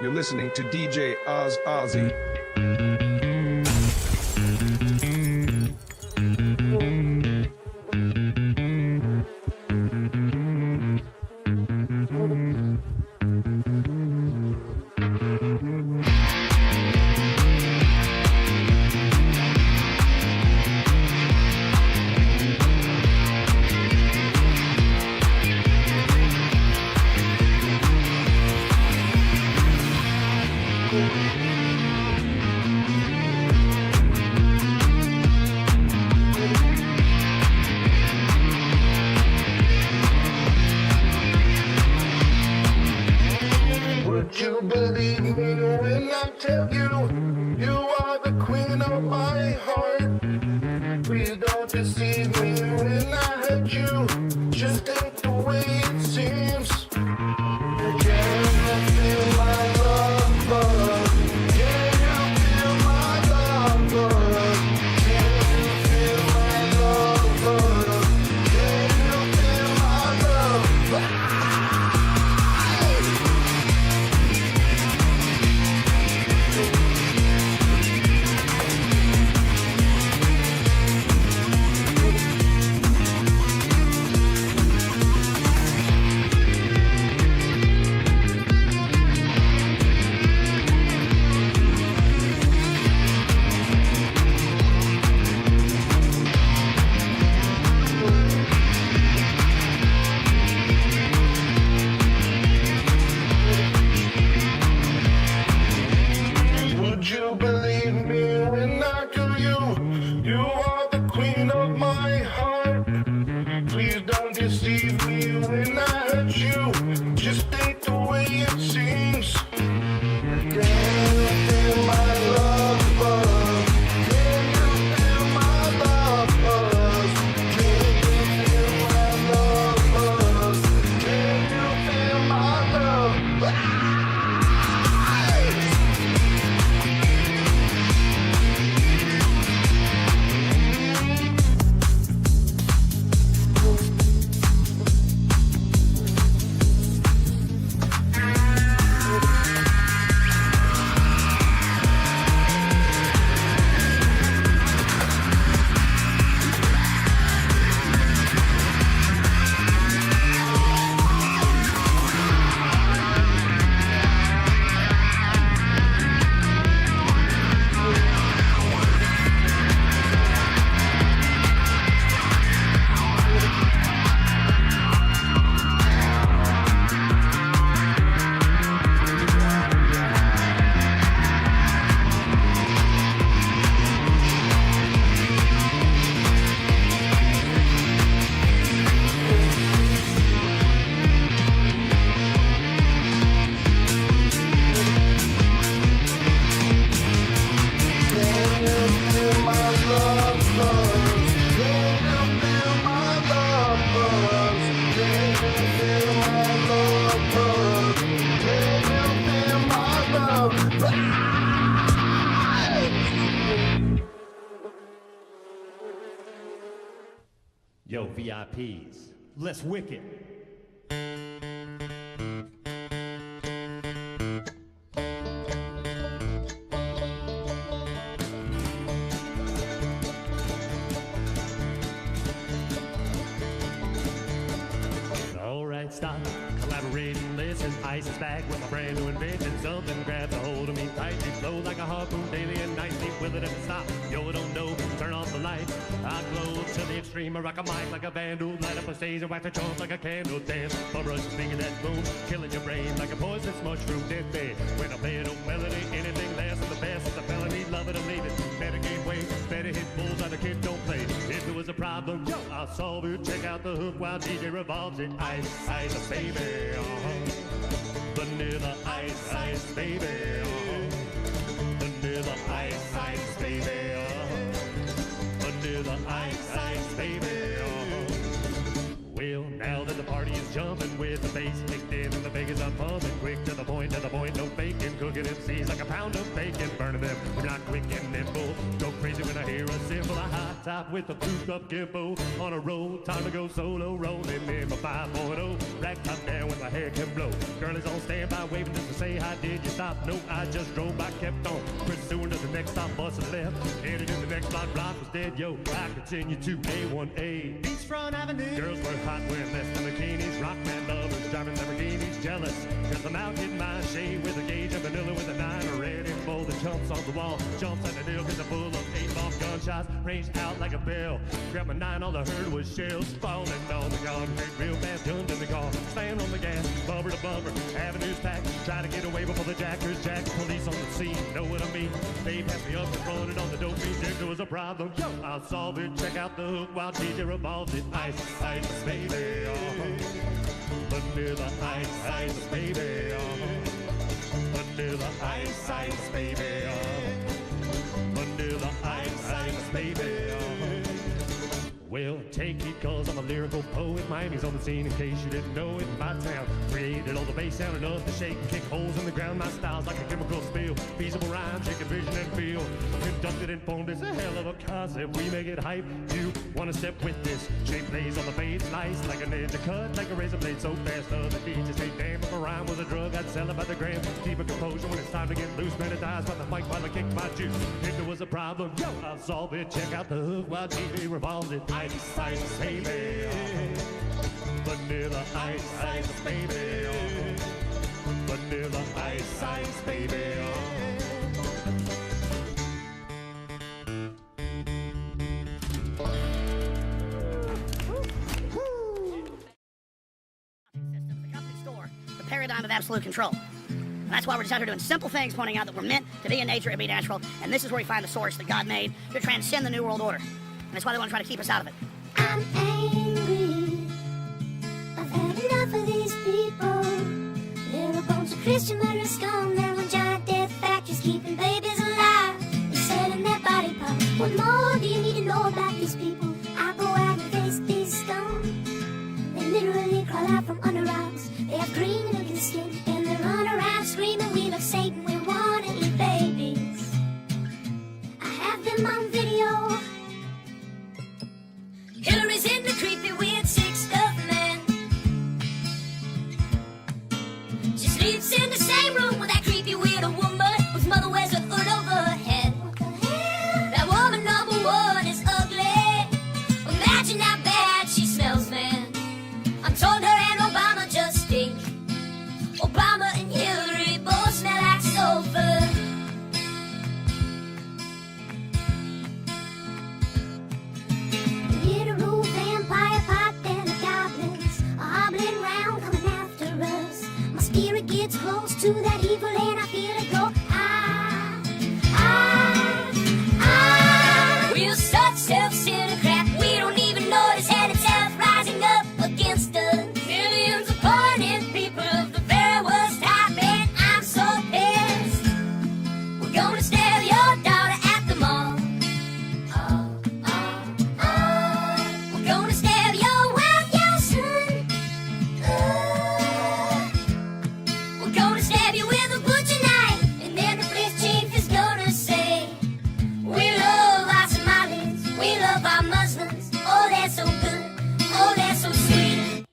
You're listening to DJ Oz Ozzy. Would you believe me when I tell you, you are the queen of my heart? Please don't deceive me when I hurt you, just ain't the way it seems. Can you feel my love, love? Can you feel my love, love? Can you feel my love, love? Can you feel my love? Would you believe me when I tell you, you are the queen of my heart? Please don't deceive me when I hurt you, just ain't the way it seems. Can you feel my love, love? Can you feel my love, love? Can you feel my love, love? Can you feel my love? Yo, VIPs, let's wicked. Alright, stop, collaborate and listen. Ice is back with a brand new invention. Something grabs a hold of me tightly, flow like a harpoon daily and nightly. Will it ever stop? Yo, I don't know. Turn off the light. I glow to the extreme. I rock a mic like a vandal. Light up a stage and wax the trunk like a candle. Dance, a brush speaking that boom, killing your brain like a poisonous mushroom. Dead there. When I play it on melody, anything less than the best is a felony. Love it or leave it. Better game way, better hit bulls like the kid don't play. If there was a problem, yo, I'll solve it. Check out the hook while DJ revolves it. Ice, ice, baby. Vanilla ice, ice, baby. Vanilla ice, ice, baby. Vanilla ice, ice, baby. Well, now that the party is jumping with the bass kicked in and the Vegas are pumping, quick to the point, no faking, cooking MCs like a pound of bacon, burning them. We're not quick and nimble. Go crazy when I hear a cymbal, a hot top with a souped up gimbo. On a roll, time to go solo, rolling in my 5.0. Rack top down when my hair can blow. Girl is on standby, waving just a say, how did you stop? No, I just drove by, kept on pursuing to the next stop, busted left. Headed in the next block, block was dead, yo. I continue to A1A. Beachfront Avenue. Girls were hot, wearing less than bikinis. Rock man lovers, driving Lamborghinis. Jealous, cause I'm out getting my shade with a gauge of vanilla with a 9. Ready for the jumps off the wall. Jumps at the deal, cause I'm full of 8-ball gunshots. Ranged out like a bell. Grabbed my 9, all I heard was shells falling on the concrete. Real fast, gunned in the car. Slammed on the gas, bumper to bumper. Avenues packed. Try to get away before the jackers jack. Police on the scene, know what I mean? They passed me up in front and on the dope beat. If there was a problem, yo, I'll solve it. Check out the hook while DJ revolves it. Ice, ice, baby, vanilla ice, ice, baby, vanilla ice, ice, baby, vanilla ice, ice, baby. Well, take it cause I'm a lyrical poet. Miami's on the scene in case you didn't know it. My town created all the bass sound enough to shake and kick holes in the ground. My style's like a chemical spill. Feasible rhymes, shaking vision and feel. Conducted and formed is a hell of a concept. We make it hype. You wanna step with this? Shape plays on the fade, slice like a ninja cut, like a razor blade so fast. Other DJs say, damn, if a rhyme was a drug, I'd sell it by the gram. Keep a composure when it's time to get loose. Meditize by the mic while I kick my juice. If there was a problem, yo, I'll solve it. Check out the hook while DJ revolves it. Ice, ice, baby, vanilla ice, ice, baby, vanilla ice, ice, baby. Systems, the company store, the paradigm of absolute control. And that's why we're just out here doing simple things, pointing out that we're meant to be in nature and be natural, and this is where we find the source that God made to transcend the New World Order. And that's why they want to try to keep us out of it. I'm angry. I've had enough of these people. They're a bunch of Christian murderers scum. They're on giant death factories keeping babies alive. They're selling their body parts. What more do you need to know about these people? I go out and face these scum. They literally crawl out from under rocks. They have green looking skin and they run around screaming, we love Satan, we want to eat babies. I have them on video. Hillary's in the creepy weird sick stuff, man. She sleeps in the same room with that creepy weird woman whose mother wears a hood over her head. What the hell? That woman number 1 is ugly. Imagine how bad she smells, man. I'm told her and Obama just stink. Obama and Hillary both smell like sulfur. Gets close to that evil and I feel it go. We're such self-centered crap. We don't even notice and itself rising up against us. Millions of pardoned people of the very worst type, and I'm so pissed. We're gonna stab your daughter at the mall. We're gonna stab your wife, your son. We're gonna stab you with a butcher knife, and then the police chief is gonna say, we love our Somalis, we love our Muslims, oh they're so good, oh they're so sweet.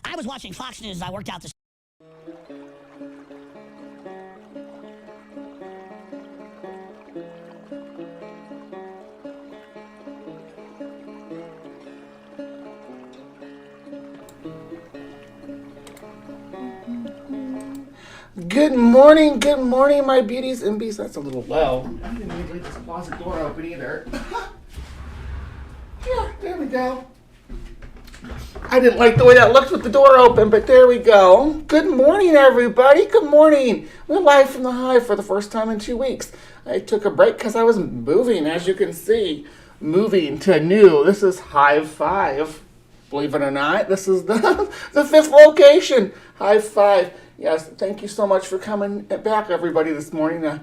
I was watching Fox News as I worked out this. Good morning, my beauties and beasts. That's a little low. I didn't need to leave this closet door open either. Yeah, there we go. I didn't like the way that looked with the door open, but there we go. Good morning, everybody. Good morning. We're live from the Hive for the first time in 2 weeks. I took a break because I was moving, as you can see. Moving to new. This is Hive 5. Believe it or not, this is the 5th location. Hive 5. Yes, thank you so much for coming back, everybody, this morning.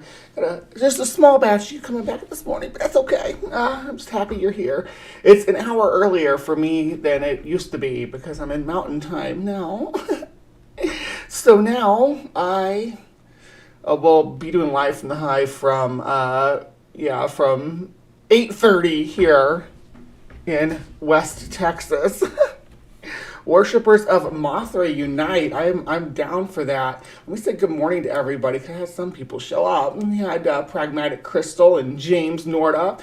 Just a small batch you coming back this morning, but that's okay. I'm just happy you're here. It's an hour earlier for me than it used to be because I'm in mountain time now. So now I will be doing live from the Hive from 8:30 here in West Texas. Worshippers of Mothra unite. I'm down for that. Let me say good morning to everybody, because I had some people show up. We had Pragmatic Crystal and James Norda.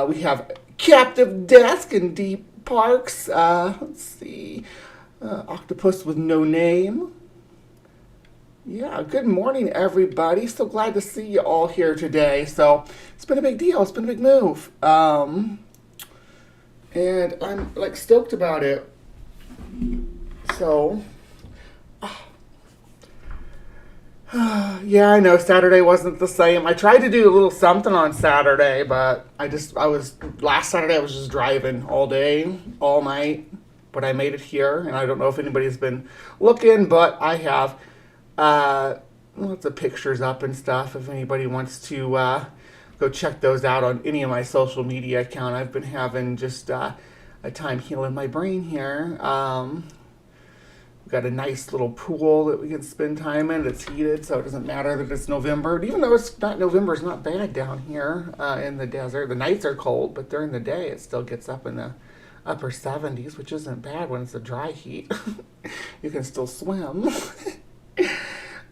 We have Captive Desk and Deep Parks. Let's see. Octopus with No Name. Yeah, good morning, everybody. So glad to see you all here today. So it's been a big deal. It's been a big move. And I'm like stoked about it. So, yeah, I know Saturday wasn't the same. I tried to do a little something on Saturday, but last Saturday I was just driving all day, all night. But I made it here, and I don't know if anybody's been looking, but I have lots of pictures up and stuff if anybody wants to go check those out on any of my social media account. I've been having just a time healing my brain here. We've got a nice little pool that we can spend time in. It's heated, so it doesn't matter that it's November. But even though it's not November, it's not bad down here in the desert. The nights are cold, but during the day it still gets up in the upper 70s, which isn't bad when it's a dry heat. You can still swim.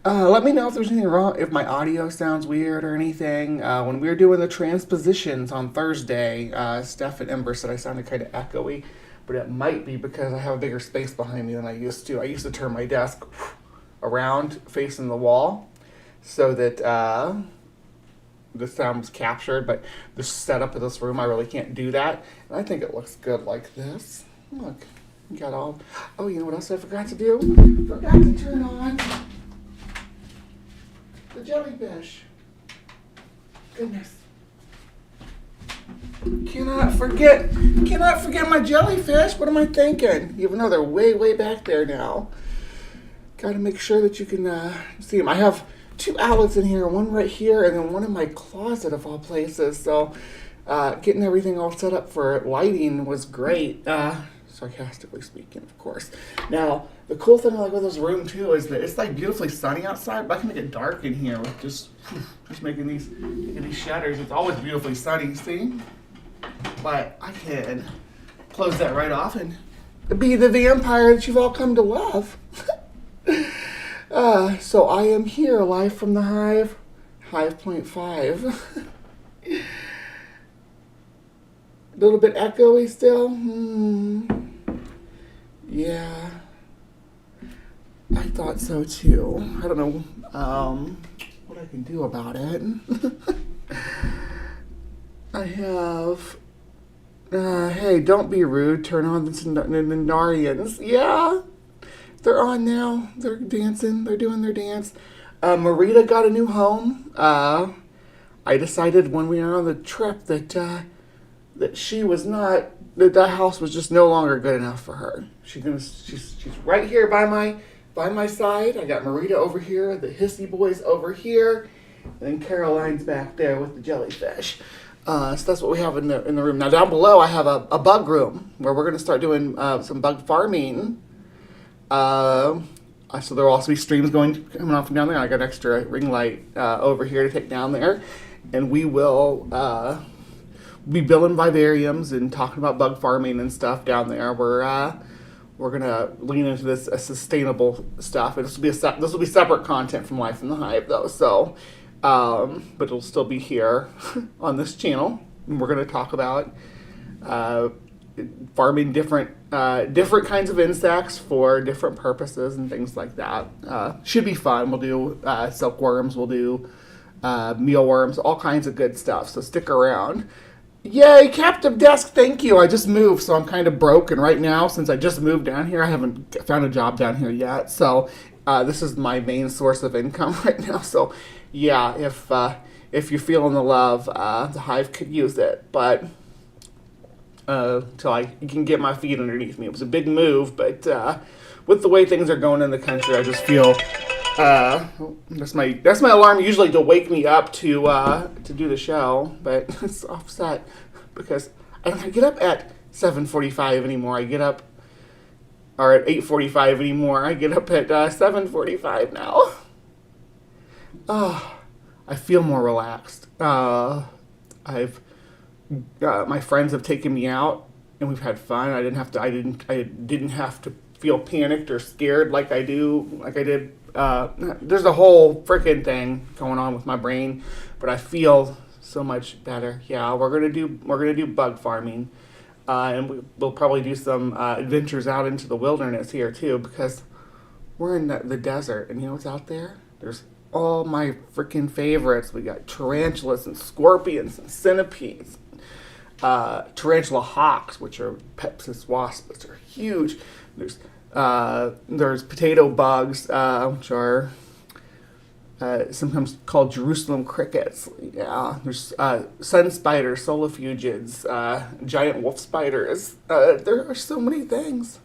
Let me know if there's anything wrong, if my audio sounds weird or anything. When we were doing the transpositions on Thursday, Steph and Ember said I sounded kind of echoey, but it might be because I have a bigger space behind me than I used to. I used to turn my desk around facing the wall so that the sound was captured, but the setup of this room, I really can't do that. And I think it looks good like this. Look, you got all... Oh, you know what else I forgot to do? Forgot to turn on the jellyfish. Goodness. Cannot forget my jellyfish. What am I thinking? Even though they're way, way back there now. Got to make sure that you can see them. I have 2 outlets in here, one right here, and then one in my closet of all places. So getting everything all set up for lighting was great. Sarcastically speaking, of course. Now, the cool thing I like with this room too is that it's like beautifully sunny outside, but I can make it dark in here with just making these shutters. It's always beautifully sunny, see? But I can close that right off and be the vampire that you've all come to love. So I am here live from the Hive, Hive.5. A little bit echoey still. Yeah, I thought so too. I don't know what I can do about it. I have, hey, don't be rude. Turn on the Nandarians. Yeah, they're on now. They're dancing. They're doing their dance. Marita got a new home. I decided when we were on the trip that she was not, that house was just no longer good enough for her. She's right here by my side. I got Marita over here, the Hissy boys over here, and then Caroline's back there with the jellyfish. So that's what we have in the room. Now down below I have a bug room where we're going to start doing some bug farming. So there will also be streams coming off from down there. I got an extra ring light over here to take down there, and we will be building vivariums and talking about bug farming and stuff down there. We're gonna lean into this sustainable stuff, and this will be separate content from Life in the Hive though. So, but it'll still be here on this channel, and we're gonna talk about farming different kinds of insects for different purposes and things like that. Should be fun. We'll do silkworms. We'll do mealworms. All kinds of good stuff. So stick around. Yay, Captive Desk, thank you. I just moved, so I'm kind of broken right now. Since I just moved down here, I haven't found a job down here yet. So this is my main source of income right now. So yeah, if you're feeling the love, the Hive could use it. But until I can get my feet underneath me. It was a big move, but with the way things are going in the country, I just feel that's my alarm usually to wake me up to do the show, but it's offset because I don't get up at 7:45 anymore. I get up, or at 8:45 anymore. I get up at 7:45 now. I feel more relaxed. My friends have taken me out and we've had fun. I didn't have to feel panicked or scared like I did. There's a whole freaking thing going on with my brain, but I feel so much better. Yeah, we're gonna do bug farming, and we'll probably do some adventures out into the wilderness here too, because we're in the desert, and you know what's out there? There's all my freaking favorites. We got tarantulas and scorpions and centipedes, tarantula hawks, which are Pepsis wasps, which are huge. There's potato bugs, which are sometimes called Jerusalem crickets. Yeah, there's sun spiders, solifugids, giant wolf spiders. There are so many things.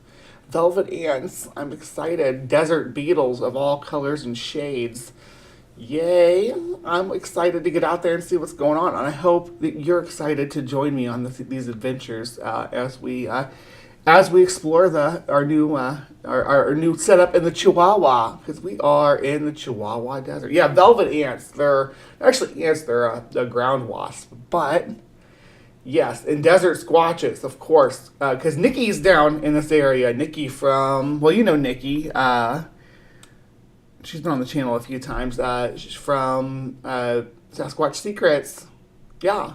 Velvet ants. I'm excited. Desert beetles of all colors and shades. Yay! I'm excited to get out there and see what's going on, and I hope that you're excited to join me on these adventures as we explore our new setup in the Chihuahua, because we are in the Chihuahua Desert. Yeah, velvet ants. They're actually ants. They're a ground wasp, but yes, and desert squatches, of course, because Nikki's down in this area. Nikki from, well, you know Nikki. She's been on the channel a few times. She's from Sasquatch Secrets. Yeah.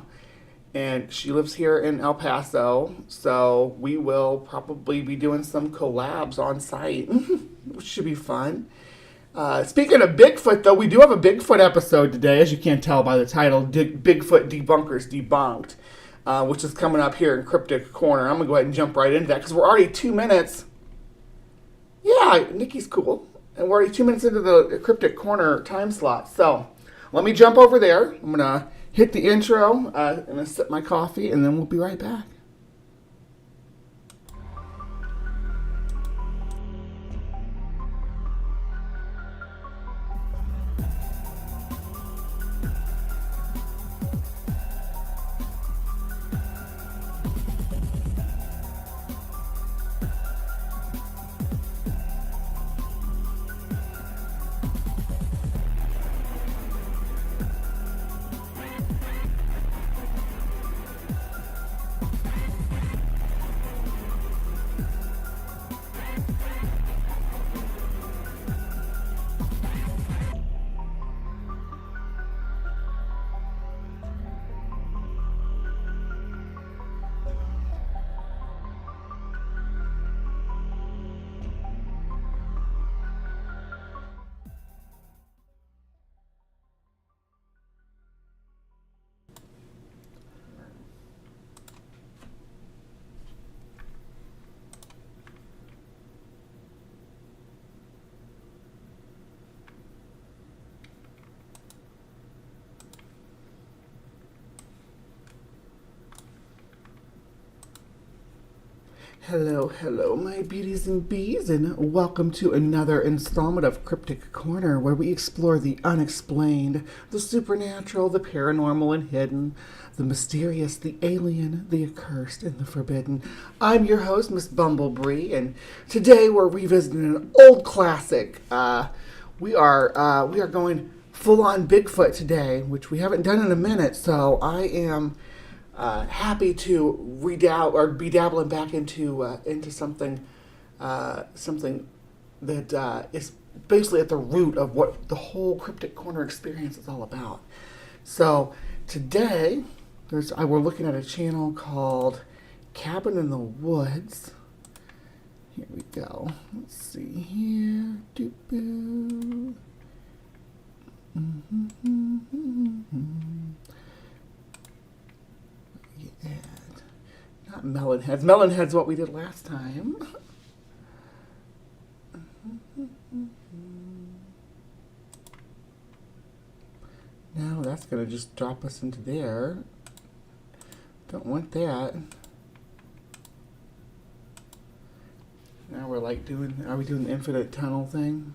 And she lives here in El Paso. So we will probably be doing some collabs on site, which should be fun. Speaking of Bigfoot, though, we do have a Bigfoot episode today, as you can tell by the title, Bigfoot Debunkers Debunked, which is coming up here in Cryptic Corner. I'm going to go ahead and jump right into that because we're already 2 minutes. Yeah, Nikki's cool. And we're already 2 minutes into the Cryptic Corner time slot. So let me jump over there. I'm going to hit the intro, and sip my coffee, and then we'll be right back. Hello, my beauties and bees, and welcome to another installment of Cryptic Corner, where we explore the unexplained, the supernatural, the paranormal and hidden, the mysterious, the alien, the accursed, and the forbidden. I'm your host, Miss Bumblebee, and today we're revisiting an old classic. We are going full-on Bigfoot today, which we haven't done in a minute, so I am happy to be dabbling back into something that is basically at the root of what the whole Cryptic Corner experience is all about. So today, we're looking at a channel called Cabin in the Woods. Here we go. Let's see here. Doo-boo. And not Melonheads. Melonheads what we did last time. Now that's going to just drop us into there. Don't want that. Now we're like are we doing the infinite tunnel thing?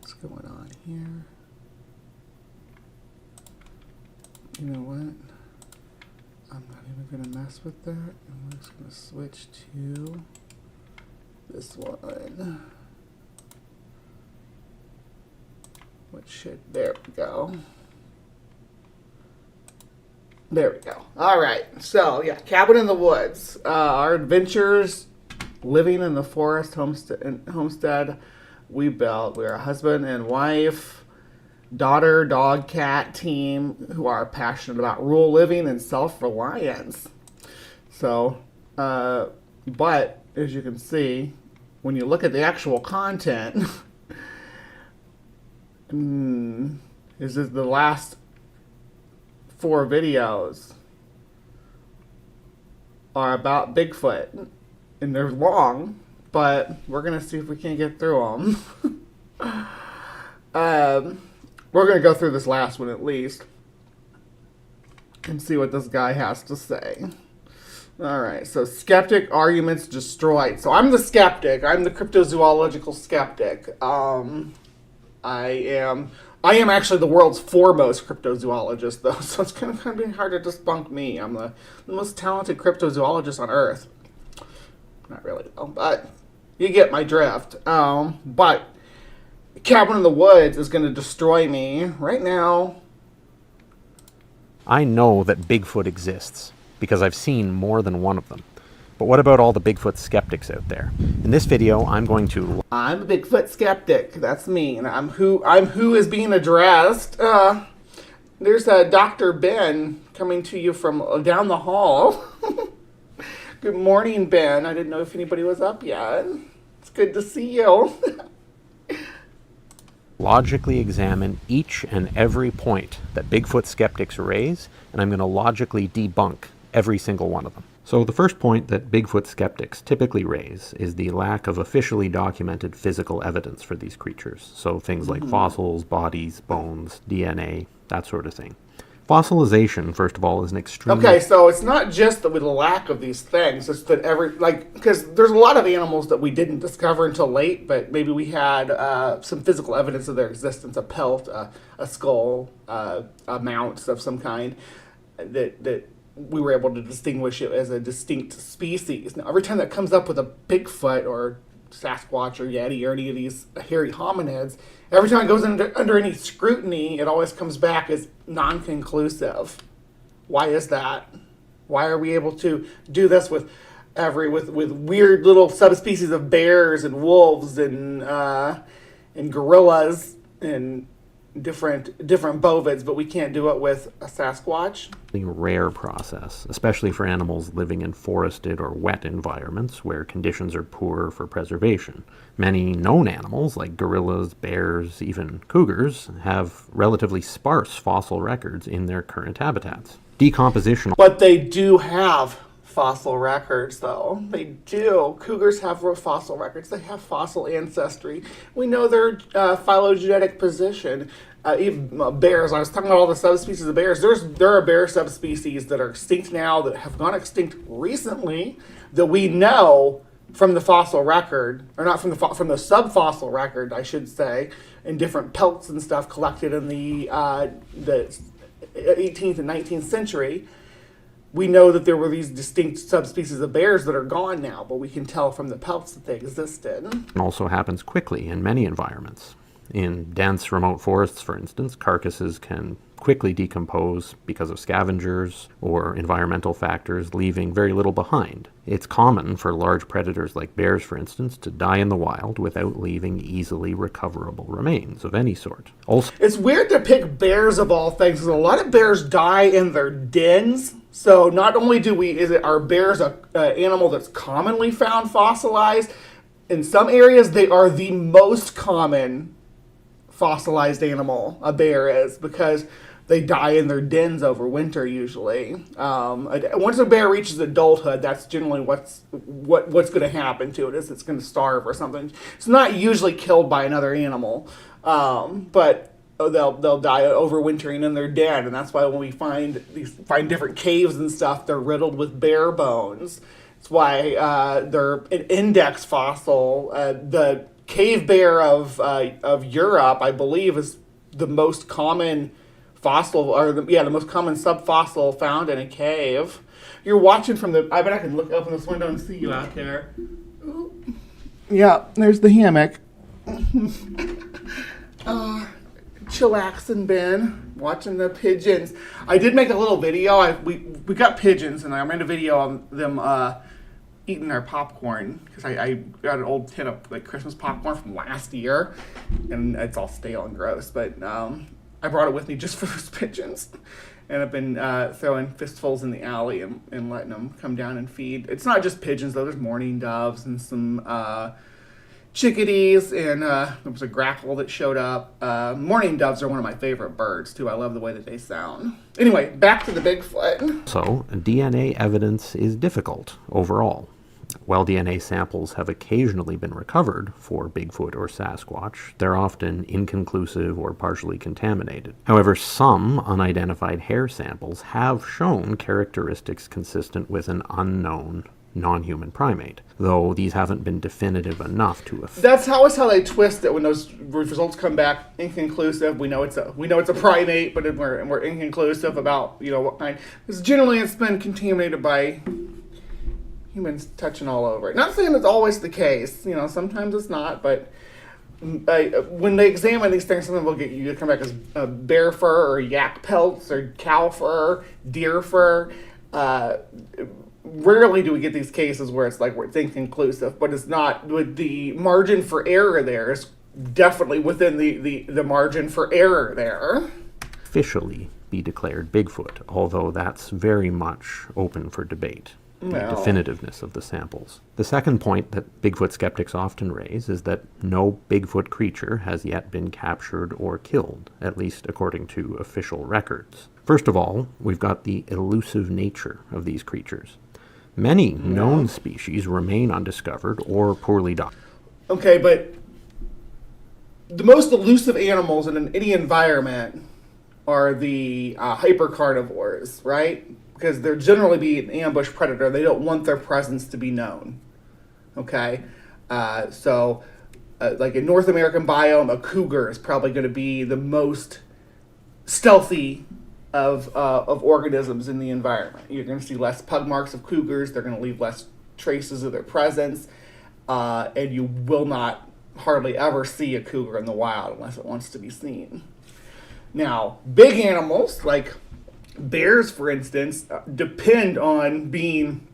What's going on here? You know what? I'm not even going to mess with that. I'm just going to switch to this one. There we go. There we go. All right. So, yeah, cabin in the woods. Our adventures living in the forest homestead we built. We're a husband and wife, daughter, dog, cat team who are passionate about rural living and self-reliance. So, but as you can see, when you look at the actual content, this is the last 4 videos are about Bigfoot, and they're long, but we're gonna see if we can get through them. We're gonna go through this last one at least and see what this guy has to say. All right, so skeptic arguments destroyed. So I'm the skeptic. I'm the cryptozoological skeptic. I am actually the world's foremost cryptozoologist, though, so it's kind of being hard to debunk me. I'm the most talented cryptozoologist on Earth. Not really, though, but you get my drift. But Cabin in the Woods is going to destroy me right now. I know that Bigfoot exists because I've seen more than one of them. But what about all the Bigfoot skeptics out there? In this video, I'm a Bigfoot skeptic. That's me, and I'm who is being addressed. There's Dr. Ben coming to you from down the hall. Good morning, Ben. I didn't know if anybody was up yet. It's good to see you. logically examine each and every point that Bigfoot skeptics raise, and I'm going to logically debunk every single one of them. So the first point that Bigfoot skeptics typically raise is the lack of officially documented physical evidence for these creatures. So things like fossils, bodies, bones, DNA, that sort of thing. Fossilization, first of all, is an extremely... Okay, so it's not just with the lack of these things, it's that because there's a lot of animals that we didn't discover until late, but maybe we had some physical evidence of their existence, a pelt, a skull, a mount of some kind, that we were able to distinguish it as a distinct species. Now, every time that comes up with a Bigfoot or Sasquatch or Yeti or any of these hairy hominids, every time it goes under any scrutiny, it always comes back as non-conclusive. Why is that? Why are we able to do this with weird little subspecies of bears and wolves and gorillas and different bovids, but we can't do it with a Sasquatch? Rare process, especially for animals living in forested or wet environments where conditions are poor for preservation. Many known animals, like gorillas, bears, even cougars, have relatively sparse fossil records in their current habitats. Decomposition... But they do have fossil records, though. They do. Cougars have fossil records. They have fossil ancestry. We know their phylogenetic position. Even bears, I was talking about all the subspecies of bears. There are bear subspecies that are extinct now, that have gone extinct recently, that we know from the fossil record, or not from the subfossil record, I should say, in different pelts and stuff collected in the 18th and 19th century. We know that there were these distinct subspecies of bears that are gone now, but we can tell from the pelts that they existed. It also happens quickly in many environments. In dense, remote forests, for instance, carcasses can quickly decompose because of scavengers or environmental factors, leaving very little behind. It's common for large predators like bears, for instance, to die in the wild without leaving easily recoverable remains of any sort. Also, it's weird to pick bears of all things, because a lot of bears die in their dens. So not only are bears an animal that's commonly found fossilized, in some areas they are the most common fossilized animal a bear is, because they die in their dens over winter usually. Once a bear reaches adulthood, that's generally what's going to happen to it, is it's going to starve or something. It's not usually killed by another animal, but they'll die overwintering in their den, and that's why when we find different caves and stuff, they're riddled with bear bones. That's why they're an index fossil. The cave bear of Europe, I believe, is the most common fossil, or the most common subfossil found in a cave. You're watching from I bet I can look up in this window and see you out there. Yeah, there's the hammock. chillaxing, Ben, watching the pigeons. I did make a little video. We got pigeons, and I made a video on them eating their popcorn because I got an old tin of like Christmas popcorn from last year, and it's all stale and gross. But I brought it with me just for those pigeons, and I've been throwing fistfuls in the alley and letting them come down and feed. It's not just pigeons though. There's mourning doves and some chickadees, and there was a grackle that showed up. Mourning doves are one of my favorite birds too. I love the way that they sound. Anyway, back to the Bigfoot. So, DNA evidence is difficult overall. While DNA samples have occasionally been recovered for Bigfoot or Sasquatch, they're often inconclusive or partially contaminated. However, some unidentified hair samples have shown characteristics consistent with an unknown non-human primate, though these haven't been definitive enough to affect. That's how they twist it when those results come back inconclusive. We know it's a primate, but we're inconclusive about what kind. Because generally it's been contaminated by humans touching all over it. Not saying it's always the case. Sometimes it's not, but when they examine these things, sometimes they'll get you to come back as bear fur or yak pelts or cow fur, deer fur. Rarely do we get these cases where it's inconclusive, but it's not. With the margin for error there is definitely within the margin for error there. Officially be declared Bigfoot, although that's very much open for debate. The definitiveness of the samples. The second point that Bigfoot skeptics often raise is that no Bigfoot creature has yet been captured or killed, at least according to official records. First of all, we've got the elusive nature of these creatures. Many known species remain undiscovered or poorly documented. Okay, but the most elusive animals in any environment are the hypercarnivores, right? Because they're generally be an ambush predator. They don't want their presence to be known. Okay? So in North American biome, a cougar is probably going to be the most stealthy of organisms in the environment. You're going to see less pug marks of cougars. They're going to leave less traces of their presence. And you will not hardly ever see a cougar in the wild unless it wants to be seen. Now, big animals like bears, for instance, depend on being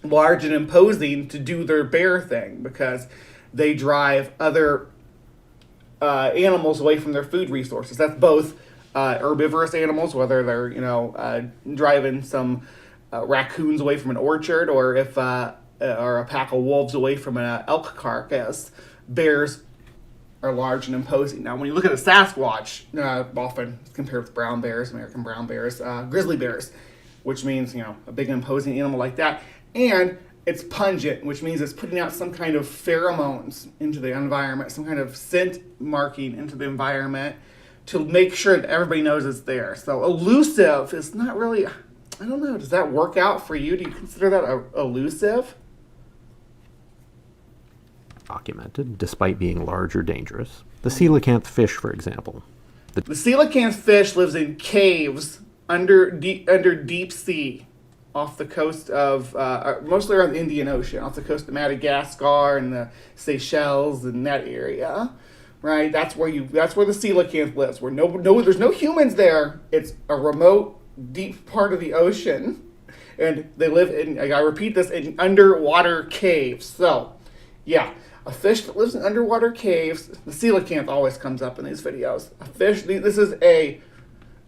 large and imposing to do their bear thing because they drive other animals away from their food resources. That's both herbivorous animals, whether they're driving some raccoons away from an orchard, or if or a pack of wolves away from an elk carcass. Bears are large and imposing. Now, when you look at a Sasquatch, often compared with brown bears, American brown bears, grizzly bears, which means, a big imposing animal like that. And it's pungent, which means it's putting out some kind of pheromones into the environment, some kind of scent marking into the environment to make sure that everybody knows it's there. So elusive is not really, I don't know, does that work out for you? Do you consider that elusive? Documented, despite being large or dangerous. The coelacanth fish, for example. The coelacanth fish lives in caves under deep sea off the coast of, mostly around the Indian Ocean, off the coast of Madagascar and the Seychelles and that area, right? That's where the coelacanth lives, where there's no humans there. It's a remote, deep part of the ocean, and they live in, I repeat this, in underwater caves. So, yeah. A fish that lives in underwater caves. The coelacanth always comes up in these videos. A fish. This is a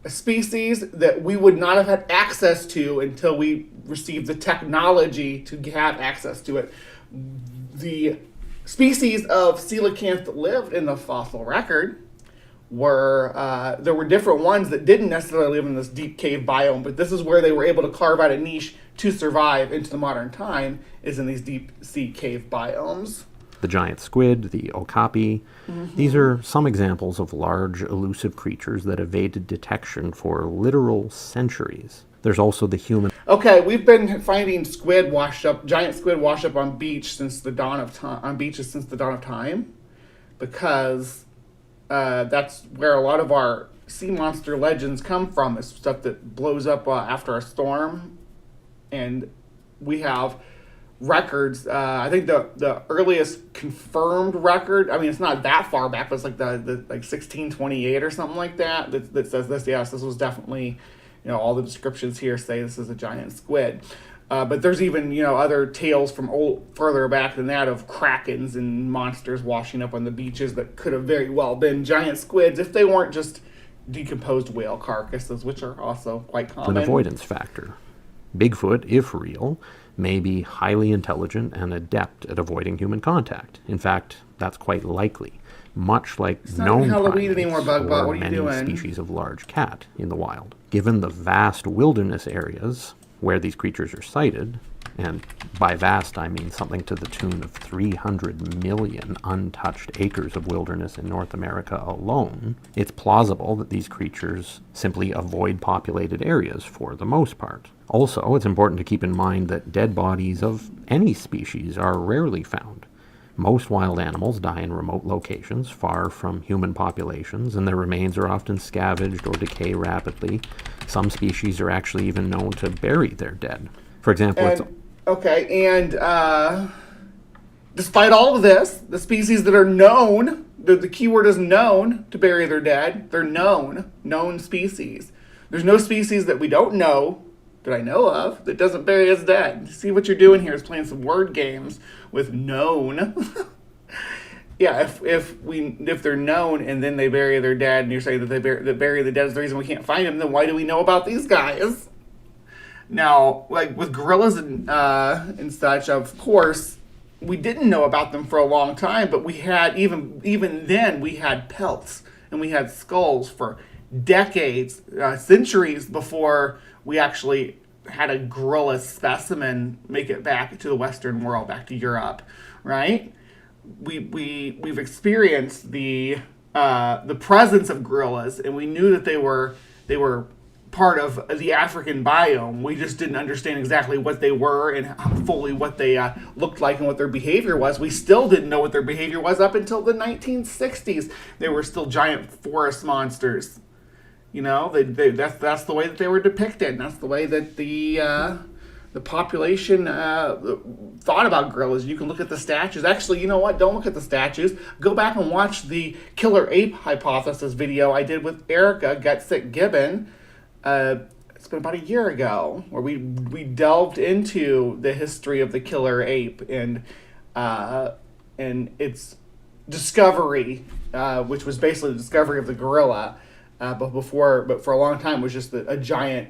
species that we would not have had access to until we received the technology to have access to it. The species of coelacanth that lived in the fossil record there were different ones that didn't necessarily live in this deep cave biome, but this is where they were able to carve out a niche to survive into the modern time, is in these deep sea cave biomes. The giant squid, the okapi. Mm-hmm. These are some examples of large, elusive creatures that evaded detection for literal centuries. There's also the human... Okay, we've been finding giant squid wash up on beaches since the dawn of time, because that's where a lot of our sea monster legends come from, is stuff that blows up after a storm, and we have records. I think the earliest confirmed record, I mean, it's not that far back, but it's like the like 1628 or something like that says this. Yes, this was definitely, all the descriptions here say this is a giant squid. But there's even, other tales from further back than that of krakens and monsters washing up on the beaches that could have very well been giant squids if they weren't just decomposed whale carcasses, which are also quite common. An avoidance factor. Bigfoot, if real, may be highly intelligent and adept at avoiding human contact. In fact, that's quite likely, much like known Halloween primates anymore, Bug Butt. or What are you many doing? species of large cat in the wild. Given the vast wilderness areas where these creatures are sighted, and by vast I mean something to the tune of 300 million untouched acres of wilderness in North America alone, it's plausible that these creatures simply avoid populated areas for the most part. Also, it's important to keep in mind that dead bodies of any species are rarely found. Most wild animals die in remote locations, far from human populations, and their remains are often scavenged or decay rapidly. Some species are actually even known to bury their dead. For example, despite all of this, the species that are known, the keyword is known to bury their dead, they're known species. There's no species that we don't know, that I know of, that doesn't bury its dead. See what you're doing here is playing some word games with known. Yeah, if they're known and then they bury their dead, and you're saying that bury the dead is the reason we can't find them, then why do we know about these guys? Now, like with gorillas and such, of course, we didn't know about them for a long time, but we had even then we had pelts and we had skulls for decades, centuries before we actually had a gorilla specimen make it back to the Western world, back to Europe, right? We've experienced the presence of gorillas, and we knew that they were part of the African biome. We just didn't understand exactly what they were and fully what they looked like and what their behavior was. We still didn't know what their behavior was up until the 1960s. They were still giant forest monsters. That's the way that they were depicted. That's the way that the population thought about gorillas. You can look at the statues. Actually, you know what? Don't look at the statues. Go back and watch the killer ape hypothesis video I did with Erica Gutsick Gibbon. It's been about a year ago, where we delved into the history of the killer ape and its discovery, which was basically the discovery of the gorilla. But for a long time, it was just a giant,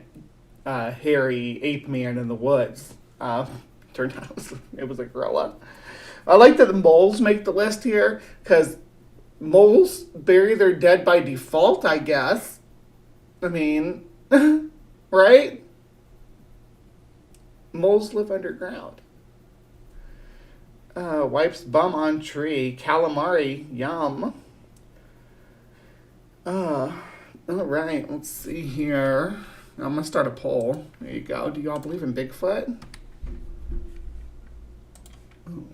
hairy ape man in the woods. Turned out it was a gorilla. I like that the moles make the list here, because moles bury their dead by default, I guess. I mean, right? Moles live underground. Wipes bum on tree. Calamari, yum. All right, let's see here. I'm going to start a poll. There you go. Do y'all believe in Bigfoot? Ooh.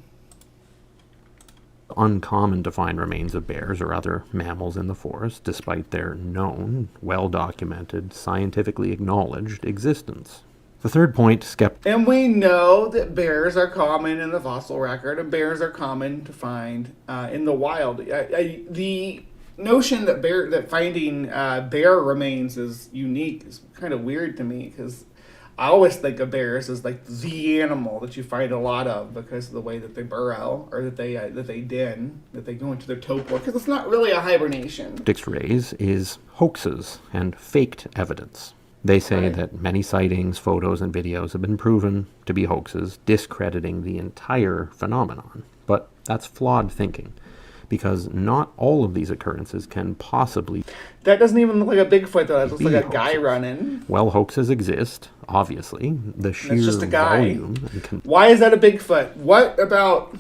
Uncommon to find remains of bears or other mammals in the forest, despite their known, well-documented, scientifically acknowledged existence. The third point, And we know that bears are common in the fossil record, and bears are common to find in the wild. The notion that finding bear remains is unique is kind of weird to me, because I always think of bears as like the animal that you find a lot of because of the way that they burrow, or that they go into their torpor, because it's not really a hibernation. Skeptics raise is hoaxes and faked evidence. They say that many sightings, photos, and videos have been proven to be hoaxes, discrediting the entire phenomenon. But that's flawed thinking, because not all of these occurrences can possibly... That doesn't even look like a Bigfoot, though. That looks like a guy running. Well, hoaxes exist, obviously. The sheer It's just a guy. volume... Why is that a Bigfoot? What about...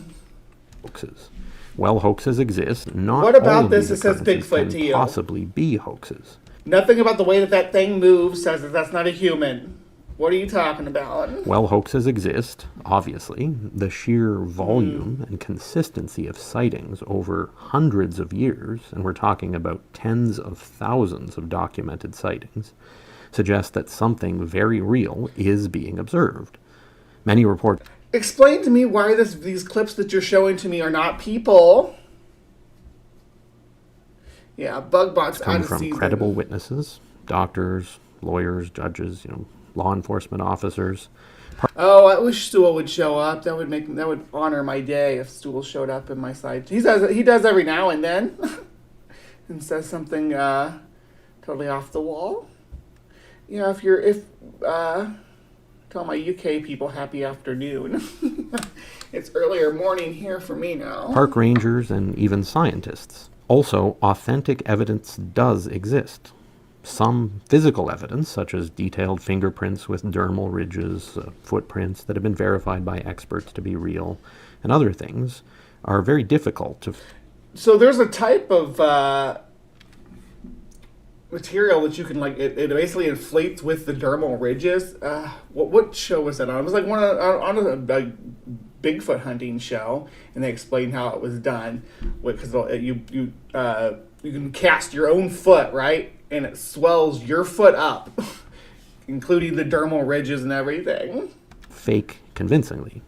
Hoaxes. Well, hoaxes exist. Not what about all of this these that says occurrences Bigfoot can to you? possibly be hoaxes. Nothing about the way that thing moves says that that's not a human. What are you talking about? Well, hoaxes exist, obviously. The sheer volume and consistency of sightings over hundreds of years, and we're talking about tens of thousands of documented sightings, suggest that something very real is being observed. Many report... Explain to me why these clips that you're showing to me are not people. Yeah, bug bots Come out of from season. credible witnesses, doctors, lawyers, judges, law enforcement officers. Oh, I wish Stool would show up. That would honor my day if Stool showed up in my side. He does every now and then, and says something totally off the wall. Tell my UK people happy afternoon. It's earlier morning here for me now. Park rangers and even scientists. Also, authentic evidence does exist. Some physical evidence, such as detailed fingerprints with dermal ridges, footprints that have been verified by experts to be real, and other things, are very difficult to... So there's a type of material that you can, it basically inflates with the dermal ridges. What show was that on? It was like on a Bigfoot hunting show, and they explained how it was done. Because you can cast your own foot, right? And it swells your foot up, including the dermal ridges and everything. Fake convincingly.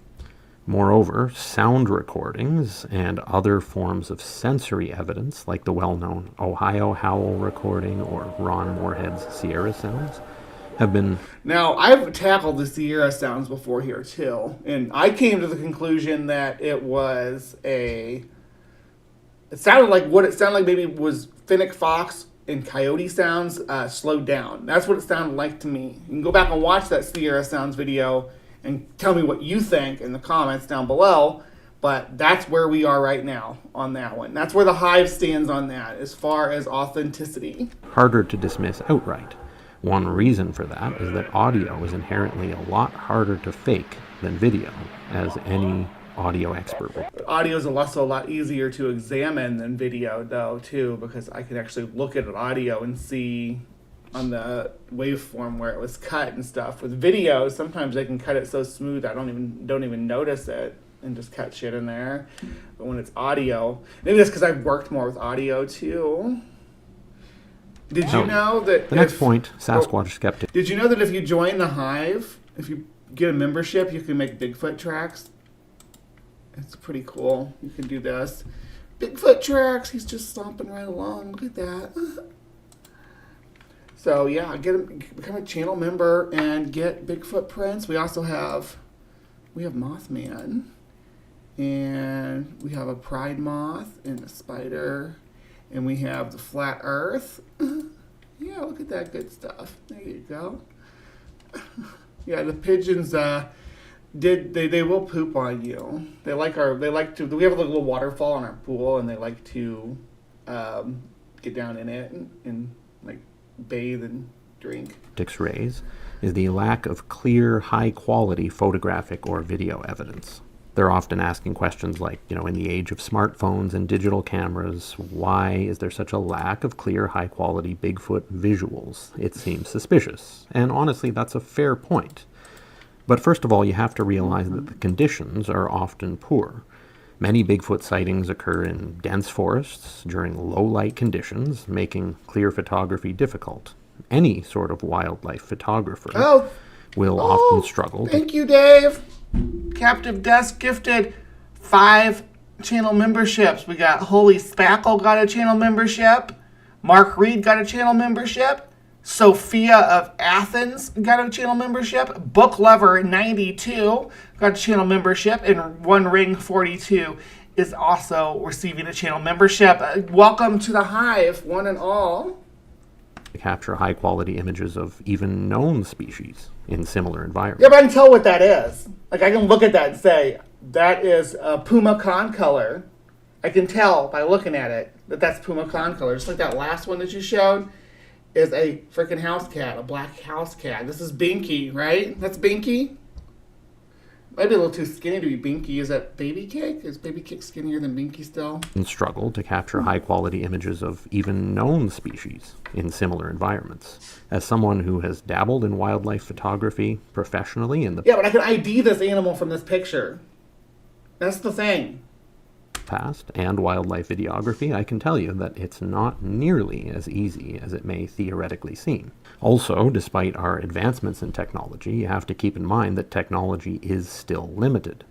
Moreover, sound recordings and other forms of sensory evidence, like the well-known Ohio Howl recording or Ron Moorhead's Sierra sounds, have been... Now, I've tackled the Sierra sounds before here, too, and I came to the conclusion that it sounded like maybe was Finnick Fox and coyote sounds slowed down. That's what it sounded like to me. You can go back and watch that Sierra Sounds video and tell me what you think in the comments down below, but that's where we are right now on that one. That's where the Hive stands on that as far as authenticity. Harder to dismiss outright. One reason for that is that audio is inherently a lot harder to fake than video, as any audio expert will. Audio is also a lot easier to examine than video, though, too, because I can actually look at an audio and see on the waveform where it was cut and stuff. With video, sometimes they can cut it so smooth I don't even notice it and just cut shit in there. But when it's audio, maybe that's because I've worked more with audio, too. Did you know that... The next point, Sasquatch skeptic. Did you know that if you join the Hive, if you get a membership, you can make Bigfoot tracks? It's pretty cool. You can do this. Bigfoot tracks. He's just stomping right along. Look at that. So yeah, become a channel member and get Bigfoot prints. We also have Mothman, and we have a pride moth and a spider, and we have the flat Earth. Yeah, look at that good stuff. There you go. Yeah, the pigeons. They will poop on you. We have a little waterfall in our pool, and they like to get down in it and like bathe and drink. Rays is the lack of clear, high-quality photographic or video evidence. They're often asking questions like, in the age of smartphones and digital cameras, why is there such a lack of clear, high-quality Bigfoot visuals? It seems suspicious. And honestly, that's a fair point. But first of all, you have to realize that the conditions are often poor. Many Bigfoot sightings occur in dense forests during low-light conditions, making clear photography difficult. Any sort of wildlife photographer will often struggle. Thank you, Dave. Captive Desk gifted 5 channel memberships. We got Holy Spackle got a channel membership. Mark Reed got a channel membership. Sophia of Athens got a channel membership. Book Lover 92 got a channel membership. And One Ring 42 is also receiving a channel membership. Welcome to the Hive, one and all. To capture high-quality images of even known species in similar environments. Yeah, but I can tell what that is. Like, I can look at that and say, that is a puma concolor. I can tell by looking at it that that's puma concolor. Just like that last one that you showed is a freaking house cat, a black house cat. This is Binky, right? That's Binky? Might be a little too skinny to be Binky. Is that Baby Cake? Is Baby Cake skinnier than Binky still? And struggle to capture high-quality images of even known species in similar environments. As someone who has dabbled in wildlife photography professionally in the... Yeah, but I can ID this animal from this picture. That's the thing. past and wildlife videography, I can tell you that it's not nearly as easy as it may theoretically seem. Also, despite our advancements in technology, you have to keep in mind that technology is still limited.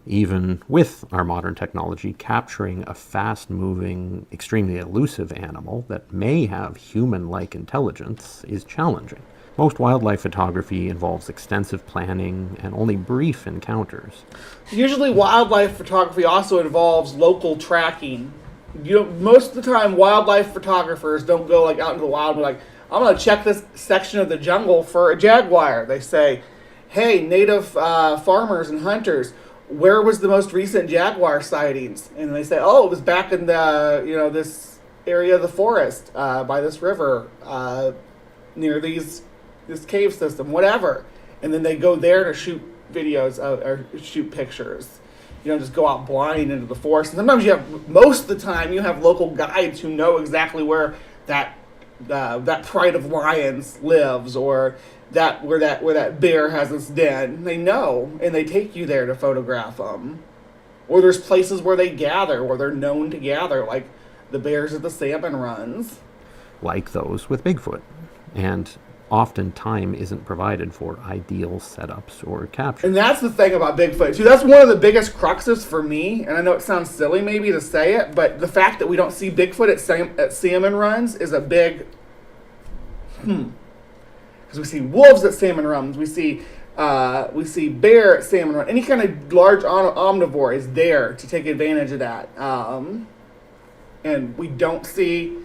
Even with our modern technology, capturing a fast-moving, extremely elusive animal that may have human-like intelligence is challenging. Most wildlife photography involves extensive planning and only brief encounters. Usually wildlife photography also involves local tracking. Most of the time wildlife photographers don't go out into the wild and be like, I'm going to check this section of the jungle for a jaguar. They say, hey, native farmers and hunters, where was the most recent jaguar sightings? And they say, oh, it was back in the, this area of the forest by this river near this cave system, whatever. And then they go there to shoot videos or shoot pictures. You don't just go out blind into the forest. And sometimes most of the time, you have local guides who know exactly where that pride of lions lives, or where that bear has its den. They know, and they take you there to photograph them. Or there's places where they gather, where they're known to gather, like the bears at the salmon runs. Like those with Bigfoot. And often time isn't provided for ideal setups or capture. And that's the thing about Bigfoot, too. That's one of the biggest cruxes for me, and I know it sounds silly maybe to say it, but the fact that we don't see Bigfoot at salmon runs is a big because we see wolves at salmon runs, we see bear at salmon run. Any kind of large omnivore is there to take advantage of that. And we don't see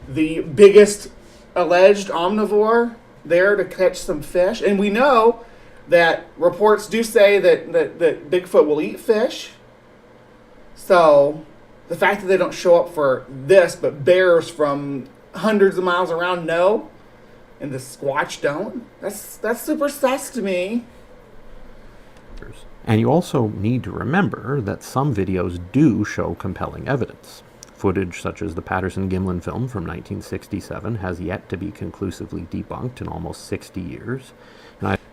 the biggest alleged omnivore there to catch some fish. And we know that reports do say that Bigfoot will eat fish. So the fact that they don't show up for this, but bears from hundreds of miles around know, and the Squatch don't, that's super sus to me. And you also need to remember that some videos do show compelling evidence. Footage such as the Patterson-Gimlin film from 1967 has yet to be conclusively debunked in almost 60 years.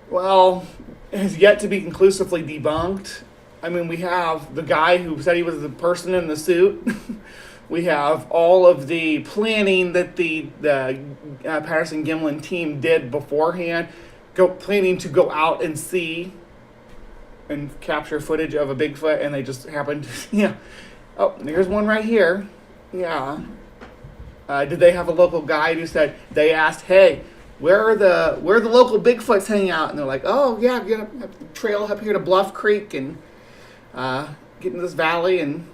Well, it has yet to be conclusively debunked. I mean, we have the guy who said he was the person in the suit. We have all of the planning that the Patterson-Gimlin team did beforehand, planning to go out and see and capture footage of a Bigfoot, and they just happened to, oh, there's one right here. Yeah. Did they have a local guide who said, they asked, hey, where are the local Bigfoots hanging out? And they're like, oh, yeah, trail up here to Bluff Creek and get into this valley, and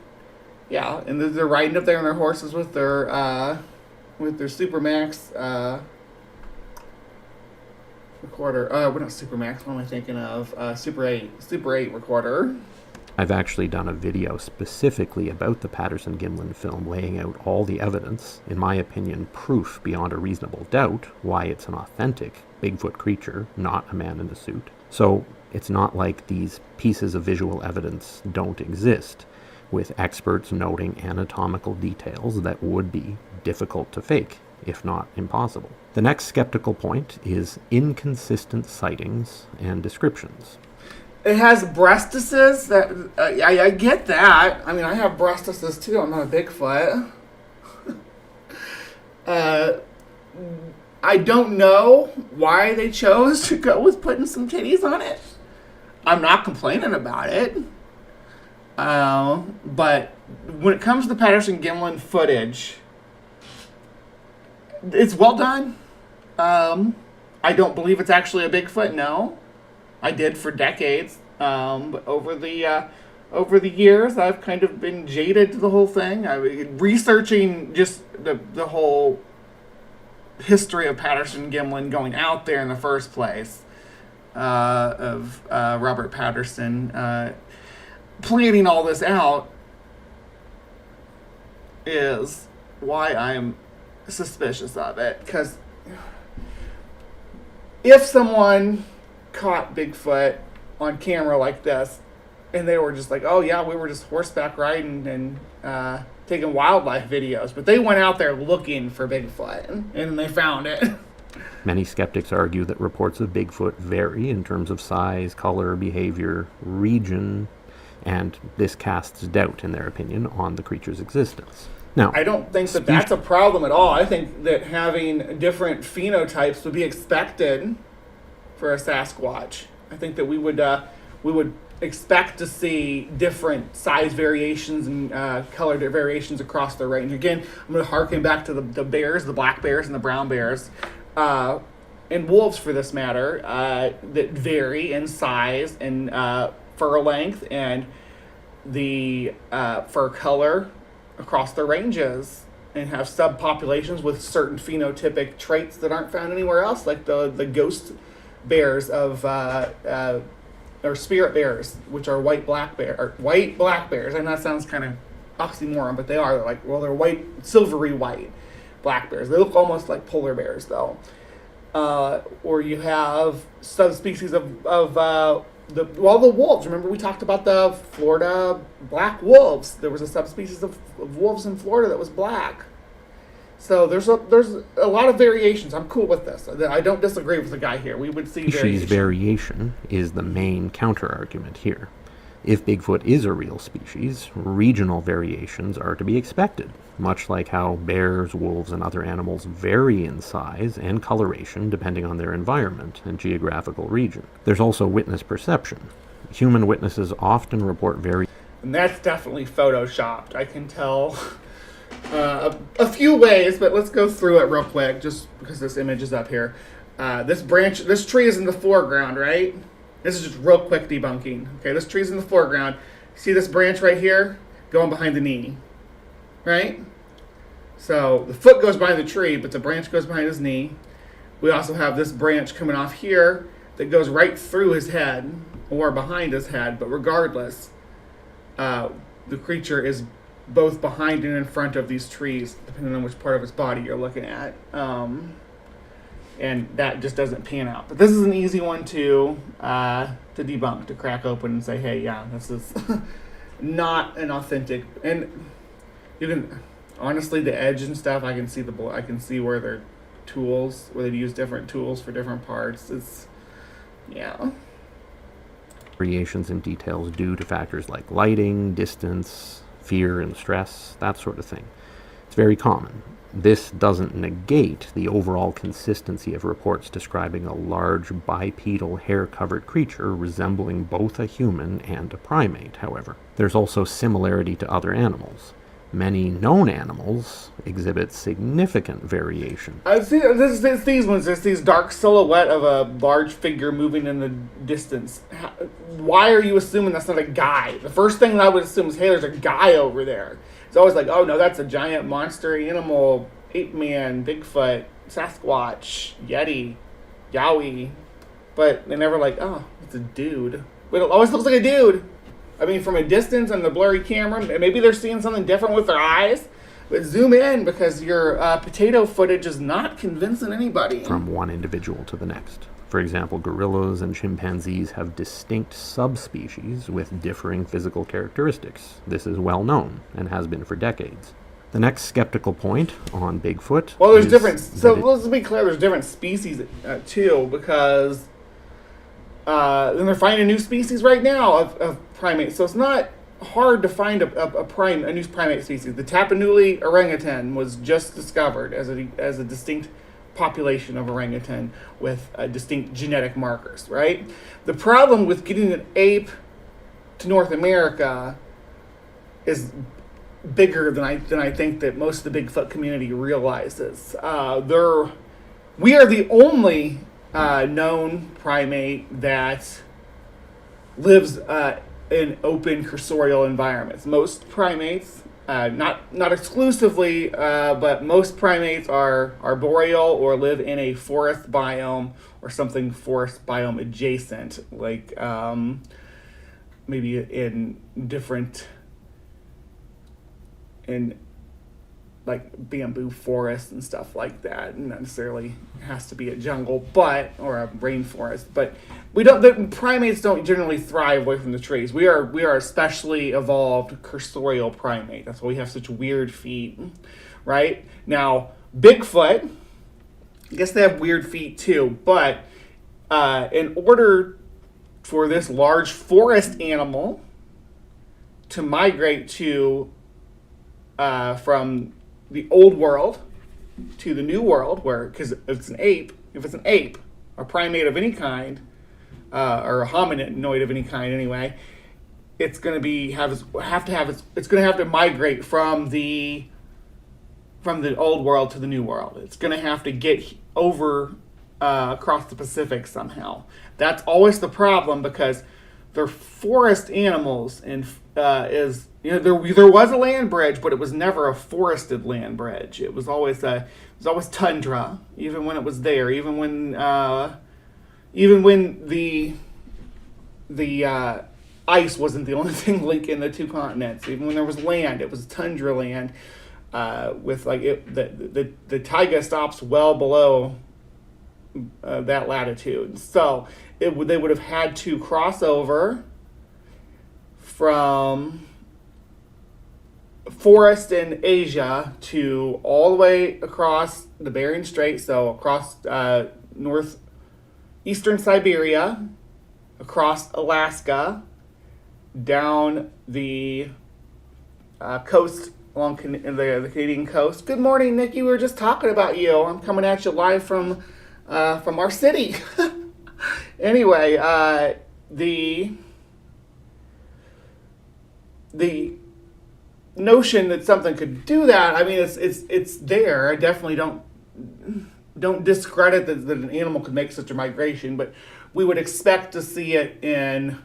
yeah, and they're riding up there on their horses with their Supermax recorder. We're not Supermax. What am I thinking of? Super 8 recorder. I've actually done a video specifically about the Patterson-Gimlin film, laying out all the evidence, in my opinion, proof beyond a reasonable doubt, why it's an authentic Bigfoot creature, not a man in a suit. So it's not like these pieces of visual evidence don't exist, with experts noting anatomical details that would be difficult to fake, if not impossible. The next skeptical point is inconsistent sightings and descriptions. It has breastises. I get that. I mean, I have breastises too. I'm not a Bigfoot. I don't know why they chose to go with putting some titties on it. I'm not complaining about it. But when it comes to the Patterson-Gimlin footage, it's well done. I don't believe it's actually a Bigfoot, no. I did for decades. But over the years, I've kind of been jaded to the whole thing. Researching just the whole history of Patterson-Gimlin going out there in the first place, of Robert Patterson, planning all this out is why I'm suspicious of it. Because if someone caught Bigfoot on camera like this, and they were just like, oh yeah, we were just horseback riding and taking wildlife videos, but they went out there looking for Bigfoot, and they found it. Many skeptics argue that reports of Bigfoot vary in terms of size, color, behavior, region, and this casts doubt, in their opinion, on the creature's existence. Now, I don't think that that's a problem at all. I think that having different phenotypes would be expected for a Sasquatch. I think that we would expect to see different size variations and color variations across the range. Again, I'm going to harken back to the bears, the black bears and the brown bears, and wolves for this matter, that vary in size and fur length and the fur color across the ranges, and have subpopulations with certain phenotypic traits that aren't found anywhere else, like the ghost bears of or spirit bears, which are white black bears. And that sounds kind of oxymoron, but they are. They're white, silvery white black bears. They look almost like polar bears, though. Or you have subspecies of the wolves. Remember we talked about the Florida black wolves. There was a subspecies of wolves in Florida that was black. So there's a lot of variations. I'm cool with this. I don't disagree with the guy here. We would see variation is the main counter-argument here. If Bigfoot is a real species, regional variations are to be expected, much like how bears, wolves, and other animals vary in size and coloration depending on their environment and geographical region. There's also witness perception. Human witnesses often report and that's definitely photoshopped. I can tell a few ways, but let's go through it real quick, just because this image is up here. This tree is in the foreground, right? This is just real quick debunking. Okay, this tree's in the foreground. See this branch right here going behind the knee, right? So the foot goes behind the tree, but the branch goes behind his knee. We also have this branch coming off here that goes right through his head or behind his head, but regardless, the creature is both behind and in front of these trees, depending on which part of his body you're looking at. And that just doesn't pan out. But this is an easy one to debunk, to crack open and say, hey, yeah, this is not an authentic. And you can, honestly, the edge and stuff, I can see where they're tools, where they use different tools for different parts. variations in details due to factors like lighting, distance, fear and stress, that sort of thing. It's very common. This doesn't negate the overall consistency of reports describing a large bipedal hair-covered creature resembling both a human and a primate, however. There's also similarity to other animals. Many known animals exhibit significant variation. I see these ones. There's these dark silhouette of a large figure moving in the distance. Why are you assuming that's not a guy? The first thing that I would assume is, hey, there's a guy over there. It's always like, oh no, that's a giant monster animal, ape man, Bigfoot, Sasquatch, Yeti, Yowie. But they're never like, oh, it's a dude. But it always looks like a dude. I mean, from a distance and the blurry camera, maybe they're seeing something different with their eyes. But zoom in, because your potato footage is not convincing anybody. From one individual to the next. For example, gorillas and chimpanzees have distinct subspecies with differing physical characteristics. This is well known and has been for decades. The next skeptical point on Bigfoot. Well, there's different. So let's be clear. There's different species too, because then they're finding a new species right now of primates. So it's not hard to find a new primate species. The Tapanuli orangutan was just discovered as a distinct population of orangutan with distinct genetic markers, right? The problem with getting an ape to North America is bigger than I think that most of the Bigfoot community realizes. We are the only known primate that lives in open cursorial environments. Most primates, not exclusively, but most primates are arboreal or live in a forest biome or something forest biome adjacent, like maybe in like bamboo forests and stuff like that. Not necessarily has to be a jungle, or a rainforest. But the primates don't generally thrive away from the trees. We are a specially evolved cursorial primate. That's why we have such weird feet, right? Now, Bigfoot, I guess they have weird feet too, but in order for this large forest animal to migrate to from the old world to the new world, where, because it's an ape, if it's an ape, a primate of any kind, or a hominoid of any kind anyway, it's going to have to migrate from the old world to the new world. It's going to have to get over across the Pacific somehow. That's always the problem, because they're forest animals, and there was a land bridge, but it was never a forested land bridge. It was always tundra, even when it was there, even when the ice wasn't the only thing linking the two continents. Even when there was land, it was tundra land. With the taiga stops well below that latitude, so they would have had to cross over from forest in Asia to all the way across the Bering Strait, so across northeastern Siberia, across Alaska, down the coast along the Canadian coast. Good morning, Nikki. We were just talking about you. I'm coming at you live from our city. Anyway, the notion that something could do that, I mean, it's there. I definitely don't discredit that an animal could make such a migration, but we would expect to see it in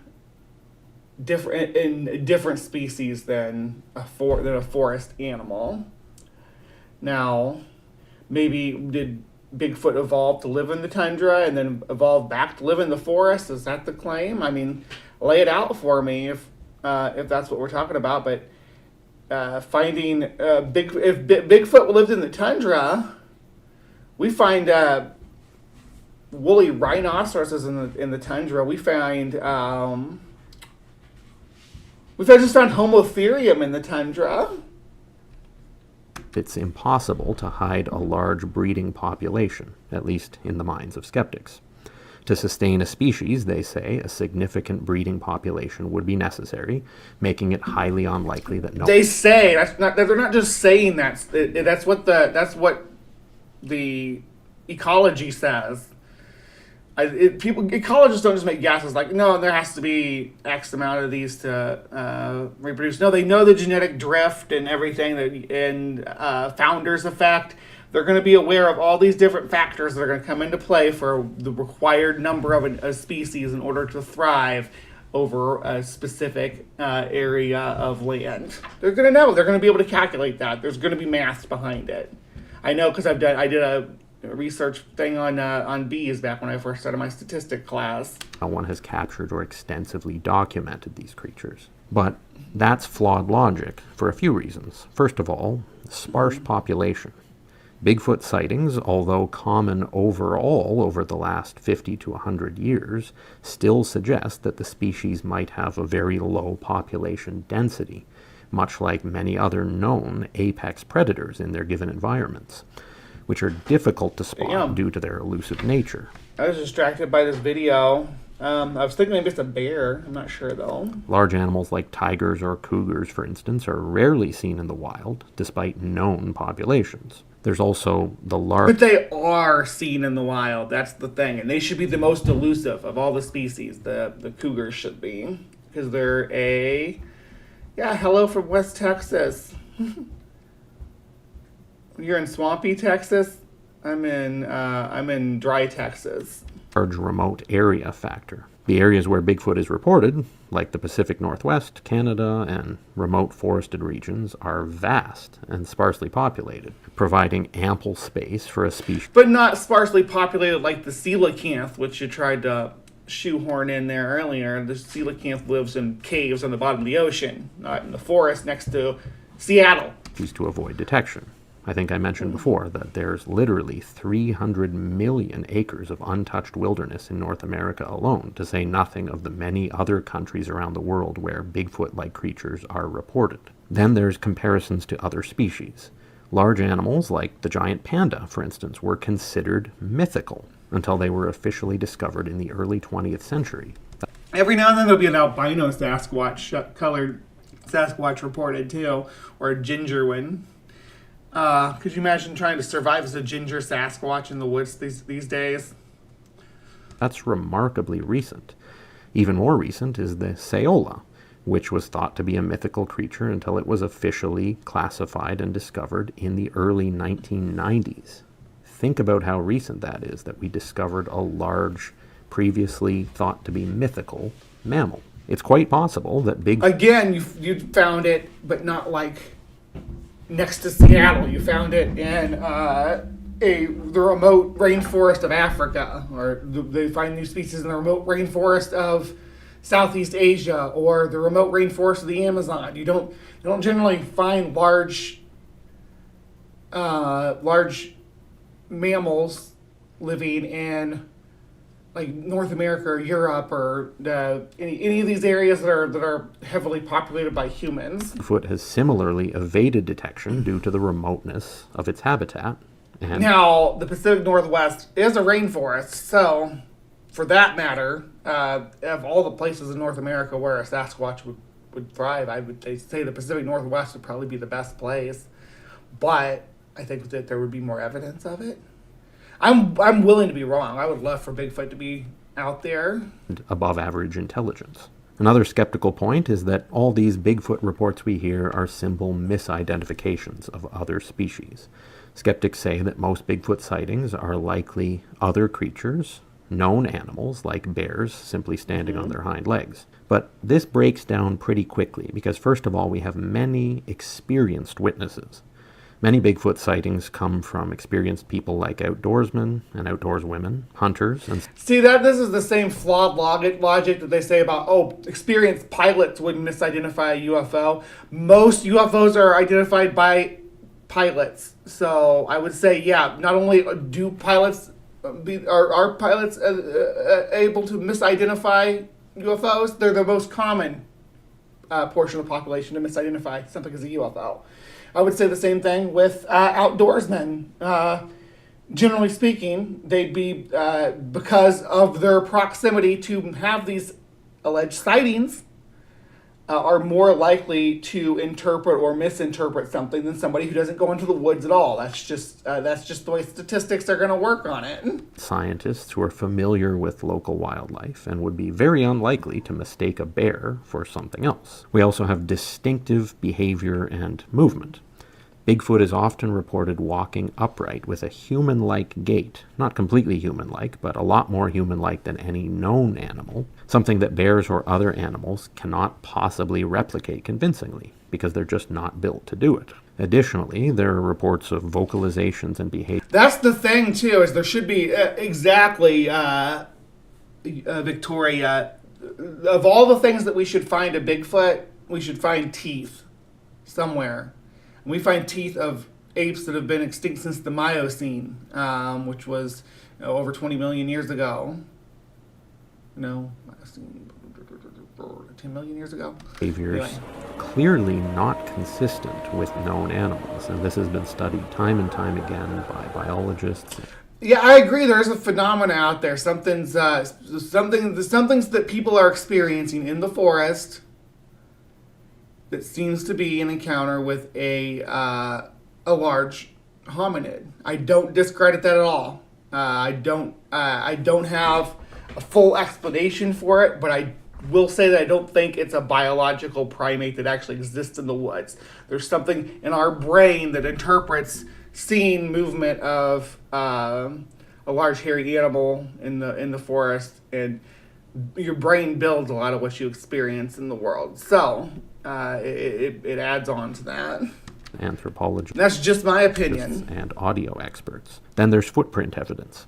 different species than a forest animal. Now, maybe did Bigfoot evolve to live in the tundra and then evolve back to live in the forest? Is that the claim? I mean, lay it out for me if that's what we're talking about. But finding if Bigfoot lived in the tundra, we find woolly rhinoceroses in the tundra. We find we've just found Homotherium in the tundra. It's impossible to hide a large breeding population, at least in the minds of skeptics. To sustain a species, they say, a significant breeding population would be necessary, making it highly unlikely that no... They say, they're not just saying that. That's what the ecology says. Ecologists don't just make guesses like, no, there has to be X amount of these to reproduce. No, they know the genetic drift and everything, and founder's effect. They're going to be aware of all these different factors that are going to come into play for the required number of a species in order to thrive over a specific area of land. They're going to know. They're going to be able to calculate that. There's going to be math behind it. I know because I did a research thing on bees back when I first started my statistic class. No one has captured or extensively documented these creatures. But that's flawed logic for a few reasons. First of all, sparse population. Bigfoot sightings, although common overall over the last 50 to 100 years, still suggest that the species might have a very low population density, much like many other known apex predators in their given environments, which are difficult to spot due to their elusive nature. I was distracted by this video. I was thinking maybe it's a bear. I'm not sure, though. Large animals like tigers or cougars, for instance, are rarely seen in the wild, despite known populations. There's also the large... But they are seen in the wild. That's the thing. And they should be the most elusive of all the species. The cougars should be. Because they're hello from West Texas. You're in swampy Texas. I'm in dry Texas. Large remote area factor. The areas where Bigfoot is reported, like the Pacific Northwest, Canada, and remote forested regions, are vast and sparsely populated, providing ample space for a species. But not sparsely populated like the coelacanth, which you tried to shoehorn in there earlier. The coelacanth lives in caves on the bottom of the ocean, not in the forest next to Seattle. To avoid detection. I think I mentioned before that there's literally 300 million acres of untouched wilderness in North America alone, to say nothing of the many other countries around the world where Bigfoot-like creatures are reported. Then there's comparisons to other species. Large animals like the giant panda, for instance, were considered mythical until they were officially discovered in the early 20th century. Every now and then there'll be an albino Sasquatch colored Sasquatch reported too, or a ginger one. Could you imagine trying to survive as a ginger Sasquatch in the woods these days? That's remarkably recent. Even more recent is the Saola, which was thought to be a mythical creature until it was officially classified and discovered in the early 1990s. Think about how recent that is, that we discovered a large, previously thought to be mythical mammal. It's quite possible that Again, you found it, but not like next to Seattle. You found it in the remote rainforest of Africa, or they find new species in the remote rainforest of Southeast Asia, or the remote rainforest of the Amazon. You don't generally find large mammals living in like North America or Europe or any of these areas that are heavily populated by humans. Bigfoot has similarly evaded detection due to the remoteness of its habitat. And Now, the Pacific Northwest is a rainforest, so for that matter, of all the places in North America where a Sasquatch would thrive, I would say the Pacific Northwest would probably be the best place. But I think that there would be more evidence of it. I'm willing to be wrong. I would love for Bigfoot to be out there. above average intelligence. Another skeptical point is that all these Bigfoot reports we hear are simple misidentifications of other species. Skeptics say that most Bigfoot sightings are likely other creatures, known animals like bears simply standing on their hind legs. But this breaks down pretty quickly because, first of all, we have many experienced witnesses. Many Bigfoot sightings come from experienced people like outdoorsmen and outdoorswomen, hunters, and See, this is the same flawed logic that they say about, experienced pilots wouldn't misidentify a UFO. Most UFOs are identified by pilots. So I would say, yeah, not only do pilots are pilots able to misidentify UFOs, they're the most common portion of the population to misidentify something as a UFO. I would say the same thing with outdoorsmen. Generally speaking, they'd be, because of their proximity to have these alleged sightings, are more likely to interpret or misinterpret something than somebody who doesn't go into the woods at all. That's just the way statistics are going to work on it. scientists who are familiar with local wildlife and would be very unlikely to mistake a bear for something else. We also have distinctive behavior and movement. Bigfoot is often reported walking upright with a human-like gait. Not completely human-like, but a lot more human-like than any known animal. Something that bears or other animals cannot possibly replicate convincingly, because they're just not built to do it. Additionally, there are reports of vocalizations and behavior. That's the thing, too, is there should be exactly, Victoria, of all the things that we should find a Bigfoot, we should find teeth somewhere. And we find teeth of apes that have been extinct since the Miocene, which was over 20 million years ago. Miocene, 10 million years ago. Behaviors Anyway. clearly not consistent with known animals, and this has been studied time and time again by biologists. Yeah, I agree. There's a phenomena out there. Something's that people are experiencing in the forest that seems to be an encounter with a large hominid. I don't discredit that at all. I don't have a full explanation for it, but I will say that I don't think it's a biological primate that actually exists in the woods. There's something in our brain that interprets seeing movement of a large hairy animal in the forest, and your brain builds a lot of what you experience in the world. So it adds on to that. Anthropologists That's just my opinion. and audio experts. Then there's footprint evidence.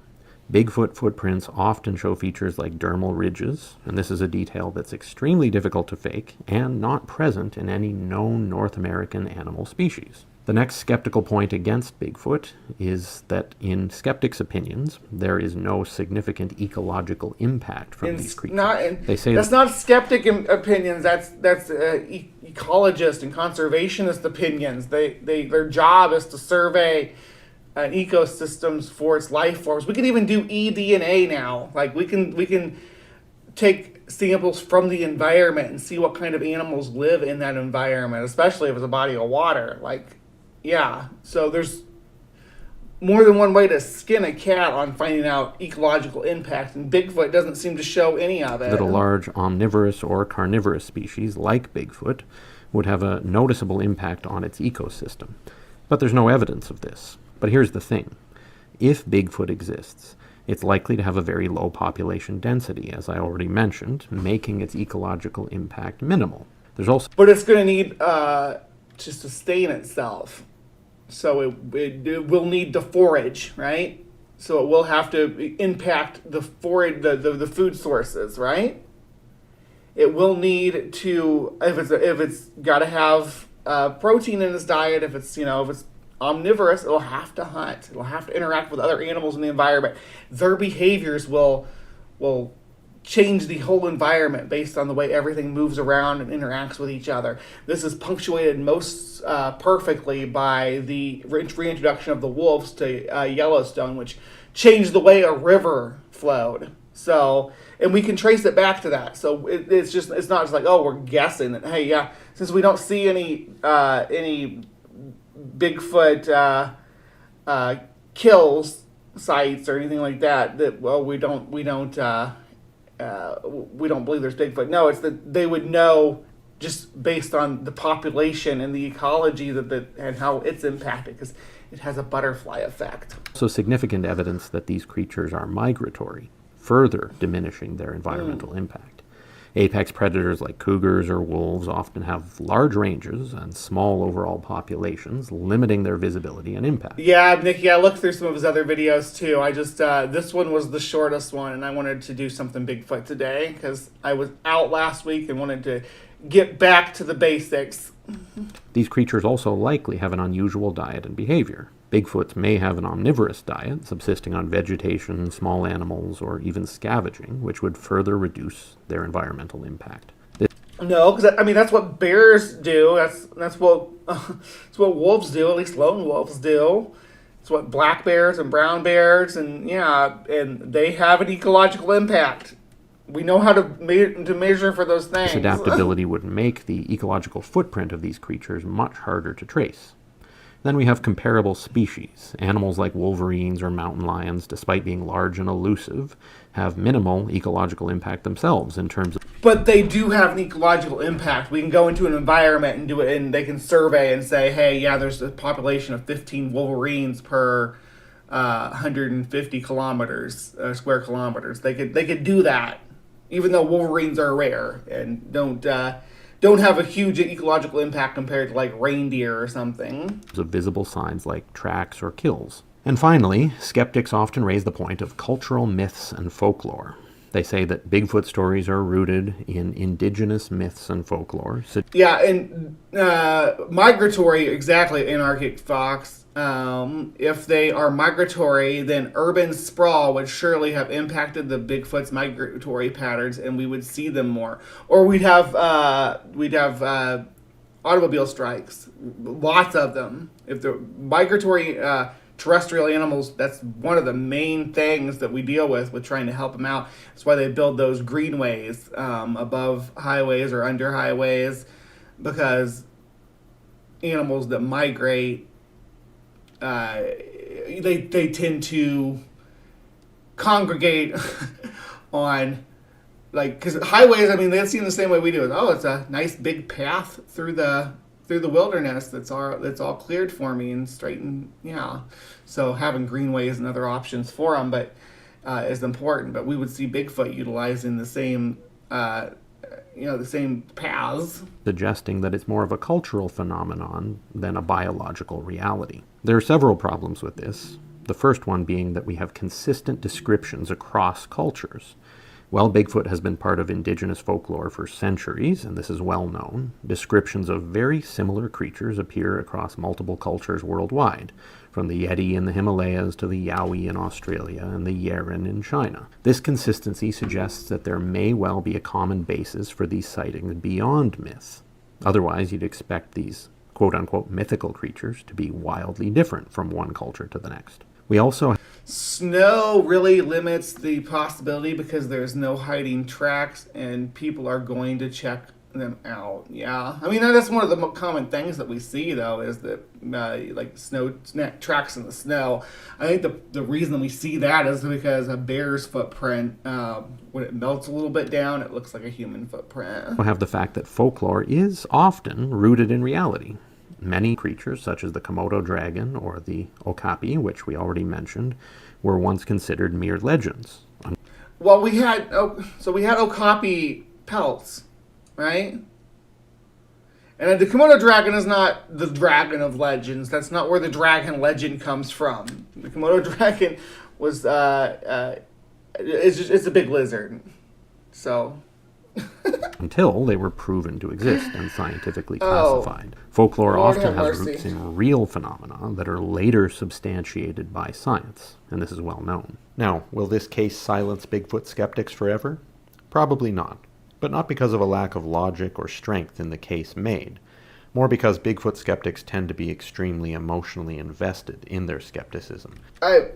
Bigfoot footprints often show features like dermal ridges, and this is a detail that's extremely difficult to fake and not present in any known North American animal species. The next skeptical point against Bigfoot is that, in skeptics' opinions, there is no significant ecological impact from these creatures. They say that's not skeptic opinions. That's ecologist and conservationist opinions. Their job is to survey an ecosystems for its life forms. We can even do eDNA now. Like we can take samples from the environment and see what kind of animals live in that environment, especially if it's a body of water. Like, yeah. So there's more than one way to skin a cat on finding out ecological impact, and Bigfoot doesn't seem to show any of it. That a large omnivorous or carnivorous species like Bigfoot would have a noticeable impact on its ecosystem. But there's no evidence of this. But here's the thing. If Bigfoot exists, it's likely to have a very low population density, as I already mentioned, making its ecological impact minimal. There's also... But it's going to need to sustain itself. So it will need to forage, right? So it will have to impact the food sources, right? It will need to, if it's got to have protein in its diet. If it's omnivorous, it'll have to hunt. It'll have to interact with other animals in the environment. Their behaviors will change the whole environment based on the way everything moves around and interacts with each other. This is punctuated most perfectly by the reintroduction of the wolves to Yellowstone, which changed the way a river flowed. So, and we can trace it back to that. So it's not just like, oh, we're guessing that, hey, yeah, since we don't see any Bigfoot kills sites or anything like that we don't believe there's Bigfoot. No, it's that they would know just based on the population and the ecology and how it's impacted, because it has a butterfly effect. So significant evidence that these creatures are migratory, further diminishing their environmental impact. Apex predators like cougars or wolves often have large ranges and small overall populations, limiting their visibility and impact. Yeah, Nikki, I looked through some of his other videos too. I just, this one was the shortest one, and I wanted to do something Bigfoot today because I was out last week and wanted to get back to the basics. These creatures also likely have an unusual diet and behavior. Bigfoots may have an omnivorous diet, subsisting on vegetation, small animals, or even scavenging, which would further reduce their environmental impact. No, because that's what bears do. That's what wolves do. At least lone wolves do. It's what black bears and brown bears and they have an ecological impact. We know how to measure for those things. This adaptability would make the ecological footprint of these creatures much harder to trace. Then we have comparable species. Animals like wolverines or mountain lions, despite being large and elusive, have minimal ecological impact themselves in terms of... But they do have an ecological impact. We can go into an environment and do it, and they can survey and say, hey, yeah, there's a population of 15 wolverines per 150 square kilometers. They could do that, even though wolverines are rare and don't have a huge ecological impact compared to like reindeer or something. Of visible signs like tracks or kills. And finally, skeptics often raise the point of cultural myths and folklore. They say that Bigfoot stories are rooted in indigenous myths and folklore. Yeah, and migratory, exactly, anarchic fox. If they are migratory, then urban sprawl would surely have impacted the Bigfoot's migratory patterns, and we would see them more. Or we'd have automobile strikes, lots of them. If they're migratory terrestrial animals, that's one of the main things that we deal with trying to help them out. That's why they build those greenways above highways or under highways, because animals that migrate, they tend to congregate on, like, because highways, they see them the same way we do. Oh, it's a nice big path through the wilderness that's all cleared for me and straightened. Yeah, so having greenways and other options for them, but is important. But we would see Bigfoot utilizing the same the same paths, suggesting that it's more of a cultural phenomenon than a biological reality. There are several problems with this. The first one being that we have consistent descriptions across cultures. While Bigfoot has been part of indigenous folklore for centuries, and this is well known, descriptions of very similar creatures appear across multiple cultures worldwide, from the Yeti in the Himalayas to the Yowie in Australia and the Yeren in China. This consistency suggests that there may well be a common basis for these sightings beyond myth. Otherwise, you'd expect these quote-unquote mythical creatures to be wildly different from one culture to the next. We also... Snow really limits the possibility because there's no hiding tracks and people are going to check them out. Yeah, I mean that's one of the common things that we see though is that like tracks in the snow. I think the reason we see that is because a bear's footprint, when it melts a little bit down, it looks like a human footprint. We'll have the fact that folklore is often rooted in reality. Many creatures, such as the Komodo dragon or the okapi, which we already mentioned, were once considered mere legends. Well, we had okapi pelts, right? And the Komodo dragon is not the dragon of legends. That's not where the dragon legend comes from. The Komodo dragon was it's a big lizard. So until they were proven to exist and scientifically classified. Folklore Lord often have has mercy. roots in real phenomena that are later substantiated by science, and this is well known. Now, will this case silence Bigfoot skeptics forever? Probably not. But not because of a lack of logic or strength in the case made, more because Bigfoot skeptics tend to be extremely emotionally invested in their skepticism. I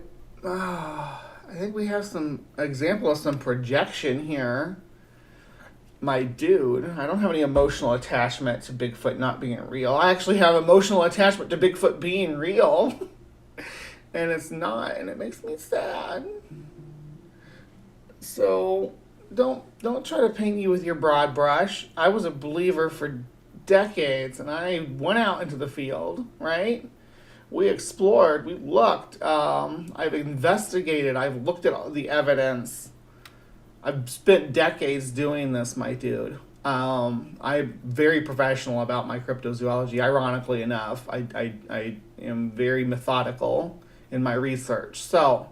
think we have some example of some projection here. My dude, I don't have any emotional attachment to Bigfoot not being real. I actually have emotional attachment to Bigfoot being real. And it's not, and it makes me sad. So don't try to paint you with your broad brush. I was a believer for decades, and I went out into the field, right? We explored, we looked, I've investigated, I've looked at all the evidence. I've spent decades doing this, my dude. I'm very professional about my cryptozoology. Ironically enough, I am very methodical in my research. So,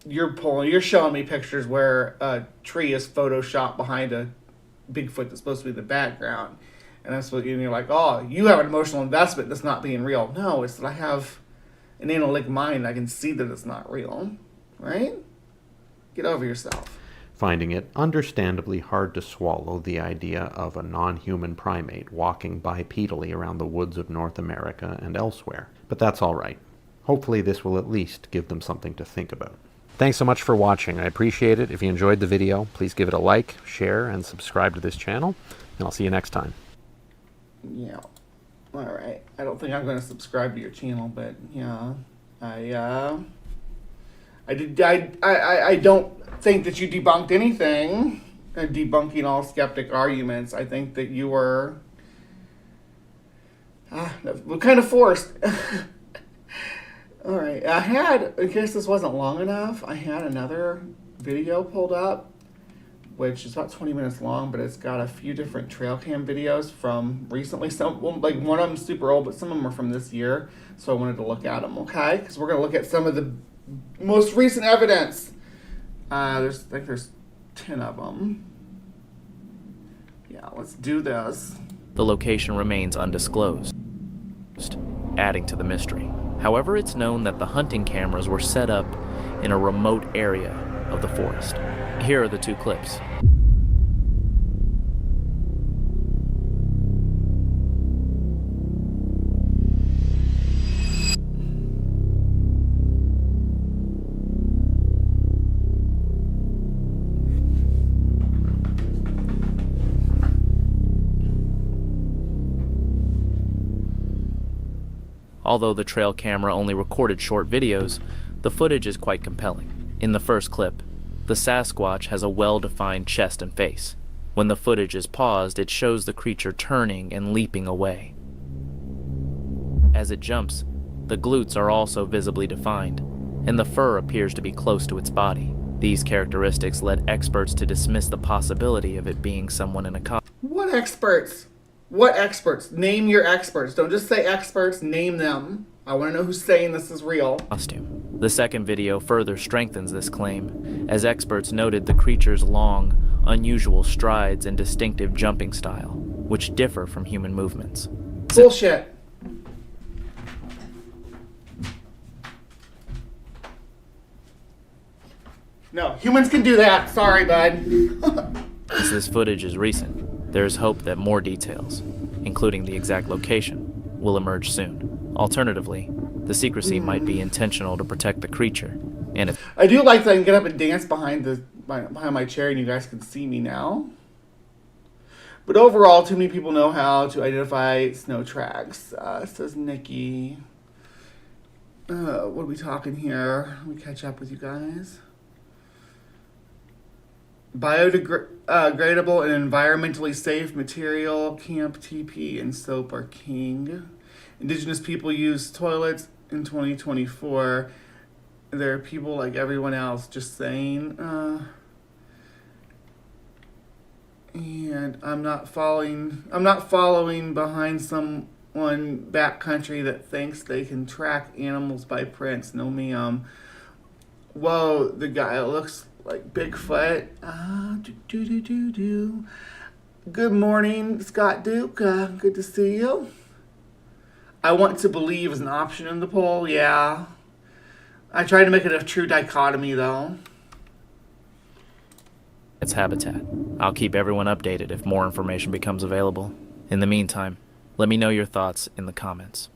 you're showing me pictures where a tree is photoshopped behind a Bigfoot that's supposed to be the background, and that's what you're like. Oh, you have an emotional investment that's not being real. No, it's that I have an analytic mind. I can see that it's not real, right? Get over yourself. Finding it understandably hard to swallow the idea of a non-human primate walking bipedally around the woods of North America and elsewhere. But that's all right. Hopefully this will at least give them something to think about. Thanks so much for watching. I appreciate it. If you enjoyed the video, please give it a like, share, and subscribe to this channel. And I'll see you next time. Yeah. All right. I don't think I'm going to subscribe to your channel, but yeah, I don't think that you debunked anything, debunking all skeptic arguments. I think that you were kind of forced. All right. I had, in case this wasn't long enough, I had another video pulled up, which is about 20 minutes long, but it's got a few different trail cam videos from recently. Like one of them is super old, but some of them are from this year. So I wanted to look at them, okay? Because we're going to look at some of the most recent evidence. There's 10 of them. Yeah, let's do this. The location remains undisclosed, adding to the mystery. However, it's known that the hunting cameras were set up in a remote area of the forest. Here are the two clips. Although the trail camera only recorded short videos, the footage is quite compelling. In the first clip, the Sasquatch has a well-defined chest and face. When the footage is paused, it shows the creature turning and leaping away. As it jumps, the glutes are also visibly defined, and the fur appears to be close to its body. These characteristics led experts to dismiss the possibility of it being someone in a costume. What experts? What experts? Name your experts. Don't just say experts, name them. I want to know who's saying this is real. The second video further strengthens this claim, as experts noted the creature's long, unusual strides and distinctive jumping style, which differ from human movements. Bullshit. No, humans can do that. Sorry, bud. As this footage is recent, there is hope that more details, including the exact location, will emerge soon. Alternatively, The secrecy might be intentional to protect the creature, and if I do like that I can get up and dance behind my chair and you guys can see me now. But overall, too many people know how to identify snow tracks, says Nikki. What are we talking here? Let me catch up with you guys. Biodegradable and environmentally safe material, camp, TP, and soap are king. Indigenous people use toilets in 2024. There are people like everyone else, just saying. And I'm not following behind someone backcountry that thinks they can track animals by prints. No, ma'am. Whoa, the guy looks like Bigfoot. Good morning, Scott Duke. Good to see you. I want to believe is an option in the poll. Yeah. I tried to make it a true dichotomy, though. its habitat. I'll keep everyone updated if more information becomes available. In the meantime, let me know your thoughts in the comments.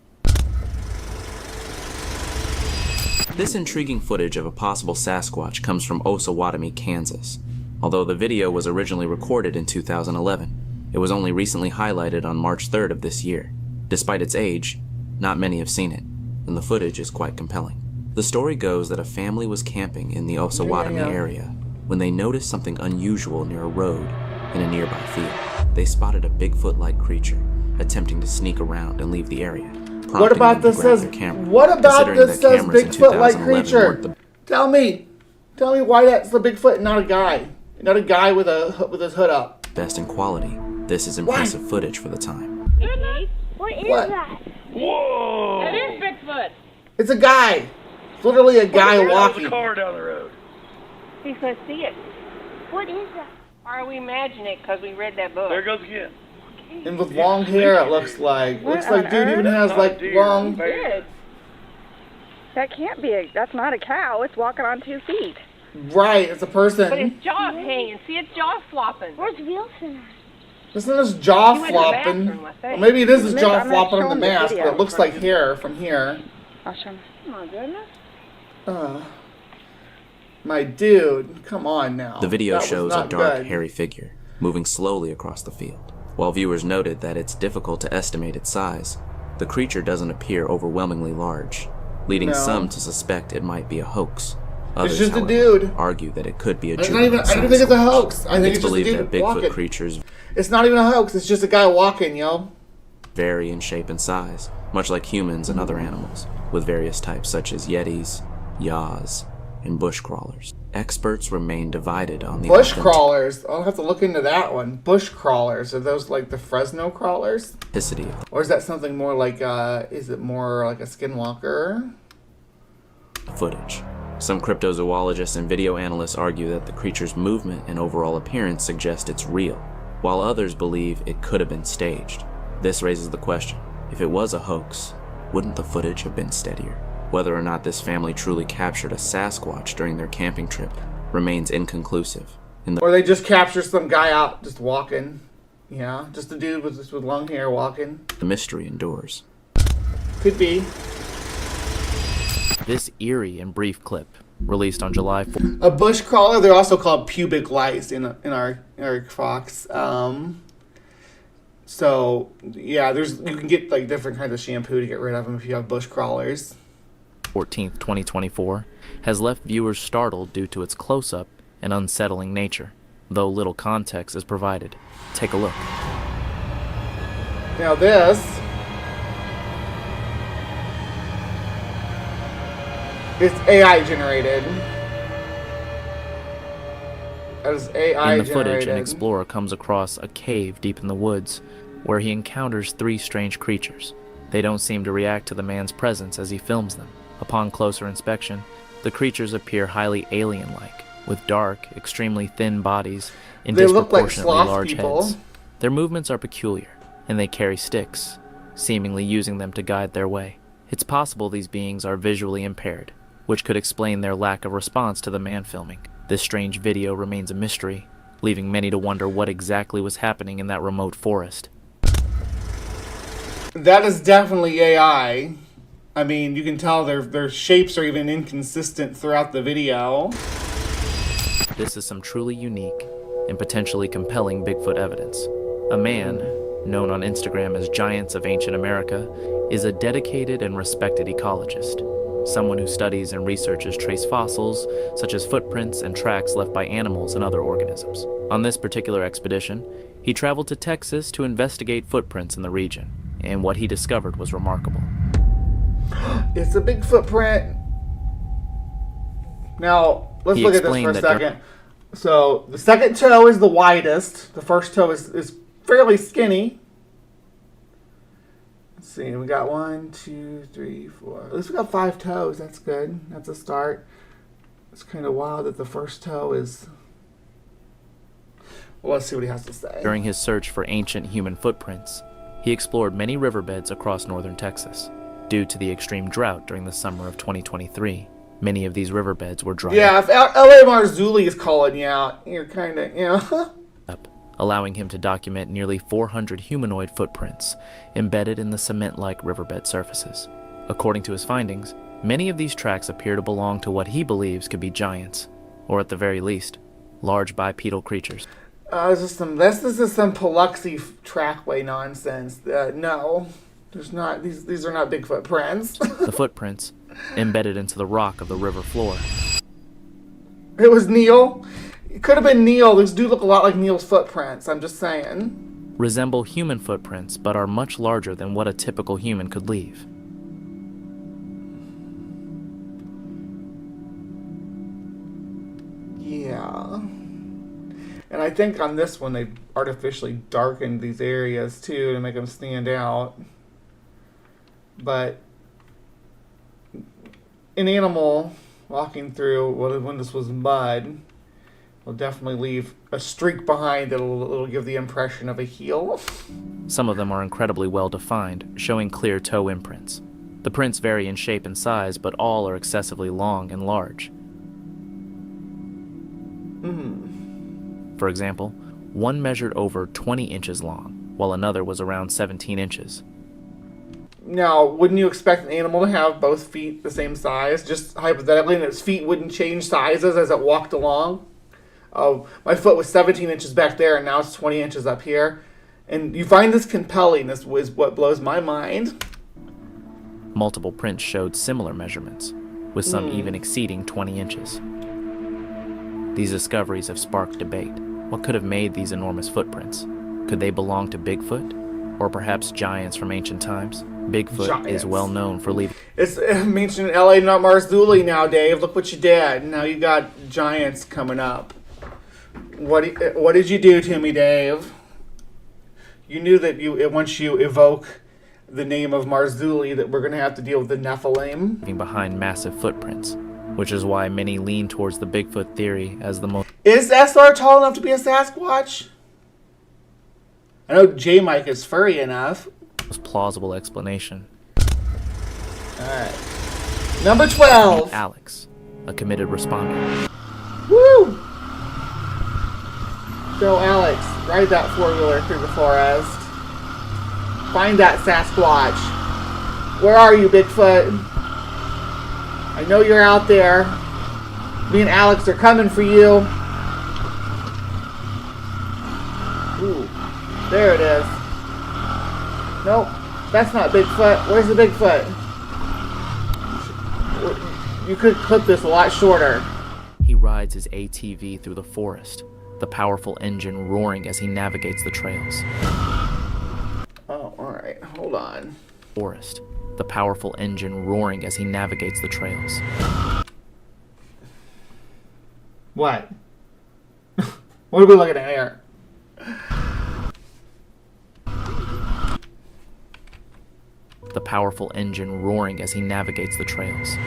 This intriguing footage of a possible Sasquatch comes from Osawatomie, Kansas. Although the video was originally recorded in 2011, it was only recently highlighted on March 3rd of this year. Despite its age, not many have seen it, and the footage is quite compelling. The story goes that a family was camping in the Osawatomie area when they noticed something unusual near a road in a nearby field. They spotted a Bigfoot-like creature attempting to sneak around and leave the area. What about this says Bigfoot-like creature? Tell me why that's the Bigfoot and not a guy. Not a guy with his hood up. Best in quality, this is impressive footage for the time. What is that? Whoa! That is Bigfoot. It's a guy. It's literally a guy walking. There's a car down the road. He's gonna see it. What is that? Or we imagine it because we read that book. There it goes again. And with long hair, it looks like. Looks like dude even has like long. That can't be that's not a cow. It's walking on 2 feet. Right, it's a person. But its jaw's hanging. See its jaw flopping. Where's Wilson? Isn't this jaw flopping? Well, maybe it is his jaw flopping on the mask, but it looks like hair from here. I'll show him. Oh my goodness. My dude, come on now. The video shows a dark, hairy figure moving slowly across the field. While viewers noted that it's difficult to estimate its size, the creature doesn't appear overwhelmingly large, leading some to suspect it might be a hoax. Others, it's just however, a dude. Argue that it could be a I don't think it's a hoax. I think it's just a dude that Bigfoot walking. Creatures it's not even a hoax. It's just a guy walking, yo. Vary in shape and size, much like humans and other animals, with various types such as yetis, yaws, and bush crawlers. Experts remain divided on the bush crawlers. I'll have to look into that one. Bush crawlers, are those like the Fresno crawlers? Authenticity. Or is that something more like is it more like a skinwalker? Footage. Some cryptozoologists and video analysts argue that the creature's movement and overall appearance suggest it's real, while others believe it could have been staged. This raises the question, if it was a hoax, wouldn't the footage have been steadier? Whether or not this family truly captured a Sasquatch during their camping trip remains inconclusive. Or they just capture some guy out just walking. Yeah, just a dude with long hair walking. The mystery endures. Could be. This eerie and brief clip, released on July 4th. A bush crawler, they're also called pubic lice in our Fox. So yeah, you can get like different kinds of shampoo to get rid of them if you have bush crawlers. 14th, 2024, has left viewers startled due to its close-up and unsettling nature, though little context is provided. Take a look. Now this is AI generated. That is AI in the generated. footage, an explorer comes across a cave deep in the woods where he encounters 3 strange creatures. They don't seem to react to the man's presence as he films them. Upon closer inspection, the creatures appear highly alien-like, with dark, extremely thin bodies and disproportionately large heads. Their movements are peculiar, and they carry sticks, seemingly using them to guide their way. It's possible these beings are visually impaired, which could explain their lack of response to the man filming. This strange video remains a mystery, leaving many to wonder what exactly was happening in that remote forest. That is definitely AI. I mean, you can tell their shapes are even inconsistent throughout the video. This is some truly unique and potentially compelling Bigfoot evidence. A man, known on Instagram as Giants of Ancient America, is a dedicated and respected ecologist, someone who studies and researches trace fossils, such as footprints and tracks left by animals and other organisms. On this particular expedition, he traveled to Texas to investigate footprints in the region, and what he discovered was remarkable. It's a big footprint. Now, let's look at this for a second. So, the second toe is the widest. The first toe is fairly skinny. Let's see, we got 1, 2, 3, 4. At least we got 5 toes. That's good. That's a start. It's kind of wild that the first toe is... Well, let's see what he has to say. During his search for ancient human footprints, he explored many riverbeds across northern Texas. Due to the extreme drought during the summer of 2023, many of these riverbeds were dry if L.A. Marzulli is calling you out, you're kind of, up, allowing him to document nearly 400 humanoid footprints embedded in the cement-like riverbed surfaces. According to his findings, many of these tracks appear to belong to what he believes could be giants, or at the very least, large bipedal creatures. This is some Paluxy trackway nonsense. No. There's not. These are not Bigfoot prints. The footprints, embedded into the rock of the river floor. It was Neil. It could have been Neil. These do look a lot like Neil's footprints. I'm just saying. Resemble human footprints, but are much larger than what a typical human could leave. Yeah. And I think on this one they artificially darkened these areas too to make them stand out. But an animal walking through when this was mud will definitely leave a streak behind that'll give the impression of a heel. Some of them are incredibly well defined, showing clear toe imprints. The prints vary in shape and size, but all are excessively long and large. For example, one measured over 20 inches long, while another was around 17 inches. Now, wouldn't you expect an animal to have both feet the same size? Just hypothetically, and its feet wouldn't change sizes as it walked along? Oh, my foot was 17 inches back there, and now it's 20 inches up here. And you find this compelling. This is what blows my mind. Multiple prints showed similar measurements, with some even exceeding 20 inches. These discoveries have sparked debate. What could have made these enormous footprints? Could they belong to Bigfoot? Or perhaps giants from ancient times? Bigfoot is well known for leaving... It's mentioned L.A. not Marzulli now, Dave. Look what you did. Now you got giants coming up. What did you do to me, Dave? You knew that once you evoke the name of Marzulli that we're going to have to deal with the Nephilim. Behind massive footprints, which is why many lean towards the Bigfoot theory as the most... Is SR tall enough to be a Sasquatch? I know J-Mike is furry enough. Most plausible explanation. Alright. Number 12. Alex, a committed responder. Woo! So Alex, ride that 4-wheeler through the forest. Find that Sasquatch. Where are you, Bigfoot? I know you're out there. Me and Alex are coming for you. Ooh, there it is. Nope, that's not Bigfoot. Where's the Bigfoot? You could clip this a lot shorter. He rides his ATV through the forest, the powerful engine roaring as he navigates the trails. Oh, alright, hold on. Forest, the powerful engine roaring as he navigates the trails. What? What are we looking at here? The powerful engine roaring as he navigates the trails.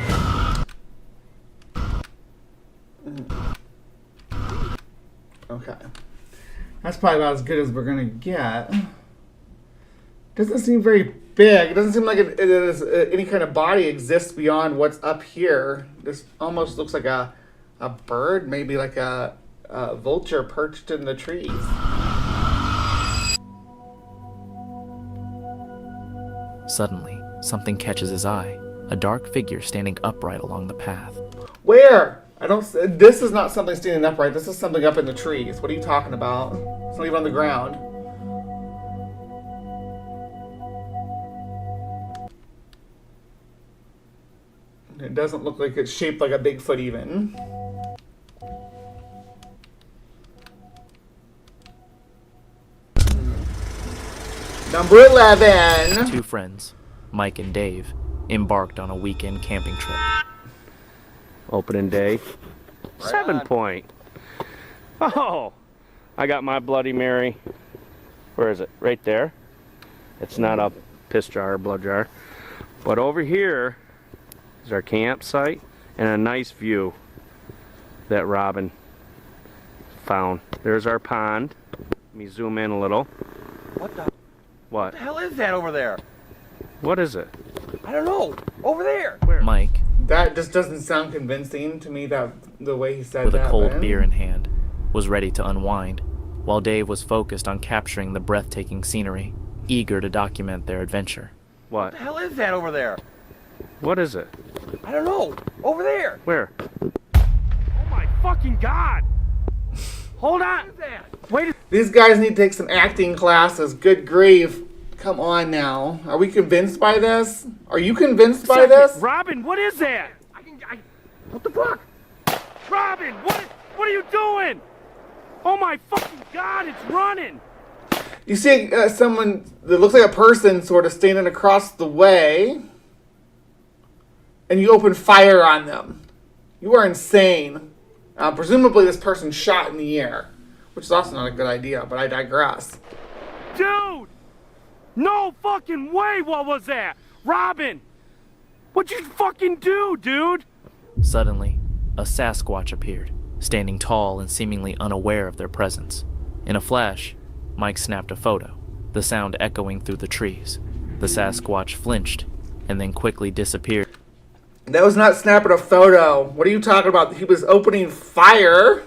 Okay. That's probably about as good as we're gonna get. Doesn't seem very big. It doesn't seem like it is, any kind of body exists beyond what's up here. This almost looks like a bird, maybe like a vulture perched in the trees. Suddenly, something catches his eye. a dark figure standing upright along the path. Where? I don't. This is not something standing upright. This is something up in the trees. What are you talking about? It's not even on the ground. It doesn't look like it's shaped like a Bigfoot even. Number 11. Two friends, Mike and Dave, embarked on a weekend camping trip. Opening day. 7 point. Oh, I got my Bloody Mary. Where is it? Right there. It's not a piss jar or blood jar. But over here is our campsite and a nice view that Robin found. There's our pond. Let me zoom in a little. What the? What? What the hell is that over there? What is it? I don't know. Over there. Where? Mike, That just doesn't sound convincing to me, that the way he said with that. a cold man. beer in hand, was ready to unwind, while Dave was focused on capturing the breathtaking scenery, eager to document their adventure. What? What the hell is that over there? What is it? I don't know. Over there. Where? Oh my fucking god! Hold on! What is that? Wait a... These guys need to take some acting classes. Good grief. Come on now. Are we convinced by this? Are you convinced by this? Robin, what is that? What the fuck? Robin, what are you doing? Oh my fucking god, it's running! You see someone that looks like a person sort of standing across the way, and you open fire on them. You are insane. Presumably this person shot in the air, which is also not a good idea, but I digress. Dude! No fucking way, what was that? Robin! What'd you fucking do, dude? Suddenly, a Sasquatch appeared, standing tall and seemingly unaware of their presence. In a flash, Mike snapped a photo, the sound echoing through the trees. The Sasquatch flinched and then quickly disappeared That was not snapping a photo. What are you talking about? He was opening fire.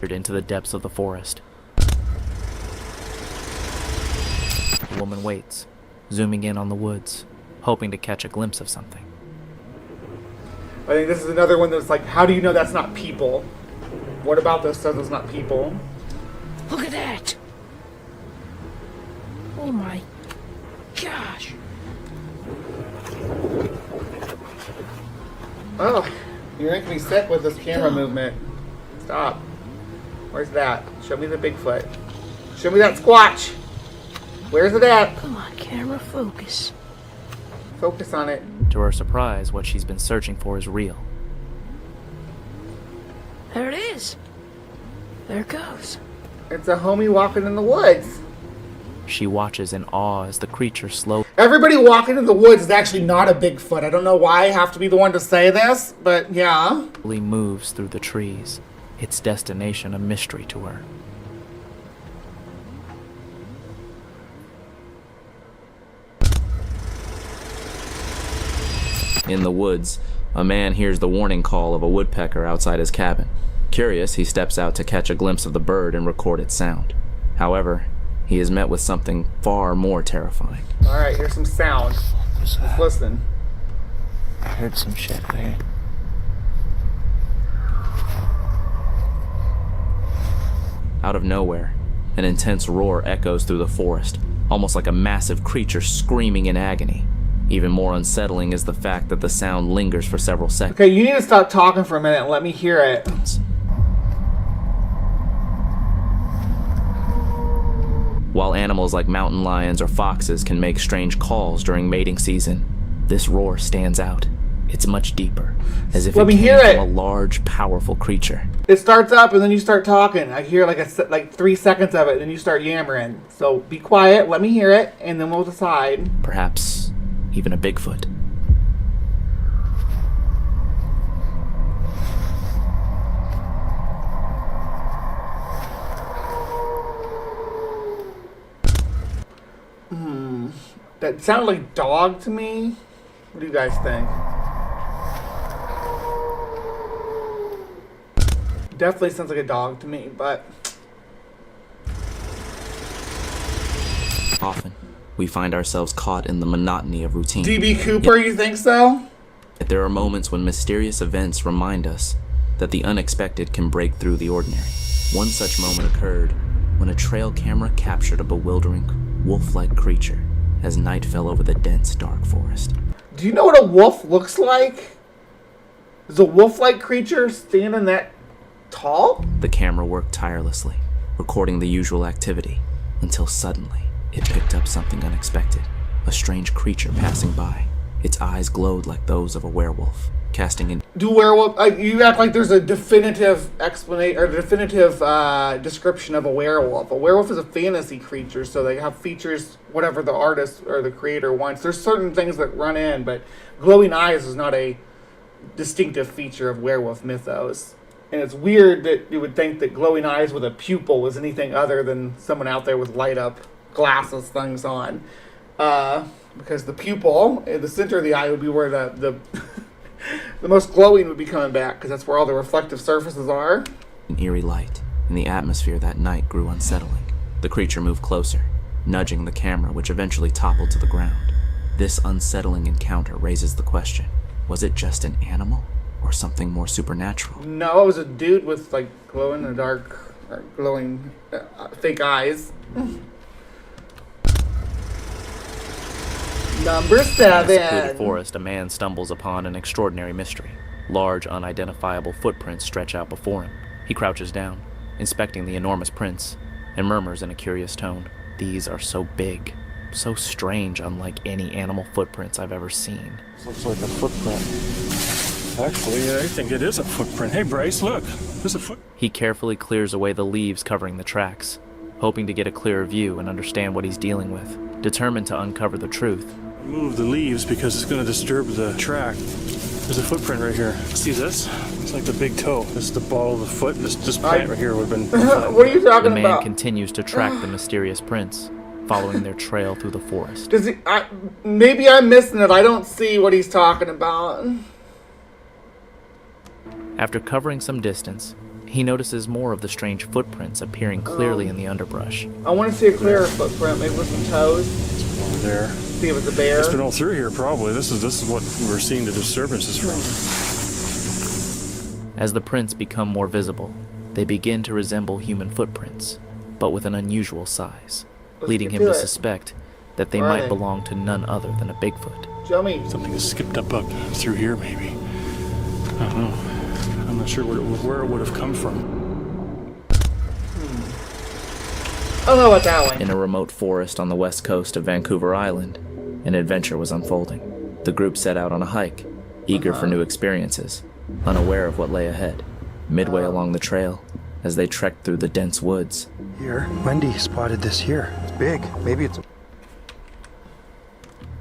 into the depths of the forest. The woman waits, zooming in on the woods, hoping to catch a glimpse of something. I think this is another one that's like, how do you know that's not people? What about this says it's not people? Look at that! Oh my gosh! Oh, you're making me sick with this camera movement. Stop. Where's that? Show me the Bigfoot. Show me that Squatch. Where's it at? Come on, camera, focus. Focus on it. To her surprise, what she's been searching for is real. There it is. There it goes. It's a homie walking in the woods. She watches in awe as the creature slowly Everybody walking in the woods is actually not a Bigfoot. I don't know why I have to be the one to say this, but yeah. moves through the trees, its destination a mystery to her. In the woods, a man hears the warning call of a woodpecker outside his cabin. Curious, he steps out to catch a glimpse of the bird and record its sound. However, he is met with something far more terrifying. Alright, here's some sound. Let's listen. I heard some shit there. Out of nowhere, an intense roar echoes through the forest, almost like a massive creature screaming in agony. Even more unsettling is the fact that the sound lingers for several seconds. Okay, you need to stop talking for a minute and let me hear it. While animals like mountain lions or foxes can make strange calls during mating season, this roar stands out. It's much deeper, as if Let it me came hear it. from a large, powerful creature. It starts up and then you start talking. I hear like 3 seconds of it, and then you start yammering. So be quiet, let me hear it, and then we'll decide. Perhaps even a Bigfoot. That sounded like dog to me. What do you guys think? Definitely sounds like a dog to me, but Often, we find ourselves caught in the monotony of routine. DB Cooper, you think so? Yet there are moments when mysterious events remind us that the unexpected can break through the ordinary. One such moment occurred when a trail camera captured a bewildering, wolf-like creature as night fell over the dense, dark forest. Do you know what a wolf looks like? Is a wolf-like creature standing that tall? The camera worked tirelessly, recording the usual activity, until suddenly it picked up something unexpected. A strange creature passing by. Its eyes glowed like those of a werewolf, casting an... Do werewolf... you act like there's a definitive explanation or definitive description of a werewolf. A werewolf is a fantasy creature, so they have features whatever the artist or the creator wants. There's certain things that run in, but glowing eyes is not a distinctive feature of werewolf mythos. And it's weird that you would think that glowing eyes with a pupil is anything other than someone out there with light up glasses things on. Because the pupil in the center of the eye would be where the the most glowing would be coming back, because that's where all the reflective surfaces are. An eerie light in the atmosphere that night grew unsettling. The creature moved closer, nudging the camera, which eventually toppled to the ground. This unsettling encounter raises the question, was it just an animal or something more supernatural? No, it was a dude with like glow in the dark, or glowing fake eyes. Number 7. In a secluded forest, a man stumbles upon an extraordinary mystery. Large, unidentifiable footprints stretch out before him. He crouches down, inspecting the enormous prints, and murmurs in a curious tone, "These are so big, so strange, unlike any animal footprints I've ever seen." Looks like a footprint. Actually, I think it is a footprint. Hey, Bryce, look. There's a foot... He carefully clears away the leaves covering the tracks, hoping to get a clearer view and understand what he's dealing with. Determined to uncover the truth, Move the leaves because it's going to disturb the track. There's a footprint right here. See this? It's like the big toe. This is the ball of the foot. This plant right here would have been... What are you talking the man about? continues to track the mysterious prints, following their trail through the forest. Does he? Maybe I'm missing it. I don't see what he's talking about. After covering some distance, he notices more of the strange footprints appearing clearly in the underbrush. I want to see a clearer footprint, maybe with some toes. Over there. See if it's a bear. It's been all through here, probably. This is what we're seeing the disturbances from. As the prints become more visible, they begin to resemble human footprints, but with an unusual size, leading him to suspect that they might belong to none other than a Bigfoot. Show me. Something has skipped up through here, maybe. I don't know. I'm not sure where it would have come from. I don't know about that one. In a remote forest on the west coast of Vancouver Island, an adventure was unfolding. The group set out on a hike, eager for new experiences, unaware of what lay ahead. Midway along the trail, as they trekked through the dense woods. Here, Wendy spotted this here. It's big. Maybe it's...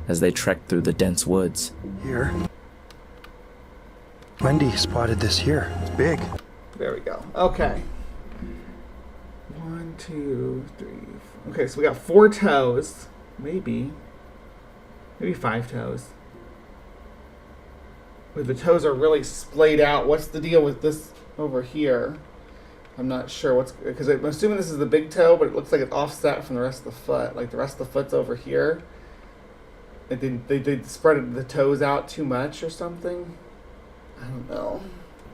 As they trekked through the dense woods. Here. Wendy spotted this here. It's big. There we go. Okay. 1, 2, 3. Okay, so we got 4 toes. Maybe 5 toes. But the toes are really splayed out. What's the deal with this over here? I'm not sure what's, because I'm assuming this is the big toe, but it looks like it's offset from the rest of the foot. Like the rest of the foot's over here. And they spread the toes out too much or something. I don't know.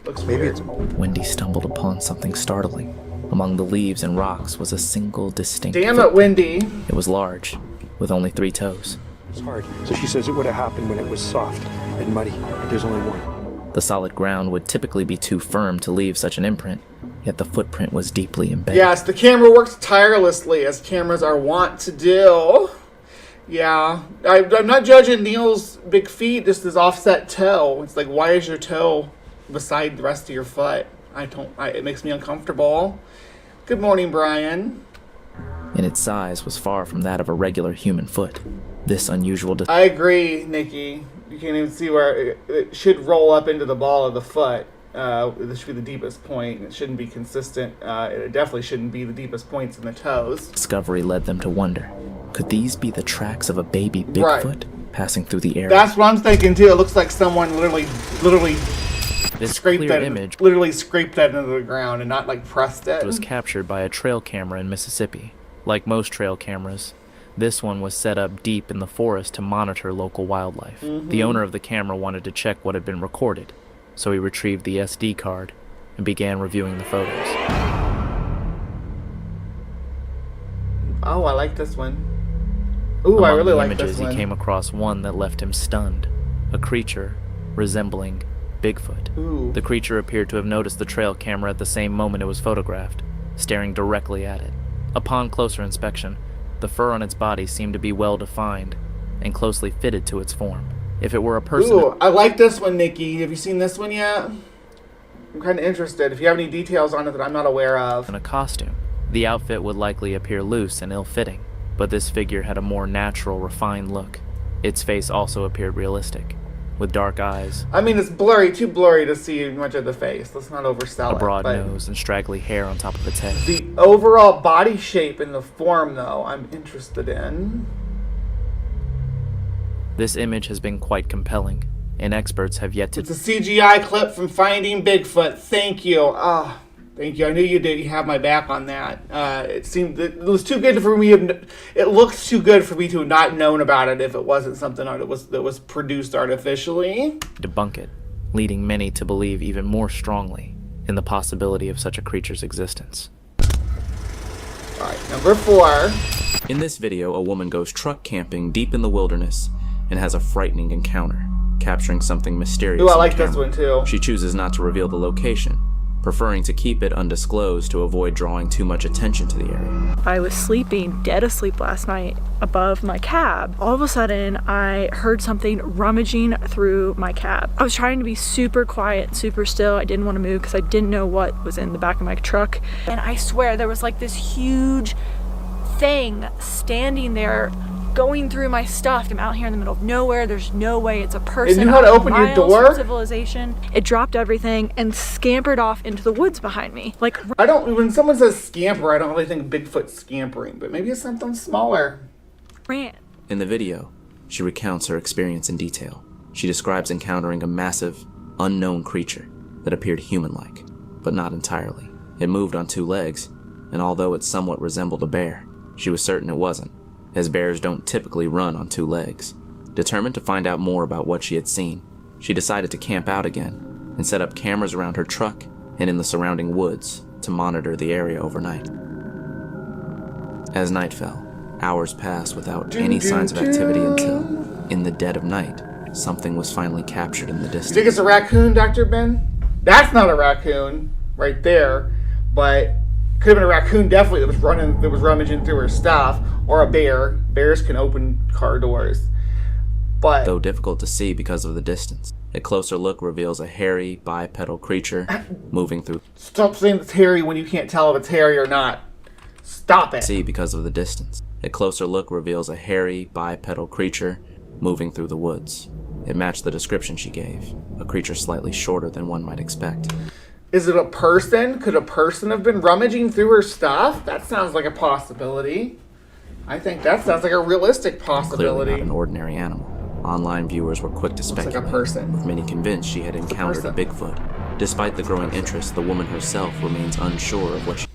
Looks weird. Wendy stumbled upon something startling. Among the leaves and rocks was a single distinct Damn it, Wendy. It was large, with only 3 toes. It's hard. So she says it would have happened when it was soft and muddy, but there's only one. The solid ground would typically be too firm to leave such an imprint, yet the footprint was deeply embedded. Yes, the camera works tirelessly, as cameras are wont to do. Yeah, I'm not judging Neil's big feet, just his offset toe. It's like, why is your toe beside the rest of your foot? It makes me uncomfortable. Good morning, Brian. And its size was far from that of a regular human foot. This unusual... I agree, Nikki. You can't even see where it should roll up into the ball of the foot. This should be the deepest point. It shouldn't be consistent. It definitely shouldn't be the deepest points in the toes. Discovery led them to wonder, could these be the tracks of a baby Bigfoot passing through the air? That's what I'm thinking too. It looks like someone literally this scraped clear that image literally scraped that into the ground and not like pressed it. It was captured by a trail camera in Mississippi. Like most trail cameras, This one was set up deep in the forest to monitor local wildlife. The owner of the camera wanted to check what had been recorded, so he retrieved the SD card and began reviewing the photos. Oh, I like this one. Ooh, I really like this one. He came across one that left him stunned. A creature resembling Bigfoot. Ooh. The creature appeared to have noticed the trail camera at the same moment it was photographed, staring directly at it. Upon closer inspection, the fur on its body seemed to be well defined and closely fitted to its form. If it were a person... Ooh, I like this one, Nikki. Have you seen this one yet? I'm kind of interested. If you have any details on it that I'm not aware of. In a costume, the outfit would likely appear loose and ill-fitting, but this figure had a more natural, refined look. Its face also appeared realistic, with dark eyes. I mean, it's blurry, too blurry to see much of the face. Let's not oversell it. A broad nose and straggly hair on top of its head. The overall body shape and the form, though, I'm interested in. This image has been quite compelling, and experts have yet to... It's a CGI clip from Finding Bigfoot. Thank you. Oh, thank you. I knew you did. You have my back on that. It was too good for me. It looks too good for me to have not known about it if it wasn't something that was produced artificially. Debunk it, leading many to believe even more strongly in the possibility of such a creature's existence. All right, number 4. In this video, a woman goes truck camping deep in the wilderness and has a frightening encounter, capturing something mysterious. Ooh, I like this one too. She chooses not to reveal the location, preferring to keep it undisclosed to avoid drawing too much attention to the area. I was sleeping, dead asleep last night above my cab. All of a sudden, I heard something rummaging through my cab. I was trying to be super quiet, super still. I didn't want to move because I didn't know what was in the back of my truck. And I swear there was like this huge thing standing there going through my stuff. I'm out here in the middle of nowhere. There's no way it's a person. You knew how to open your door? From civilization. It dropped everything and scampered off into the woods behind me. Like, when someone says scamper, I don't really think Bigfoot scampering, but maybe it's something smaller. Ran. In the video, she recounts her experience in detail. She describes encountering a massive, unknown creature that appeared human-like, but not entirely. It moved on 2 legs, and although it somewhat resembled a bear, she was certain it wasn't, as bears don't typically run on 2 legs. Determined to find out more about what she had seen, she decided to camp out again and set up cameras around her truck and in the surrounding woods to monitor the area overnight. As night fell, hours passed without any signs of activity until, in the dead of night, something was finally captured in the distance. You think it's a raccoon, Dr. Ben? That's not a raccoon right there, but could have been a raccoon definitely that was rummaging through her stuff, or a bear. Bears can open car doors. But though difficult to see because of the distance, a closer look reveals a hairy, bipedal creature moving through. Stop saying it's hairy when you can't tell if it's hairy or not. Stop it. See because of the distance. A closer look reveals a hairy, bipedal creature moving through the woods. It matched the description she gave, a creature slightly shorter than one might expect. Is it a person? Could a person have been rummaging through her stuff? That sounds like a possibility. I think that sounds like a realistic possibility. Clearly not an ordinary animal. Online viewers were quick to speculate, like a person. with many convinced she had encountered a Bigfoot. Despite the growing interest, the woman herself remains unsure of what she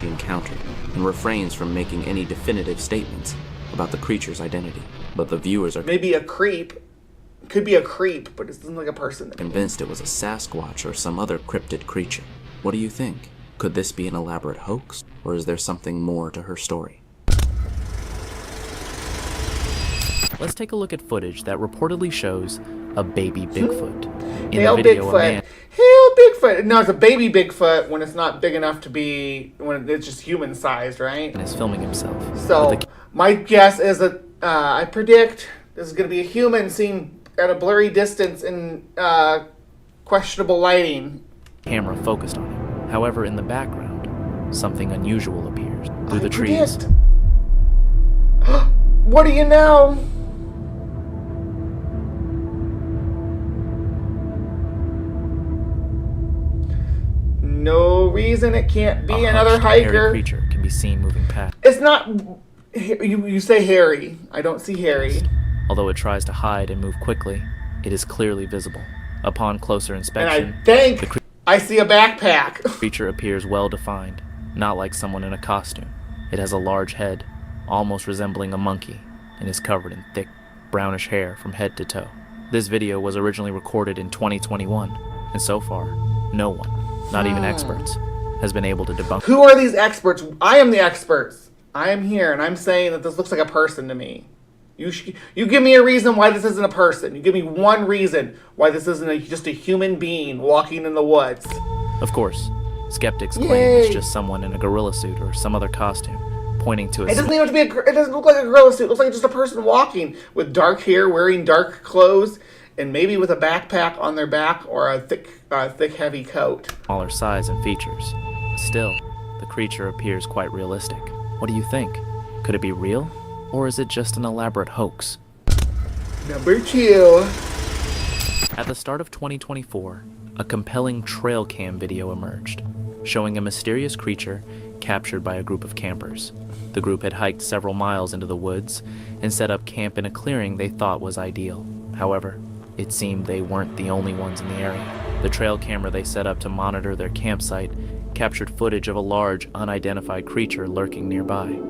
encountered and refrains from making any definitive statements about the creature's identity. But the viewers are maybe a creep. Could be a creep, but it doesn't like a person. Convinced it was a Sasquatch or some other cryptid creature. What do you think? Could this be an elaborate hoax, or is there something more to her story? Let's take a look at footage that reportedly shows a baby Bigfoot. In Hail the video, Bigfoot. Hail Bigfoot. No, it's a baby Bigfoot when it's not big enough to be, when it's just human sized, right? And is filming himself. So, my guess is that I predict this is going to be a human seen at a blurry distance in questionable lighting. Camera focused on him. However, in the background, something unusual appears through the trees. What do you know? No reason it can't be another hiker. Hairy creature can be seen moving past. It's not. You say hairy. I don't see hairy. Although it tries to hide and move quickly, it is clearly visible. Upon closer inspection, and I think I see a backpack. The creature appears well defined, not like someone in a costume. It has a large head, almost resembling a monkey, and is covered in thick, brownish hair from head to toe. This video was originally recorded in 2021, and so far, no one, not even experts, has been able to debunk. Who are these experts? I am the experts. I am here, and I'm saying that this looks like a person to me. You give me a reason why this isn't a person. You give me one reason why this isn't just a human being walking in the woods. Of course, skeptics claim it's just someone in a gorilla suit or some other costume, pointing to a... It doesn't even have to be it doesn't look like a gorilla suit. It looks like just a person walking with dark hair, wearing dark clothes, and maybe with a backpack on their back or a thick, heavy coat. Smaller size and features. Still, the creature appears quite realistic. What do you think? Could it be real? Or is it just an elaborate hoax? Number 2. At the start of 2024, a compelling trail cam video emerged, showing a mysterious creature captured by a group of campers. The group had hiked several miles into the woods and set up camp in a clearing they thought was ideal. However, it seemed they weren't the only ones in the area. The trail camera they set up to monitor their campsite captured footage of a large, unidentified creature lurking nearby.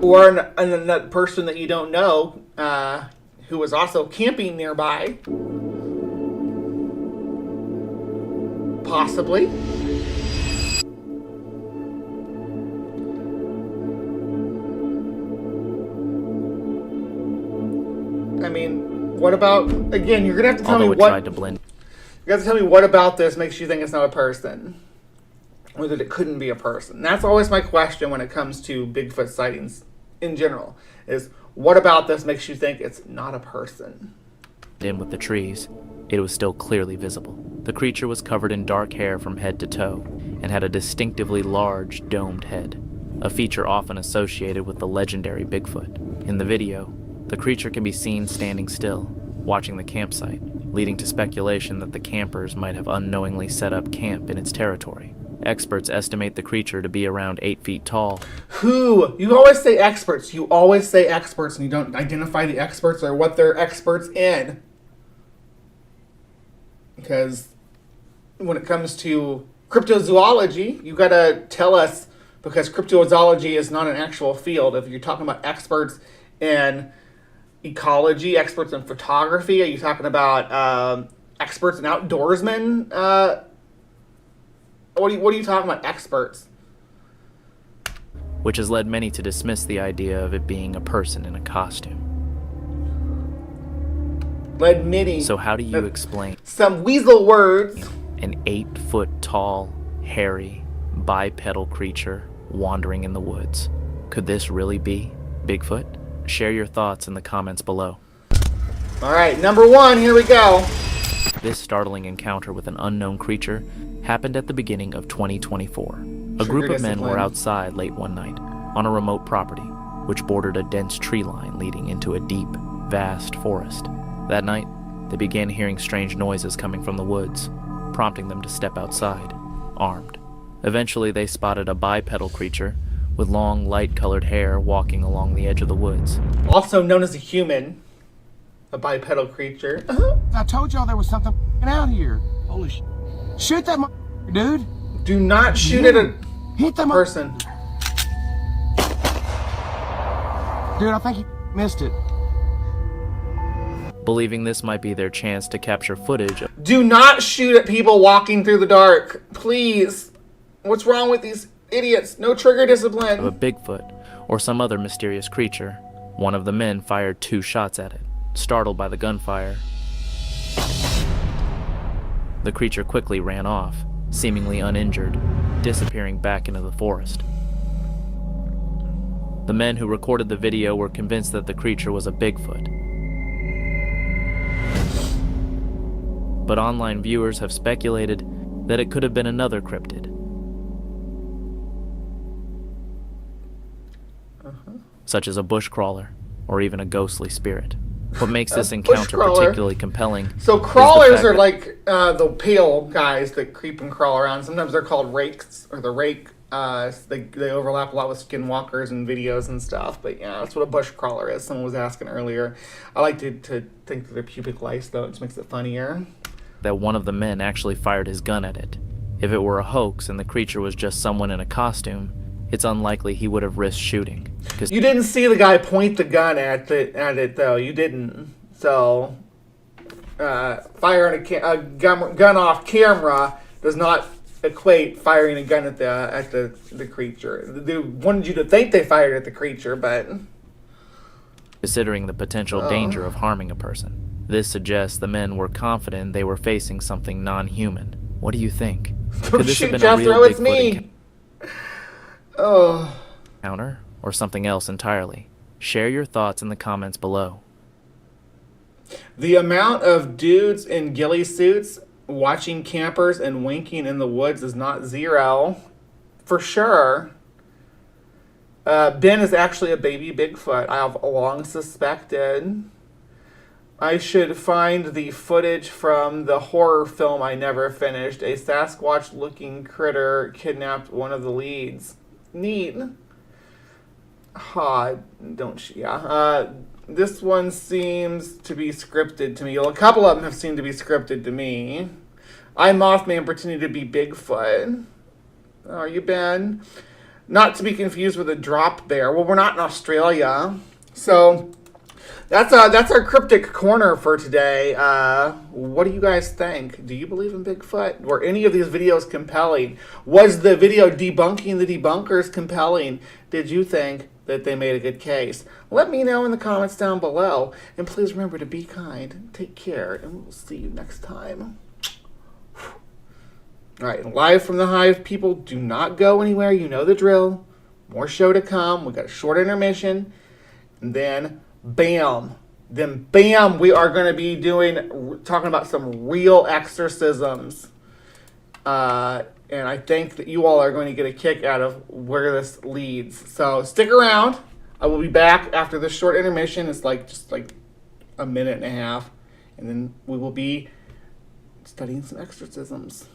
Or a person that you don't know, who was also camping nearby. Possibly. I mean, what about, again, you're going to have to tell me what... tried to blend. You have to tell me what about this makes you think it's not a person. Or that it couldn't be a person. That's always my question when it comes to Bigfoot sightings in general, is what about this makes you think it's not a person? In with the trees, it was still clearly visible. The creature was covered in dark hair from head to toe and had a distinctively large, domed head, a feature often associated with the legendary Bigfoot. In the video, the creature can be seen standing still, watching the campsite, leading to speculation that the campers might have unknowingly set up camp in its territory. Experts estimate the creature to be around 8 feet tall. Who? You always say experts. You always say experts, and you don't identify the experts or what they're experts in. Because when it comes to cryptozoology, you gotta tell us, because cryptozoology is not an actual field. If you're talking about experts in ecology, experts in photography, are you talking about experts in outdoorsmen? What are you talking about, experts? Which has led many to dismiss the idea of it being a person in a costume. Led many. So how do you explain some weasel words? An 8-foot tall, hairy, bipedal creature wandering in the woods. Could this really be Bigfoot? Share your thoughts in the comments below. Alright, number 1, here we go. This startling encounter with an unknown creature happened at the beginning of 2024. A group of men were outside late one night on a remote property, which bordered a dense tree line leading into a deep, vast forest. That night, they began hearing strange noises coming from the woods, prompting them to step outside, armed. Eventually, they spotted a bipedal creature with long, light-colored hair walking along the edge of the woods. Also known as a human. A bipedal creature. I told y'all there was something out here. Holy shit. Shoot that dude. Do not shoot at a person. Dude, I think you missed it. Believing this might be their chance to capture footage. Do not shoot at people walking through the dark. Please. What's wrong with these idiots? No trigger discipline. Of a Bigfoot or some other mysterious creature. One of the men fired 2 shots at it. Startled by the gunfire, the creature quickly ran off, seemingly uninjured, disappearing back into the forest. The men who recorded the video were convinced that the creature was a Bigfoot. But online viewers have speculated that it could have been another cryptid. Such as a bushcrawler or even a ghostly spirit. What makes this encounter particularly compelling? So crawlers are like the pale guys that creep and crawl around. Sometimes they're called rakes, or the rake. They overlap a lot with skinwalkers and videos and stuff. But yeah, that's what a bush crawler is. Someone was asking earlier. I like to think that they're pubic lice, though. It just makes it funnier. That one of the men actually fired his gun at it. If it were a hoax and the creature was just someone in a costume, it's unlikely he would have risked shooting. You didn't see the guy point the gun at it though. You didn't. So firing a gun off camera does not equate firing a gun at the creature. They wanted you to think they fired at the creature, but considering the potential danger of harming a person. This suggests the men were confident they were facing something non-human. What do you think? Could this have been a real Bigfoot encounter or something else entirely? Share your thoughts in the comments below. The amount of dudes in ghillie suits watching campers and winking in the woods is not zero. For sure. Ben is actually a baby Bigfoot. I have long suspected. I should find the footage from the horror film I never finished. A Sasquatch-looking critter kidnapped one of the leads. Neat. This one seems to be scripted to me. Well, a couple of them have seemed to be scripted to me. I'm Mothman pretending to be Bigfoot. Are you, Ben? Not to be confused with a drop bear. Well, we're not in Australia. So that's our cryptic corner for today. What do you guys think? Do you believe in Bigfoot? Were any of these videos compelling? Was the video debunking the debunkers compelling? Did you think that they made a good case? Let me know in the comments down below. And please remember to be kind, take care, and we'll see you next time. All right, live from the Hive, people, do not go anywhere. You know the drill. More show to come. We got a short intermission. And then, bam. We are going to be talking about some real exorcisms. And I think that you all are going to get a kick out of where this leads. So stick around. I will be back after this short intermission. It's just like a minute and a half. And then we will be studying some exorcisms.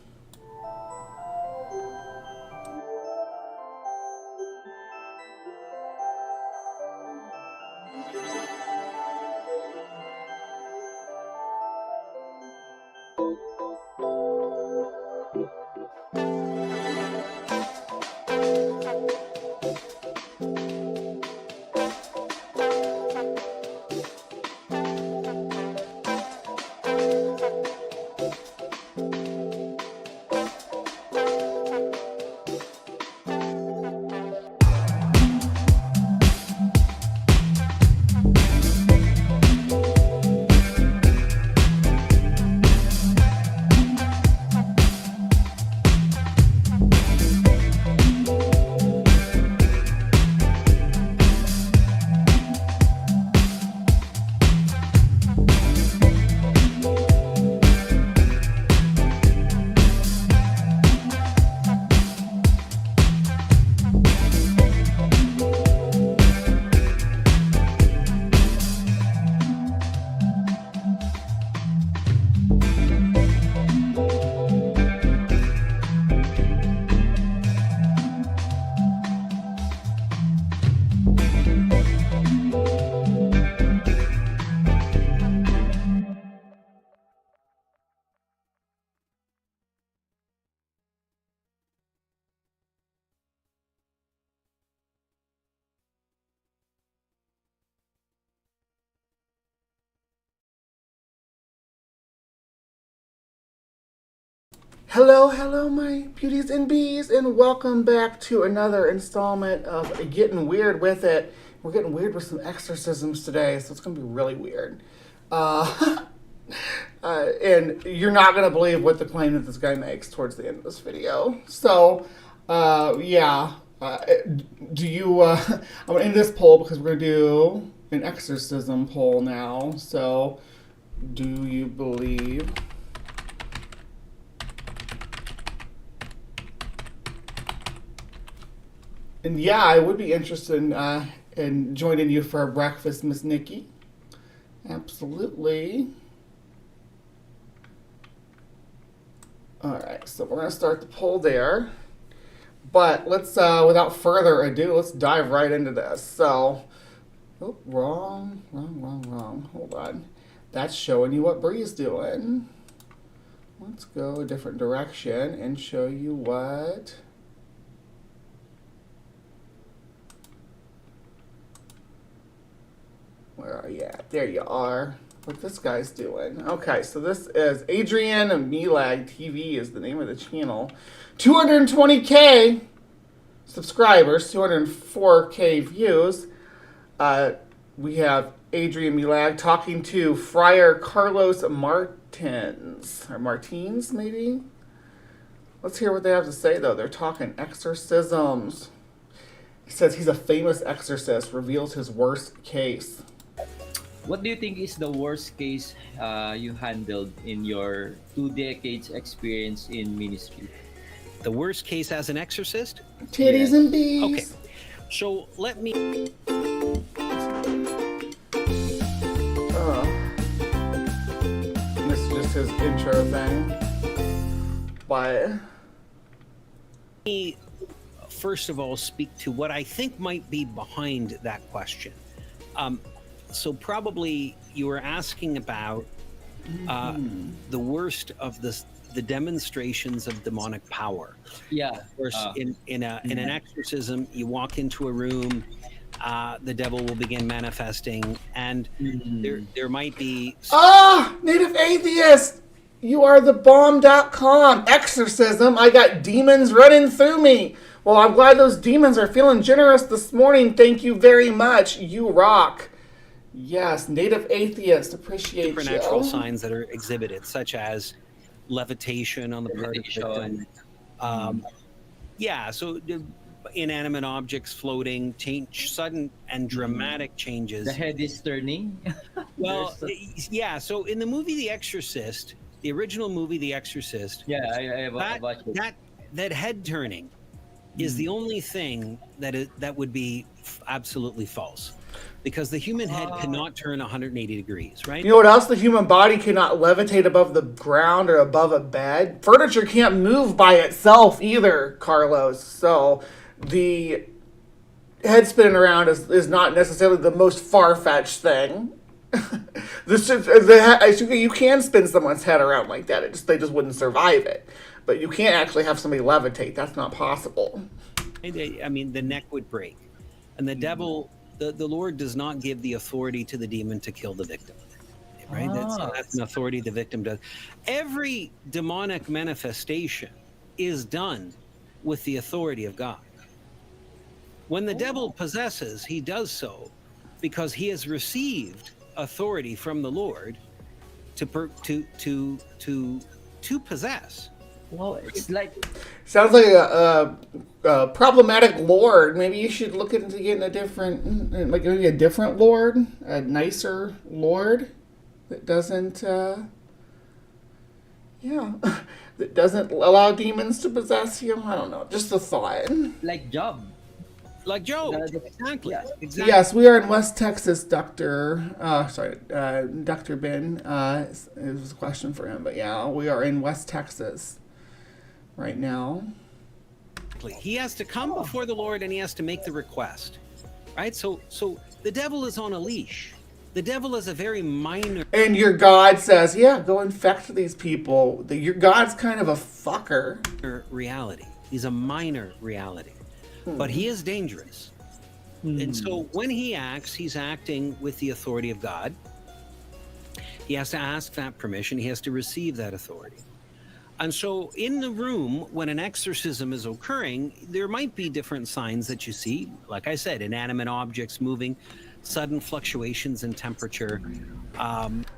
Hello, my beauties and bees, and welcome back to another installment of Getting Weird With It. We're getting weird with some exorcisms today, so it's going to be really weird. And you're not going to believe what the claim that this guy makes towards the end of this video. So, yeah. I'm going to end this poll because we're going to do an exorcism poll now. So, do you believe... And yeah, I would be interested in joining you for a breakfast, Miss Nikki. Absolutely. All right, so we're going to start the poll there. But let's, without further ado, let's dive right into this. So, oh, wrong. Hold on. That's showing you what Bree's doing. Let's go a different direction and show you what... Where are you at? There you are. What this guy's doing. Okay, so this is Adrian Melag TV is the name of the channel. 220K subscribers, 204K views. We have Adrian Melag talking to Friar Carlos Martins. Or Martins, maybe? Let's hear what they have to say, though. They're talking exorcisms. He says he's a famous exorcist, reveals his worst case. What do you think is the worst case you handled in your 2 decades experience in ministry? The worst case as an exorcist? Titties and bees. Okay, so let me... This is just his intro thing. But... Let me first of all speak to what I think might be behind that question. So probably you were asking about the worst of the demonstrations of demonic power. Yeah. Of course, in an exorcism, you walk into a room, the devil will begin manifesting, and there might be... Native Atheist! You are the bomb.com. Exorcism. I got demons running through me. Well, I'm glad those demons are feeling generous this morning. Thank you very much. You rock. Yes, Native Atheist, appreciate supernatural signs that are exhibited, such as levitation on the part of the victim. So inanimate objects floating, sudden and dramatic changes. The head is turning. Well, so in the movie The Exorcist, the original movie The Exorcist, I watched it. That head turning is the only thing that would be absolutely false. Because the human head cannot turn 180 degrees, right? You know what else? The human body cannot levitate above the ground or above a bed. Furniture can't move by itself either, Carlos. So the head spinning around is not necessarily the most far-fetched thing. You can spin someone's head around like that. They just wouldn't survive it. But you can't actually have somebody levitate. That's not possible. I mean, the neck would break. And the devil... The Lord does not give the authority to the demon to kill the victim, right? That's an authority the victim does. Every demonic manifestation is done with the authority of God. When the devil possesses, he does so because he has received authority from the Lord to possess. Well, it's like... Sounds like a problematic lord. Maybe you should look into getting a different, maybe a different lord, a nicer lord that doesn't, that doesn't allow demons to possess you. I don't know. Just a thought. Like Job. Like Job. Exactly. Yeah. Exactly. Yes, we are in West Texas, Dr. Ben. It was a question for him, but yeah, we are in West Texas right now. He has to come before the Lord and he has to make the request, right? So the devil is on a leash. The devil is a very minor... And your God says, yeah, go infect these people. Your God's kind of a fucker. Reality. He's a minor reality. But he is dangerous. And so when he acts, he's acting with the authority of God. He has to ask that permission. He has to receive that authority. And so in the room, when an exorcism is occurring, there might be different signs that you see. Like I said, inanimate objects moving, sudden fluctuations in temperature.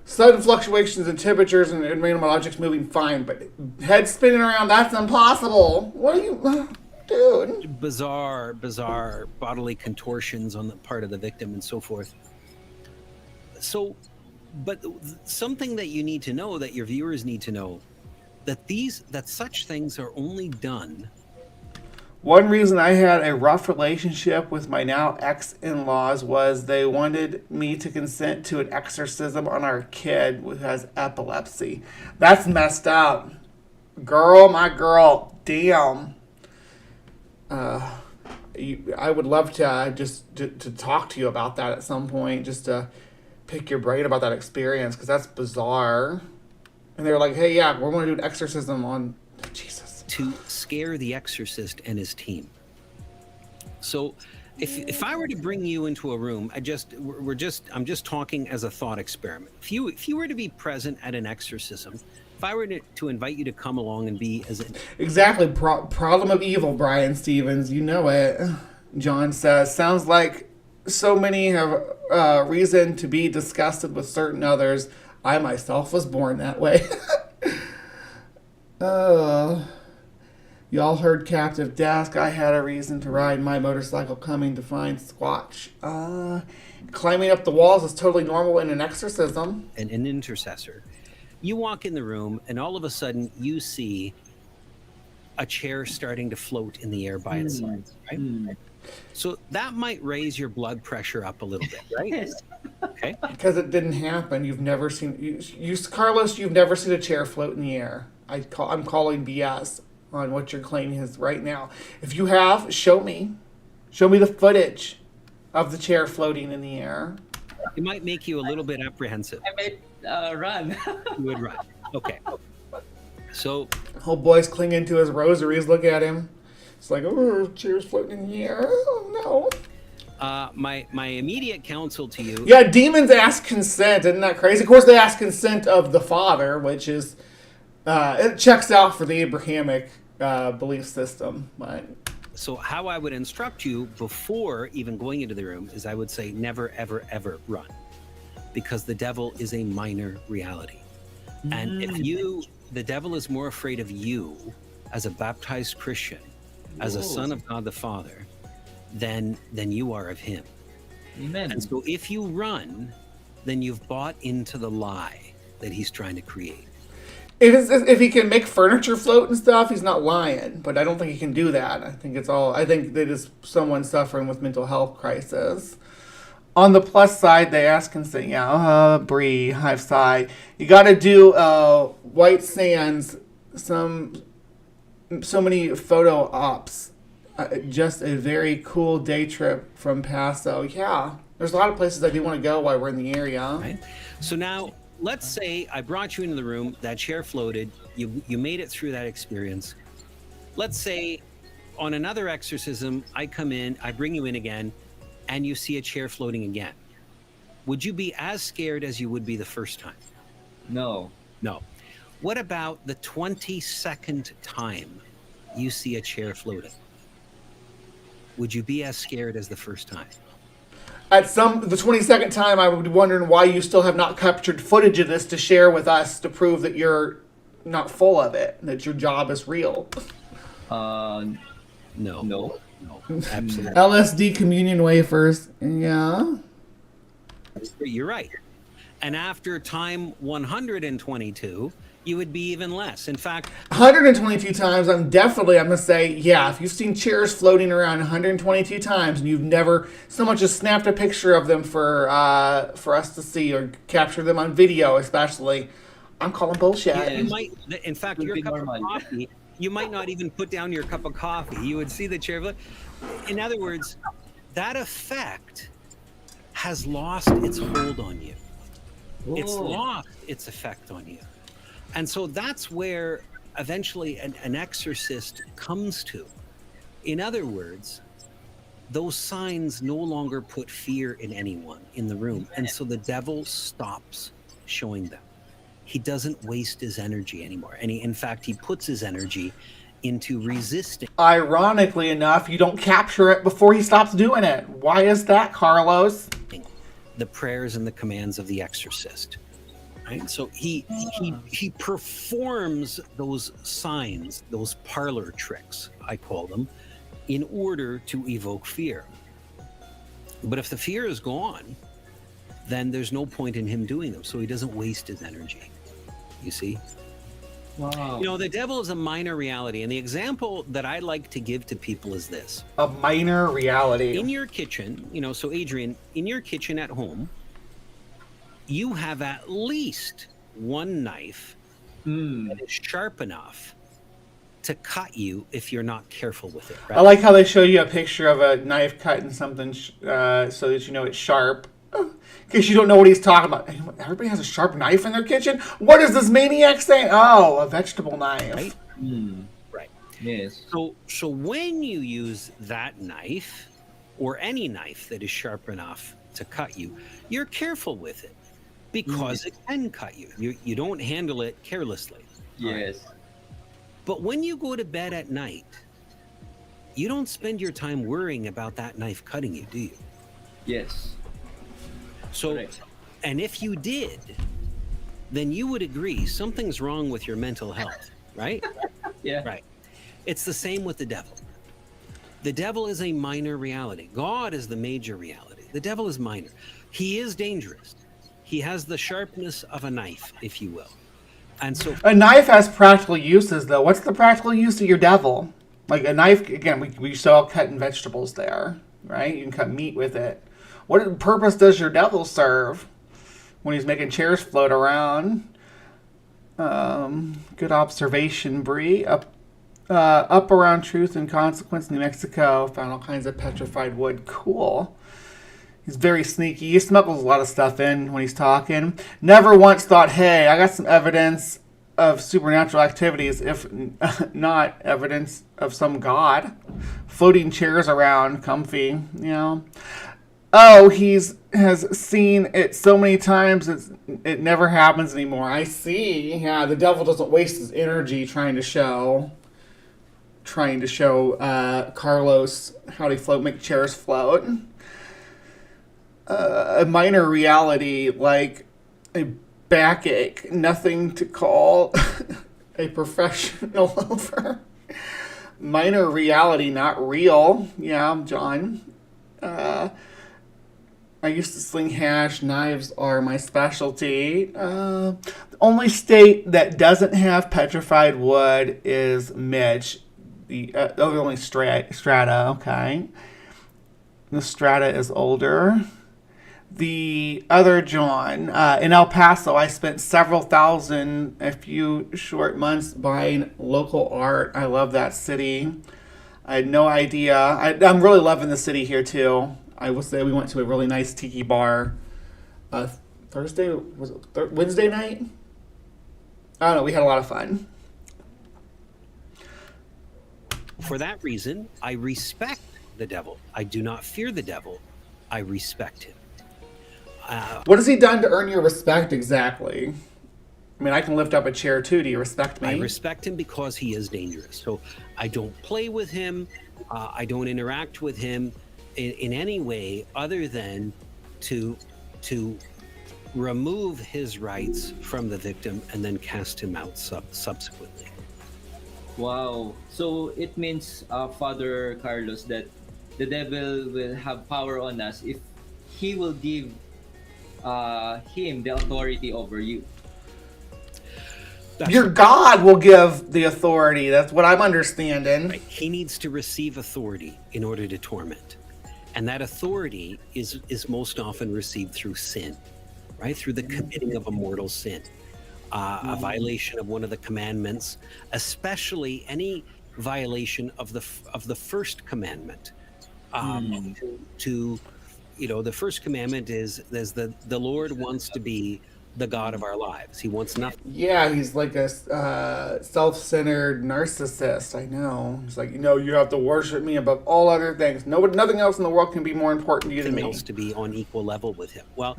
Sudden fluctuations in temperatures and inanimate objects moving fine, but head spinning around, that's impossible. What are you... Dude. Bizarre bodily contortions on the part of the victim and so forth. So, but something that you need to know, that your viewers need to know, that such things are only done. One reason I had a rough relationship with my now ex-in-laws was they wanted me to consent to an exorcism on our kid who has epilepsy. That's messed up. My girl, damn. I would love to to talk to you about that at some point, just to pick your brain about that experience, because that's bizarre. And they were like, hey, yeah, we're going to do an exorcism on Jesus. To scare the exorcist and his team. So if I were to bring you into a room, I'm just talking as a thought experiment. If you were to be present at an exorcism, if I were to invite you to come along and be as Exactly. Problem of evil, Brian Stevens. You know it. John says, sounds like so many have reason to be disgusted with certain others. I myself was born that way. Y'all heard Captive Desk. I had a reason to ride my motorcycle coming to find Squatch. Climbing up the walls is totally normal in an exorcism. an intercessor. You walk in the room, and all of a sudden, you see a chair starting to float in the air by itself, right? So that might raise your blood pressure up a little bit, right? Okay. Because it didn't happen. You've never seen... Carlos, you've never seen a chair float in the air. I'm calling BS on what you're claiming is right now. If you have, show me. Show me the footage of the chair floating in the air. It might make you a little bit apprehensive. I might run. You would run. Okay. So... Whole boy's clinging to his rosaries. Look at him. It's like, oh, chair's floating in the air. Oh, no. My immediate counsel to you... Yeah, demons ask consent. Isn't that crazy? Of course, they ask consent of the Father, which is... it checks out for the Abrahamic belief system. But... So how I would instruct you before even going into the room is I would say never, ever, ever run. Because the devil is a minor reality. And if the devil is more afraid of you as a baptized Christian, as a son of God the Father, than you are of him. Amen. And so if you run, then you've bought into the lie that he's trying to create. If he can make furniture float and stuff, he's not lying. But I don't think he can do that. I think that is someone suffering with mental health crisis. On the plus side, they ask consent. Yeah, Bree, Hive side. You got to do White Sands. So many photo ops. Just a very cool day trip from Paso. Yeah, there's a lot of places I do want to go while we're in the area. Right. So now, let's say I brought you into the room, that chair floated, you made it through that experience. Let's say on another exorcism, I come in, I bring you in again, and you see a chair floating again. Would you be as scared as you would be the first time? No. No. What about the 22nd time you see a chair floating? Would you be as scared as the first time? The 22nd time, I would be wondering why you still have not captured footage of this to share with us to prove that you're not full of it, that your job is real. No. Absolutely. LSD communion wafers. Yeah. You're right. And after time 122, you would be even less. In fact, 122 times, I'm going to say, yeah, if you've seen chairs floating around 122 times and you've never so much as snapped a picture of them for us to see or capture them on video, especially, I'm calling bullshit. Yeah, in fact, your cup of coffee, you might not even put down your cup of coffee. You would see the chair. In other words, that effect has lost its hold on you. It's lost its effect on you. And so that's where eventually an exorcist comes to. In other words, those signs no longer put fear in anyone in the room. And so the devil stops showing them. He doesn't waste his energy anymore. And in fact, he puts his energy into resisting. Ironically enough, you don't capture it before he stops doing it. Why is that, Carlos? The prayers and the commands of the exorcist. Right? So he performs those signs, those parlor tricks, I call them, in order to evoke fear. But if the fear is gone, then there's no point in him doing them. So he doesn't waste his energy. You see? Wow. You know, the devil is a minor reality. And the example that I like to give to people is this. A minor reality. In your kitchen, so Adrian, in your kitchen at home, you have at least one knife that is sharp enough to cut you if you're not careful with it. Right? I like how they show you a picture of a knife cutting something so that you know it's sharp. In case you don't know what he's talking about. Everybody has a sharp knife in their kitchen? What is this maniac saying? Oh, a vegetable knife. Right? Right. Yes. So when you use that knife, or any knife that is sharp enough to cut you, you're careful with it because it can cut you. You don't handle it carelessly. Yes. But when you go to bed at night, you don't spend your time worrying about that knife cutting you, do you? Yes. So, and if you did, then you would agree something's wrong with your mental health, right? Yeah. Right. It's the same with the devil. The devil is a minor reality. God is the major reality. The devil is minor. He is dangerous. He has the sharpness of a knife, if you will. And so a knife has practical uses, though. What's the practical use of your devil? Like a knife, again, we sell cutting vegetables there, right? You can cut meat with it. What purpose does your devil serve when he's making chairs float around? Good observation, Bree. Up around Truth and Consequence, New Mexico. Found all kinds of petrified wood. Cool. He's very sneaky. He smuggles a lot of stuff in when he's talking. Never once thought, hey, I got some evidence of supernatural activities, if not evidence of some god. Floating chairs around, comfy, you know. Oh, has seen it so many times it never happens anymore. I see. Yeah, the devil doesn't waste his energy trying to show Carlos how to make chairs float. A minor reality like a backache, nothing to call a professional over. Minor reality, not real. Yeah, John. I used to sling hash. Knives are my specialty. The only state that doesn't have petrified wood is Mitch. The only strata. Okay. The strata is older. The other John, in El Paso, I spent several thousand, a few short months buying local art. I love that city. I had no idea. I'm really loving the city here too. I will say we went to a really nice tiki bar Thursday, was it Wednesday night? I don't know, we had a lot of fun. for that reason, I respect the devil. I do not fear the devil. I respect him. What has he done to earn your respect exactly? I mean, I can lift up a chair too. Do you respect me? I respect him because he is dangerous. So I don't play with him. I don't interact with him in any way other than to remove his rights from the victim and then cast him out subsequently. Wow. So it means, Father Carlos, that the devil will have power on us if he will give him the authority over you. Your God will give the authority. That's what I'm understanding. Right. He needs to receive authority in order to torment. And that authority is most often received through sin, right? Through the committing of a mortal sin, a violation of one of the commandments, especially any violation of the first commandment. The first commandment is the Lord wants to be the God of our lives. He wants nothing. Yeah, he's like a self-centered narcissist. I know. He's like, you have to worship me above all other things. Nothing else in the world can be more important to you than me. Else to be on equal level with him. Well,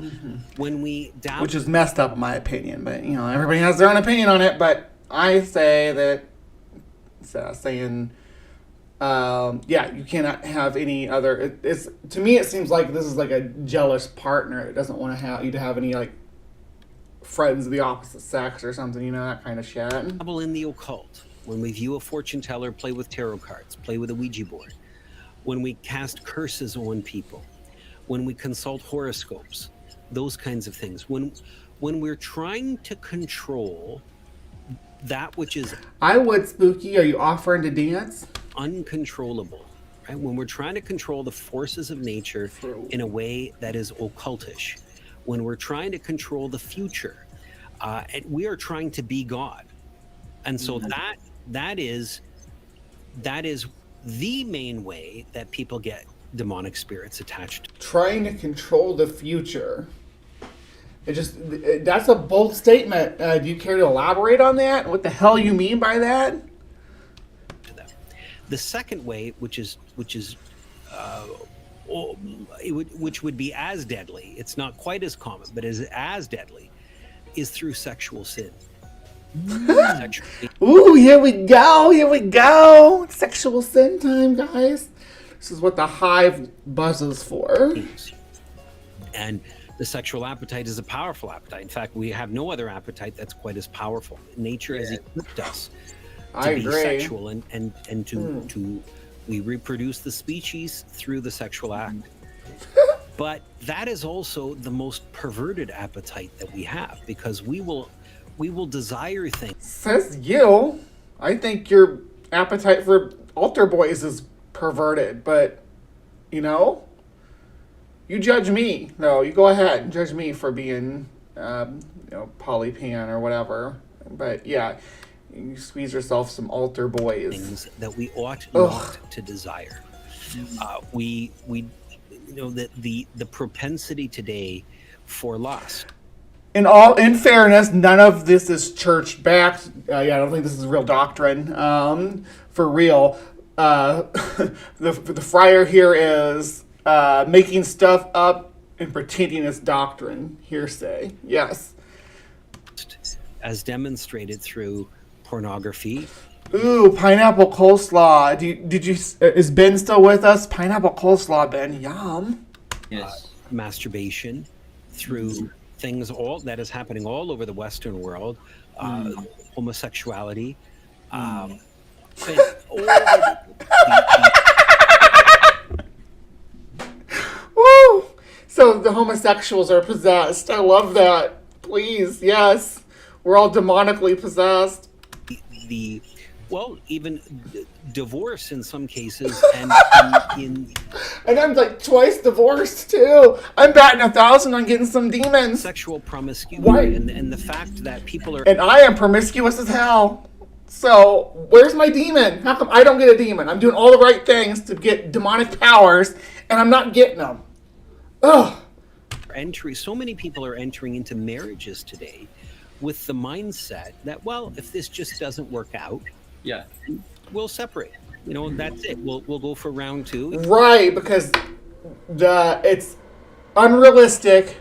when we doubt, which is messed up in my opinion, but everybody has their own opinion on it. But I say that you cannot have any other. It's to me, it seems like this is like a jealous partner that doesn't want to have you to have any like friends of the opposite sex or something, that kind of shit. Trouble in the occult. When we view a fortune teller, play with tarot cards, play with a Ouija board. When we cast curses on people. When we consult horoscopes. Those kinds of things. When we're trying to control that which is... I would, Spooky. Are you offering to dance? Uncontrollable. Right? When we're trying to control the forces of nature in a way that is occultish. When we're trying to control the future, and we are trying to be God. And so that is the main way that people get demonic spirits attached. Trying to control the future. That's a bold statement. Do you care to elaborate on that? What the hell you mean by that? The second way, which is which would be as deadly. It's not quite as common, but is as deadly, is through sexual sin. Ooh, here we go. Here we go. Sexual sin time, guys. This is what the Hive buzzes for. And the sexual appetite is a powerful appetite. In fact, we have no other appetite that's quite as powerful. Nature has equipped us to be sexual and to we reproduce the species through the sexual act. But that is also the most perverted appetite that we have, because we will desire things. Says you. I think your appetite for altar boys is perverted, but you know, you judge me. No, you go ahead and judge me for being, polypan or whatever. But yeah, you squeeze yourself some altar boys. Things that we ought not to desire. The propensity today for lust. In fairness, none of this is church backed. I don't think this is real doctrine. For real, the friar here is making stuff up and pretending it's doctrine, hearsay. Yes, as demonstrated through pornography. Ooh, pineapple coleslaw. Is Ben still with us? Pineapple coleslaw, Ben. Yum. Yes. Masturbation through things that is happening all over the Western world. Homosexuality. Woo! So the homosexuals are possessed. I love that. Please, yes. We're all demonically possessed. Even divorce in some cases, and I'm like twice divorced too. I'm batting 1,000 on getting some demons. Sexual promiscuity, and the fact that people are. And I am promiscuous as hell. So where's my demon? How come I don't get a demon? I'm doing all the right things to get demonic powers, and I'm not getting them. Ugh. So many people are entering into marriages today with the mindset that, well, if this just doesn't work out, we'll separate. That's it. We'll go for round 2. Right, because it's unrealistic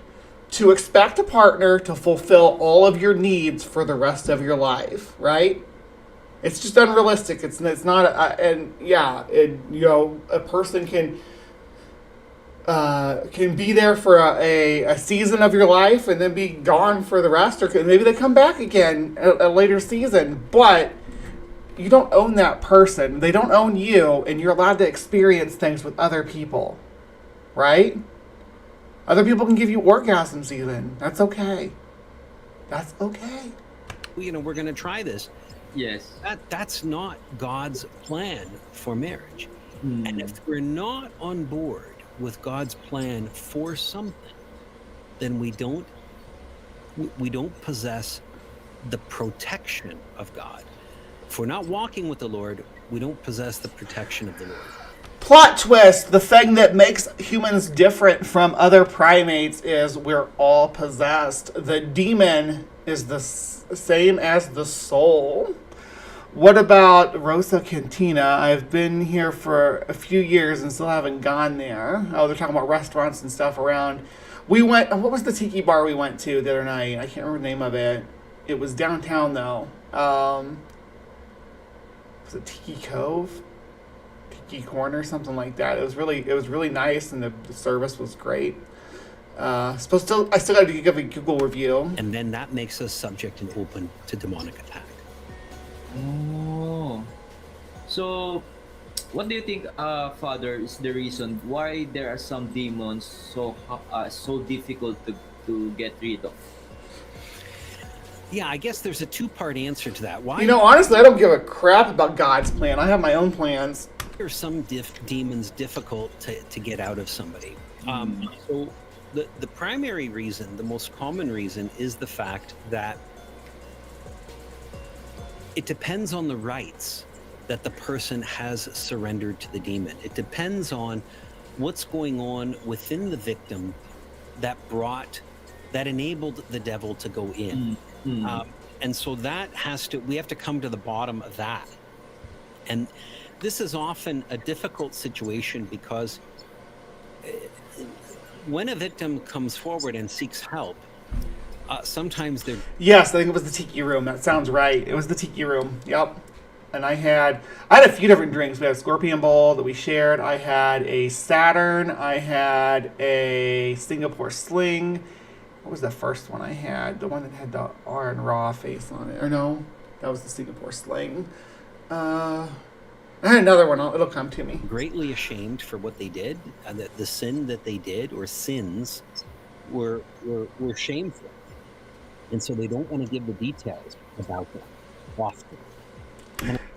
to expect a partner to fulfill all of your needs for the rest of your life, right? It's just unrealistic. It's not, a person can be there for a season of your life and then be gone for the rest, or maybe they come back again a later season, but you don't own that person. They don't own you, and you're allowed to experience things with other people, right? Other people can give you orgasms even. That's okay. That's okay. We're going to try this. Yes. That's not God's plan for marriage. And if we're not on board with God's plan for something, then we don't possess the protection of God. If we're not walking with the Lord, we don't possess the protection of the Lord. Plot twist: the thing that makes humans different from other primates is we're all possessed. The demon is the same as the soul. What about Rosa Cantina? I've been here for a few years and still haven't gone there. Oh, they're talking about restaurants and stuff around. We went, what was the tiki bar we went to the other night? I can't remember the name of it. It was downtown though. Was it Tiki Cove? Tiki Corner, something like that. It was really nice, and the service was great. I still got to give a Google review. And then that makes us subject and open to demonic attack. Oh. So, what do you think, Father, is the reason why there are some demons so difficult to get rid of? Yeah, I guess there's a 2-part answer to that. Why? Honestly, I don't give a crap about God's plan. I have my own plans. Are some demons difficult to get out of somebody? So the primary reason, the most common reason, is the fact that it depends on the rights that the person has surrendered to the demon. It depends on what's going on within the victim that enabled the devil to go in. And so we have to come to the bottom of that. And this is often a difficult situation because when a victim comes forward and seeks help, sometimes they're... Yes, I think it was the tiki room. That sounds right. It was the tiki room. Yep. And I had a few different drinks. We had a Scorpion Bowl that we shared. I had a Saturn. I had a Singapore Sling. What was the first one I had? The one that had the R and Raw face on it. Or no, that was the Singapore Sling. I had another one. It'll come to me. Greatly ashamed for what they did, and that the sin that they did, or sins, were shameful. And so they don't want to give the details about them often.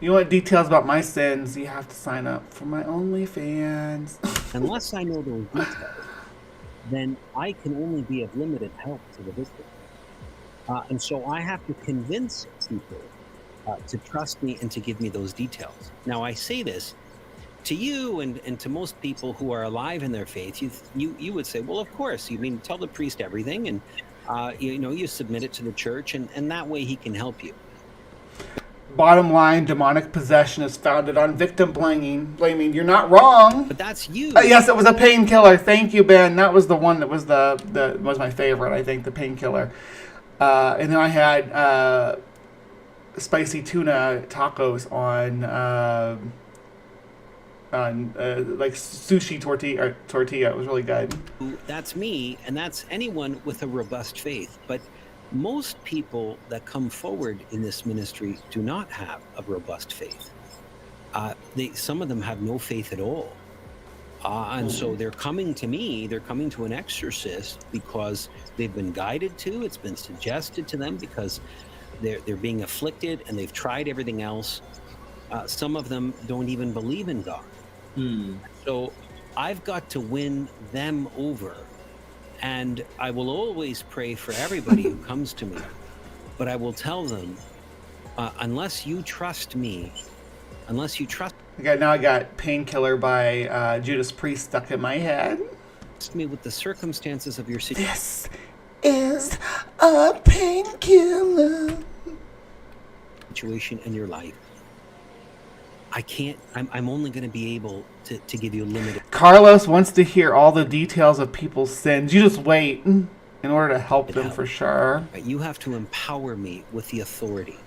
You want details about my sins, you have to sign up for my OnlyFans. Unless I know those details, then I can only be of limited help to the victim. And so I have to convince people to trust me and to give me those details. Now, I say this to you and to most people who are alive in their faith. You would say, well, of course, you mean tell the priest everything, and you submit it to the church, and that way he can help you. Bottom line, demonic possession is founded on victim blaming. You're not wrong. But that's you. Yes, it was a painkiller. Thank you, Ben. That was the one that was was my favorite. I think the painkiller. And then I had spicy tuna tacos on like sushi tortilla. It was really good. That's me, and that's anyone with a robust faith. But most people that come forward in this ministry do not have a robust faith. Some of them have no faith at all. And so they're coming to me, they're coming to an exorcist because they've been guided to, it's been suggested to them because they're being afflicted and they've tried everything else. Some of them don't even believe in God. So I've got to win them over. And I will always pray for everybody who comes to me. But I will tell them, unless you trust me, I got Painkiller by Judas Priest stuck in my head. Trust me with the circumstances of your situation. This is a painkiller. Situation in your life. I'm only going to be able to give you limited. Carlos wants to hear all the details of people's sins. You just wait in order to help them for sure. You have to empower me with the authority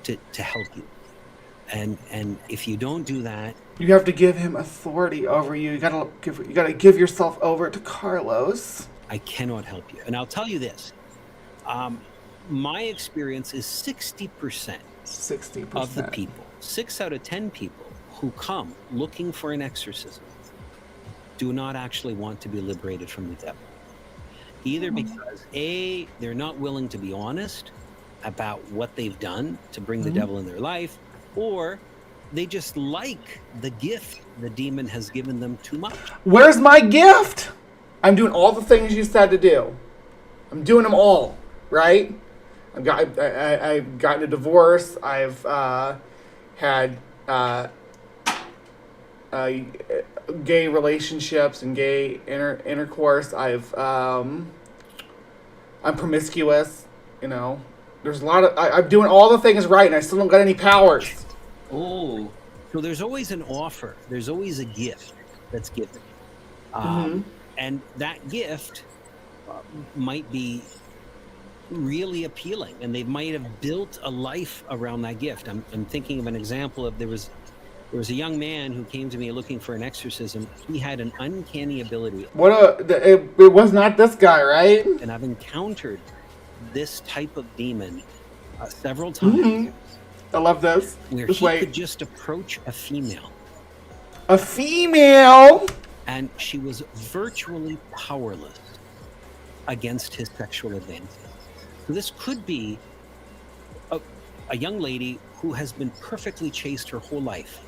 to help you. And if you don't do that, you have to give him authority over you. You gotta give yourself over to Carlos. I cannot help you. And I'll tell you this. My experience is 60% of the people, 6 out of 10 people who come looking for an exorcism do not actually want to be liberated from the devil. Either because A, they're not willing to be honest about what they've done to bring the devil in their life, or they just like the gift the demon has given them too much. Where's my gift? I'm doing all the things you said to do. I'm doing them all, right? I've gotten a divorce. I've had gay relationships and gay intercourse. I'm promiscuous. There's a lot of. I'm doing all the things right, and I still don't got any powers. Oh, so there's always an offer. There's always a gift that's given, and that gift might be really appealing, and they might have built a life around that gift. I'm thinking of an example of there was a young man who came to me looking for an exorcism. He had an uncanny ability. It was not this guy, right? And I've encountered this type of demon several times. I love this. Where he could just approach a female. A female? And she was virtually powerless against his sexual advances. So this could be a young lady who has been perfectly chaste her whole life,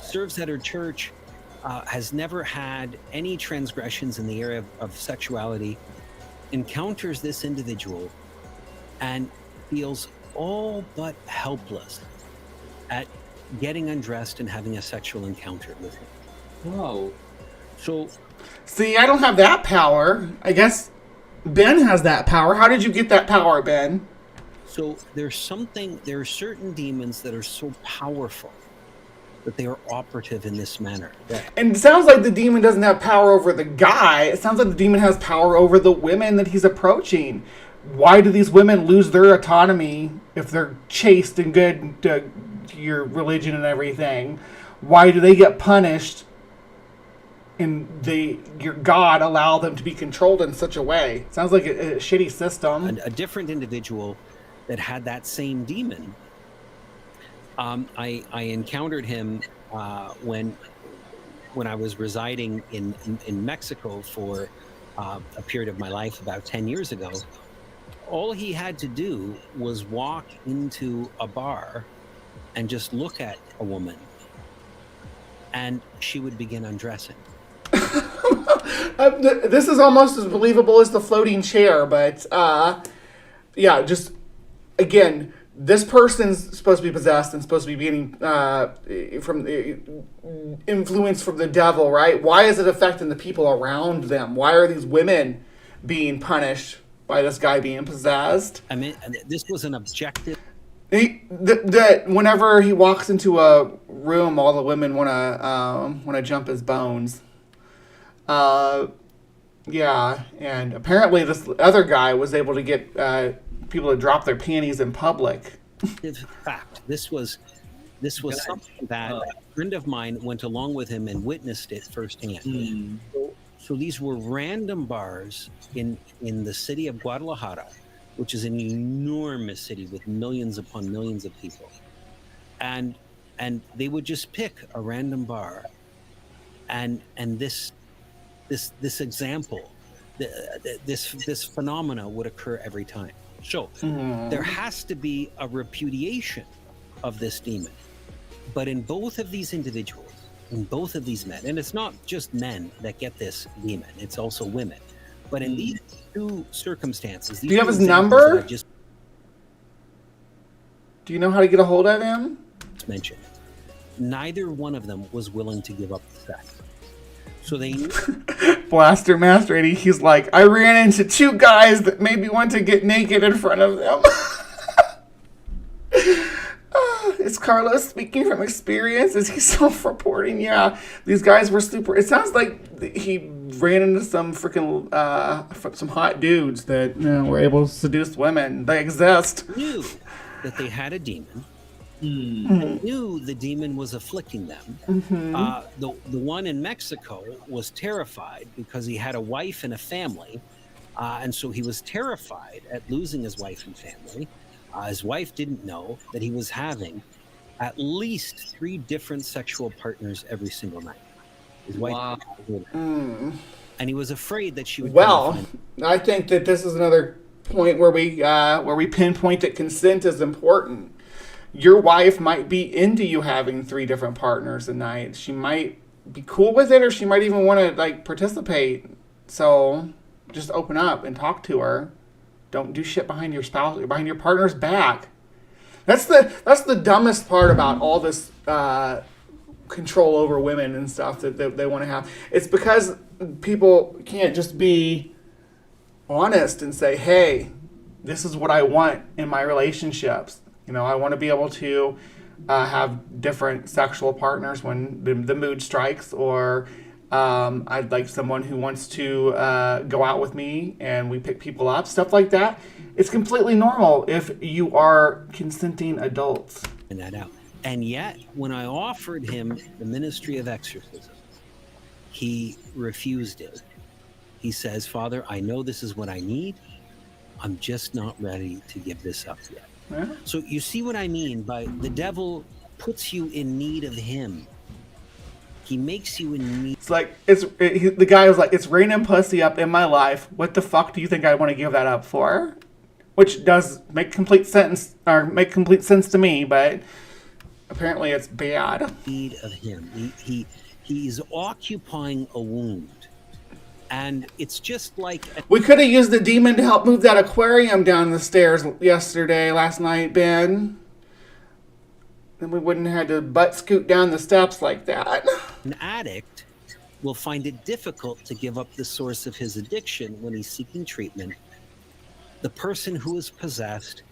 serves at her church, has never had any transgressions in the area of sexuality, encounters this individual and feels all but helpless at getting undressed and having a sexual encounter with him. Wow. So, see, I don't have that power. I guess Ben has that power. How did you get that power, Ben? So there are certain demons that are so powerful that they are operative in this manner. And it sounds like the demon doesn't have power over the guy. It sounds like the demon has power over the women that he's approaching. Why do these women lose their autonomy if they're chaste and good to your religion and everything? Why do they get punished and your God allow them to be controlled in such a way? Sounds like a shitty system. A different individual that had that same demon, I encountered him when I was residing in Mexico for a period of my life about 10 years ago. All he had to do was walk into a bar and just look at a woman, and she would begin undressing. This is almost as believable as the floating chair, but yeah, just again, this person's supposed to be possessed and supposed to be being from influence from the devil, right? Why is it affecting the people around them? Why are these women being punished by this guy being possessed? I mean, this was an objective. Whenever he walks into a room, all the women want to jump his bones. Yeah, and apparently this other guy was able to get people to drop their panties in public. In fact, this was something that a friend of mine went along with him and witnessed it firsthand. So these were random bars in the city of Guadalajara, which is an enormous city with millions upon millions of people, and they would just pick a random bar, and this example, this phenomena would occur every time. So there has to be a repudiation of this demon. But in both of these individuals, in both of these men, and it's not just men that get this demon, it's also women. But in these two circumstances, do you have his number? Do you know how to get a hold of him? Mentioned. Neither one of them was willing to give up the sex. So they Blaster Master, and he's like, I ran into two guys that made me want to get naked in front of them. Is Carlos speaking from experience? Is he self-reporting? Yeah, these guys were super. It sounds like he ran into some freaking some hot dudes that were able to seduce women. They exist. Knew that they had a demon. And knew the demon was afflicting them. The one in Mexico was terrified because he had a wife and a family, and so he was terrified at losing his wife and family. His wife didn't know that he was having at least 3 different sexual partners every single night. His wife, and he was afraid that she would. Well, I think that this is another point where we pinpoint that consent is important. Your wife might be into you having 3 different partners a night. She might be cool with it, or she might even want to participate. So just open up and talk to her. Don't do shit behind your spouse, behind your partner's back. That's the dumbest part about all this control over women and stuff that they want to have. It's because people can't just be honest and say, hey, this is what I want in my relationships. I want to be able to have different sexual partners when the mood strikes, or I'd like someone who wants to go out with me and we pick people up, stuff like that. It's completely normal if you are consenting adults. And that out. And yet, when I offered him the ministry of exorcism, he refused it. He says, Father, I know this is what I need. I'm just not ready to give this up yet. Yeah. So you see what I mean by the devil puts you in need of him. He makes you in need. It's like the guy was like, it's raining pussy up in my life. What the fuck do you think I want to give that up for? Which does make complete sense to me, but apparently it's bad. Need of him. He's occupying a wound. And it's just like... We could have used the demon to help move that aquarium down the stairs last night, Ben. Then we wouldn't have had to butt scoot down the steps like that. An addict will find it difficult to give up the source of his addiction when he's seeking treatment. The person who is possessed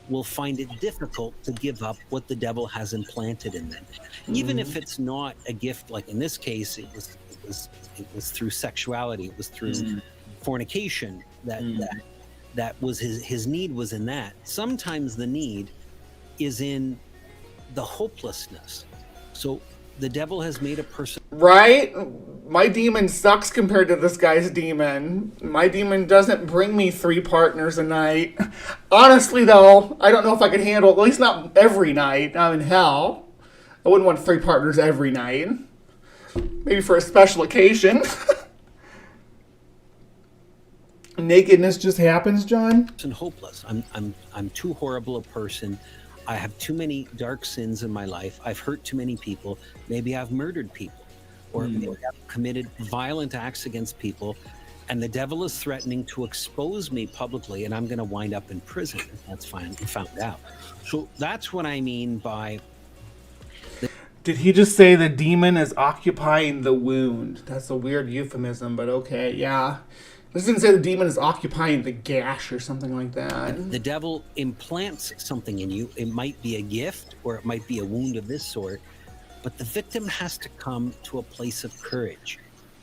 will find it difficult to give up what the devil has implanted in them, even if it's not a gift. Like in this case, it was through sexuality, it was through fornication that was his need was in that. Sometimes the need is in the hopelessness. So the devil has made a person. Right? My demon sucks compared to this guy's demon. My demon doesn't bring me 3 partners a night. Honestly, though, I don't know if I could handle it. At least not every night. I'm in hell. I wouldn't want 3 partners every night. Maybe for a special occasion. Nakedness just happens, John? And hopeless. I'm too horrible a person. I have too many dark sins in my life. I've hurt too many people. Maybe I've murdered people, or maybe I've committed violent acts against people, and the devil is threatening to expose me publicly, and I'm going to wind up in prison if that's found out. So that's what I mean by. Did he just say the demon is occupying the wound? That's a weird euphemism, but okay, yeah. This didn't say the demon is occupying the gash or something like that. The devil implants something in you. It might be a gift or it might be a wound of this sort, but the victim has to come to a place of courage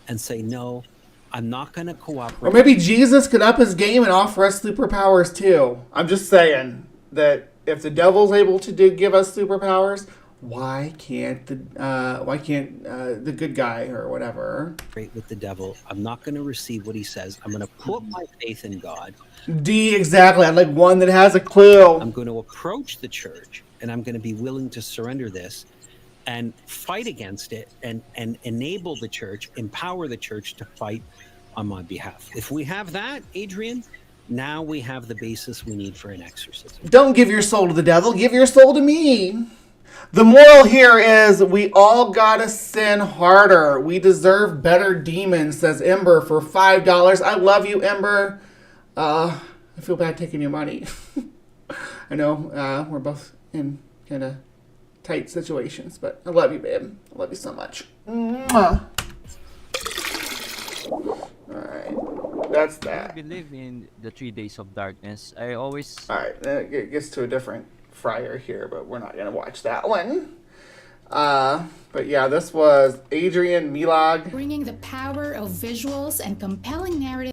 and say, no, I'm not going to cooperate. Or maybe Jesus could up his game and offer us superpowers too. I'm just saying that if the devil's able to give us superpowers, why can't the good guy or whatever? With the devil, I'm not going to receive what he says. I'm going to put my faith in God. Exactly. I'd like one that has a clue. I'm going to approach the church, and I'm going to be willing to surrender this and fight against it and enable the church, empower the church to fight on my behalf. If we have that, Adrian, now we have the basis we need for an exorcism. Don't give your soul to the devil. Give your soul to me. The moral here is we all gotta sin harder. We deserve better demons, says Ember for $5. I love you, Ember. I feel bad taking your money. I know we're both in kind of tight situations, but I love you, babe. I love you so much. Mwah. Alright, that's that. I believe in the 3 days of darkness. I always... Alright, it gets to a different fryer here, but we're not going to watch that one. But yeah, this was Adrian Milag. Bringing the power of visuals and compelling narrative.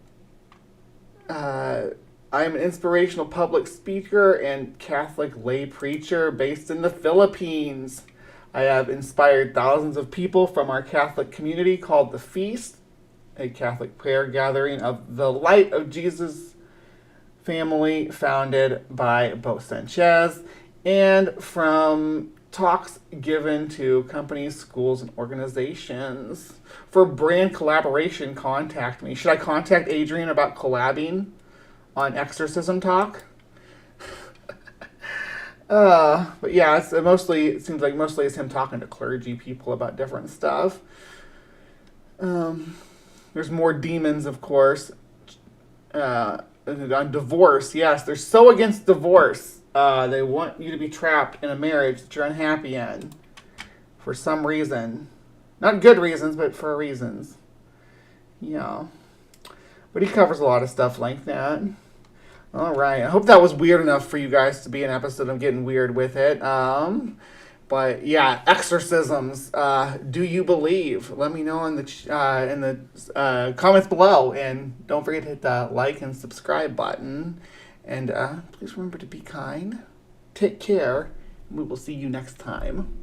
I'm an inspirational public speaker and Catholic lay preacher based in the Philippines. I have inspired thousands of people from our Catholic community called The Feast, a Catholic prayer gathering of the Light of Jesus family founded by Bo Sanchez, and from talks given to companies, schools, and organizations. For brand collaboration, contact me. Should I contact Adrian about collabing on Exorcism Talk? But yeah, it seems like mostly it's him talking to clergy people about different stuff. There's more demons, of course. On divorce, yes, they're so against divorce. They want you to be trapped in a marriage that you're unhappy in for some reason. Not good reasons, but for reasons. Yeah. But he covers a lot of stuff like that. All right. I hope that was weird enough for you guys to be an episode of Getting Weird with it. But yeah, exorcisms. Do you believe? Let me know in the comments below, and don't forget to hit the like and subscribe button. And please remember to be kind. Take care. And we will see you next time.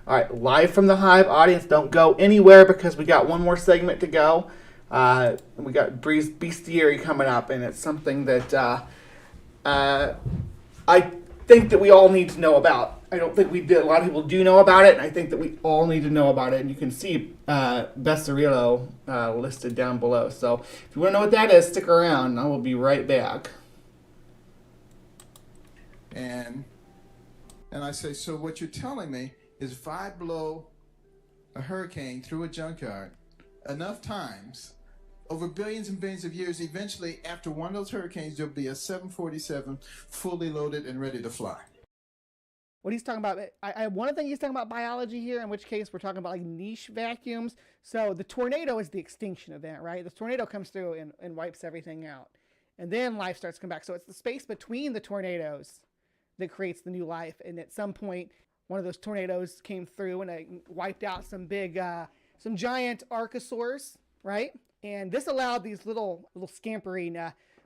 All right, live from the Hive. Audience, don't go anywhere because we got one more segment to go. We got Breeze Bestiary coming up, and it's something that I think that we all need to know about. I don't think we did. A lot of people do know about it, and I think that we all need to know about it. And you can see Becerrillo listed down below. So if you want to know what that is, stick around. I will be right back. And I say, so what you're telling me is if I blow a hurricane through a junkyard enough times, over billions and billions of years, eventually after one of those hurricanes, there'll be a 747 fully loaded and ready to fly. What he's talking about, one thing he's talking about biology here, in which case we're talking about like niche vacuums. So the tornado is the extinction event, right? The tornado comes through and wipes everything out. and then life starts to come back. So it's the space between the tornadoes that creates the new life. And at some point, one of those tornadoes came through and it wiped out some giant archosaurs, right? And this allowed these little scampering,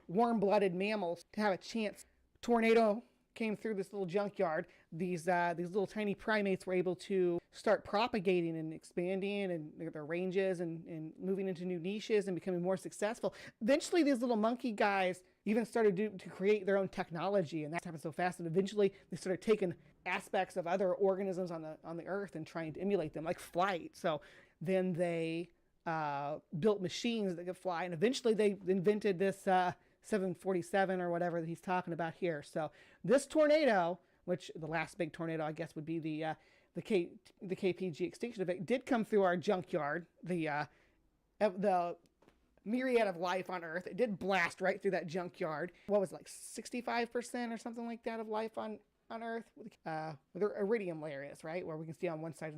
warm-blooded mammals to have a chance. Tornado came through this little junkyard. These little tiny primates were able to start propagating and expanding and their ranges and moving into new niches and becoming more successful. Eventually, these little monkey guys even started to create their own technology, and that happened so fast that eventually they started taking aspects of other organisms on the earth and trying to emulate them, like flight. So then they built machines that could fly, and eventually they invented this 747 or whatever that he's talking about here. So this tornado, which the last big tornado I guess would be the KPG extinction event, did come through our junkyard. The myriad of life on Earth, it did blast right through that junkyard. What was it, like 65% or something like that of life on Earth, where the iridium layer is, right, where we can see on one side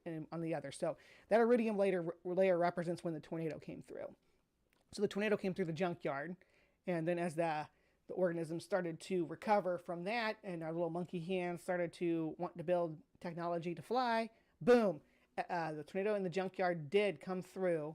and on the other. So that iridium layer represents when the tornado came through. So the tornado came through the junkyard, and then as the organisms started to recover from that, and our little monkey hands started to want to build technology to fly, boom, the tornado in the junkyard did come through,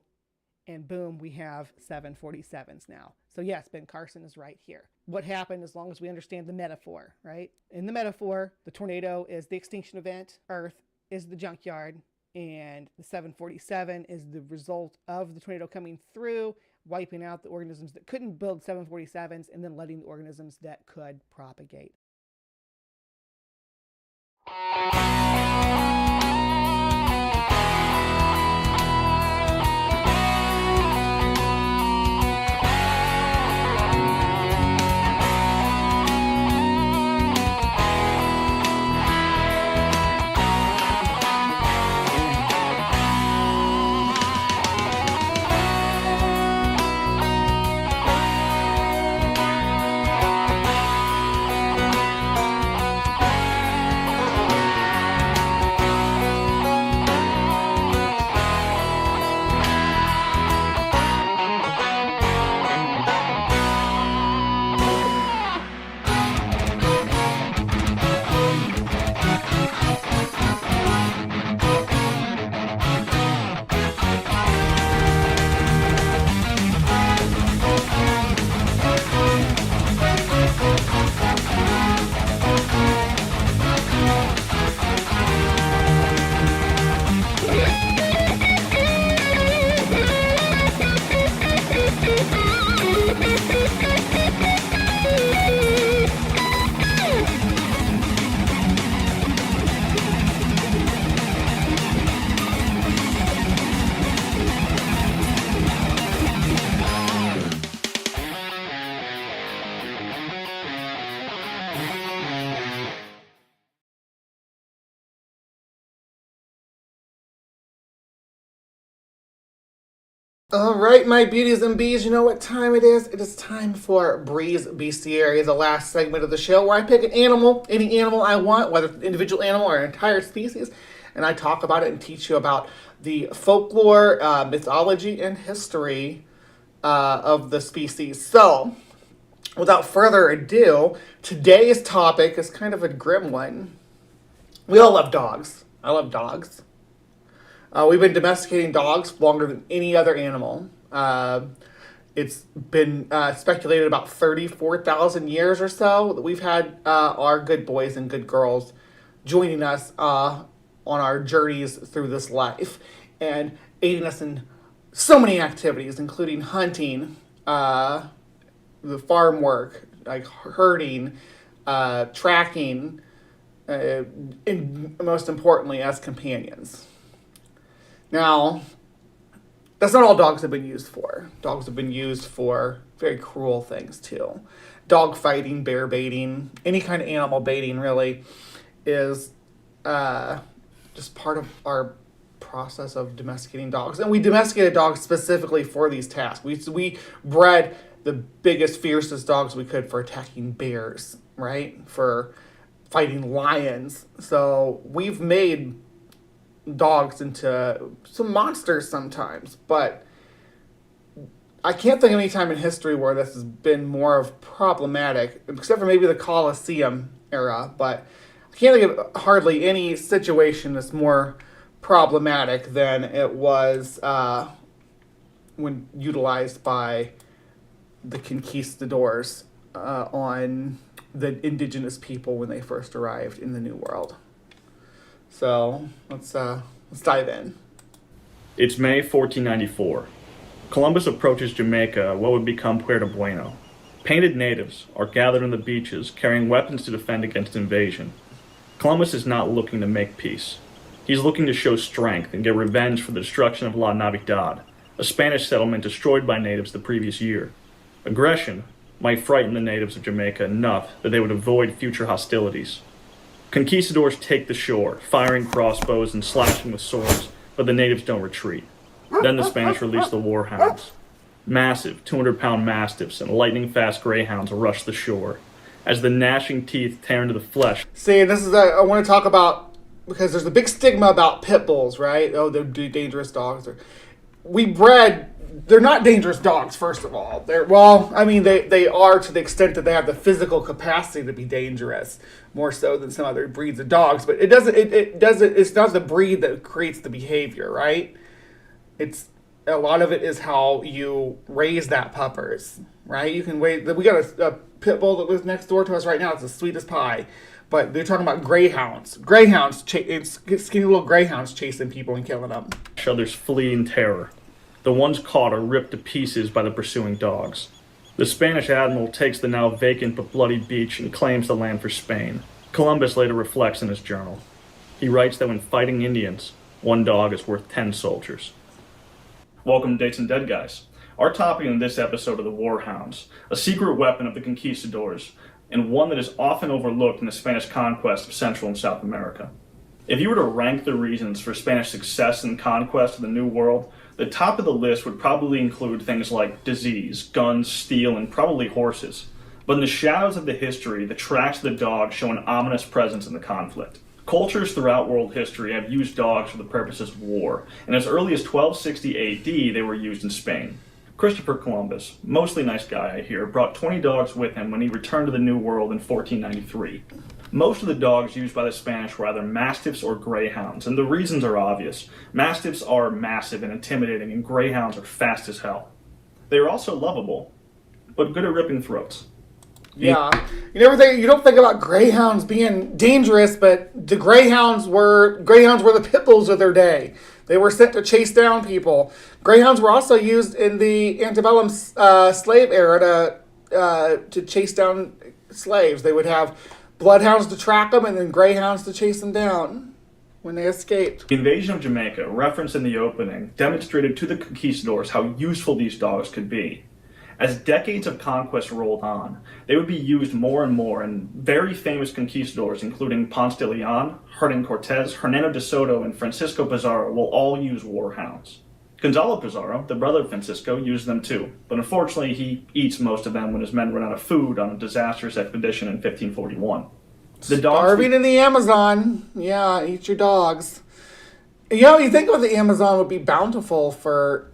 and boom, we have 747s now. So yes, Ben Carson is right here. What happened, as long as we understand the metaphor, right? In the metaphor, the tornado is the extinction event, Earth is the junkyard, and the 747 is the result of the tornado coming through, wiping out the organisms that couldn't build 747s, and then letting the organisms that could propagate. All right, my beauties and bees, you know what time it is? It is time for Bree's Bestiary, the last segment of the show, where I pick an animal, any animal I want, whether it's an individual animal or an entire species, and I talk about it and teach you about the folklore, mythology, and history of the species. So, without further ado, today's topic is kind of a grim one. We all love dogs. I love dogs. We've been domesticating dogs longer than any other animal. It's been speculated about 34,000 years or so that we've had our good boys and good girls joining us on our journeys through this life and aiding us in so many activities, including hunting, the farm work, like herding, tracking, and most importantly, as companions. Now, that's not all dogs have been used for. Dogs have been used for very cruel things, too. Dog fighting, bear baiting, any kind of animal baiting, really, is just part of our process of domesticating dogs. And we domesticated dogs specifically for these tasks. We bred the biggest, fiercest dogs we could for attacking bears, right? For fighting lions. So we've made dogs into some monsters sometimes, but I can't think of any time in history where this has been more of problematic, except for maybe the Colosseum era, but I can't think of hardly any situation that's more problematic than it was when utilized by the conquistadors on the indigenous people when they first arrived in the New World. So let's dive in. It's May 1494. Columbus approaches Jamaica, what would become Puerto Bueno. Painted natives are gathered on the beaches, carrying weapons to defend against invasion. Columbus is not looking to make peace. He's looking to show strength and get revenge for the destruction of La Navidad, a Spanish settlement destroyed by natives the previous year. Aggression might frighten the natives of Jamaica enough that they would avoid future hostilities. Conquistadors take the shore, firing crossbows and slashing with swords, but the natives don't retreat. Then the Spanish release the warhounds. Massive 200-pound mastiffs and lightning-fast greyhounds rush the shore. As the gnashing teeth tear into the flesh. See, this is I want to talk about, because there's a big stigma about pit bulls, right? Oh, they're dangerous dogs. They're not dangerous dogs, first of all. They are to the extent that they have the physical capacity to be dangerous, more so than some other breeds of dogs. But it's not the breed that creates the behavior, right? It's a lot of it is how you raise that puppers, right? You can we got a pit bull that lives next door to us right now. It's the sweetest pie. But they're talking about greyhounds. Skinny little greyhounds chasing people and killing them. Others flee in terror. The ones caught are ripped to pieces by the pursuing dogs. The Spanish admiral takes the now vacant but bloody beach and claims the land for Spain. Columbus later reflects in his journal. He writes that when fighting Indians, one dog is worth 10 soldiers. Welcome to Dates and Dead Guys. Our topic in this episode are the warhounds, a secret weapon of the conquistadors, and one that is often overlooked in the Spanish conquest of Central and South America. If you were to rank the reasons for Spanish success in the conquest of the New World, the top of the list would probably include things like disease, guns, steel, and probably horses. But in the shadows of the history, the tracks of the dog show an ominous presence in the conflict. Cultures throughout world history have used dogs for the purposes of war, and as early as 1260 AD, they were used in Spain. Christopher Columbus, mostly nice guy I hear, brought 20 dogs with him when he returned to the New World in 1493. Most of the dogs used by the Spanish were either mastiffs or greyhounds, and the reasons are obvious. Mastiffs are massive and intimidating, and greyhounds are fast as hell. They are also lovable, but good at ripping throats. Yeah, you don't think about greyhounds being dangerous, but the greyhounds were the pit bulls of their day. They were sent to chase down people. Greyhounds were also used in the antebellum slave era to chase down slaves. They would have bloodhounds to track them and then greyhounds to chase them down when they escaped. The invasion of Jamaica, referenced in the opening, demonstrated to the conquistadors how useful these dogs could be. As decades of conquest rolled on, they would be used more and more, and very famous conquistadors, including Ponce de Leon, Hernán Cortés, Hernando de Soto, and Francisco Pizarro, will all use warhounds. Gonzalo Pizarro, the brother of Francisco, used them too, but unfortunately he eats most of them when his men run out of food on a disastrous expedition in 1541. Starving in the Amazon. Yeah, eat your dogs. You think about the Amazon would be bountiful for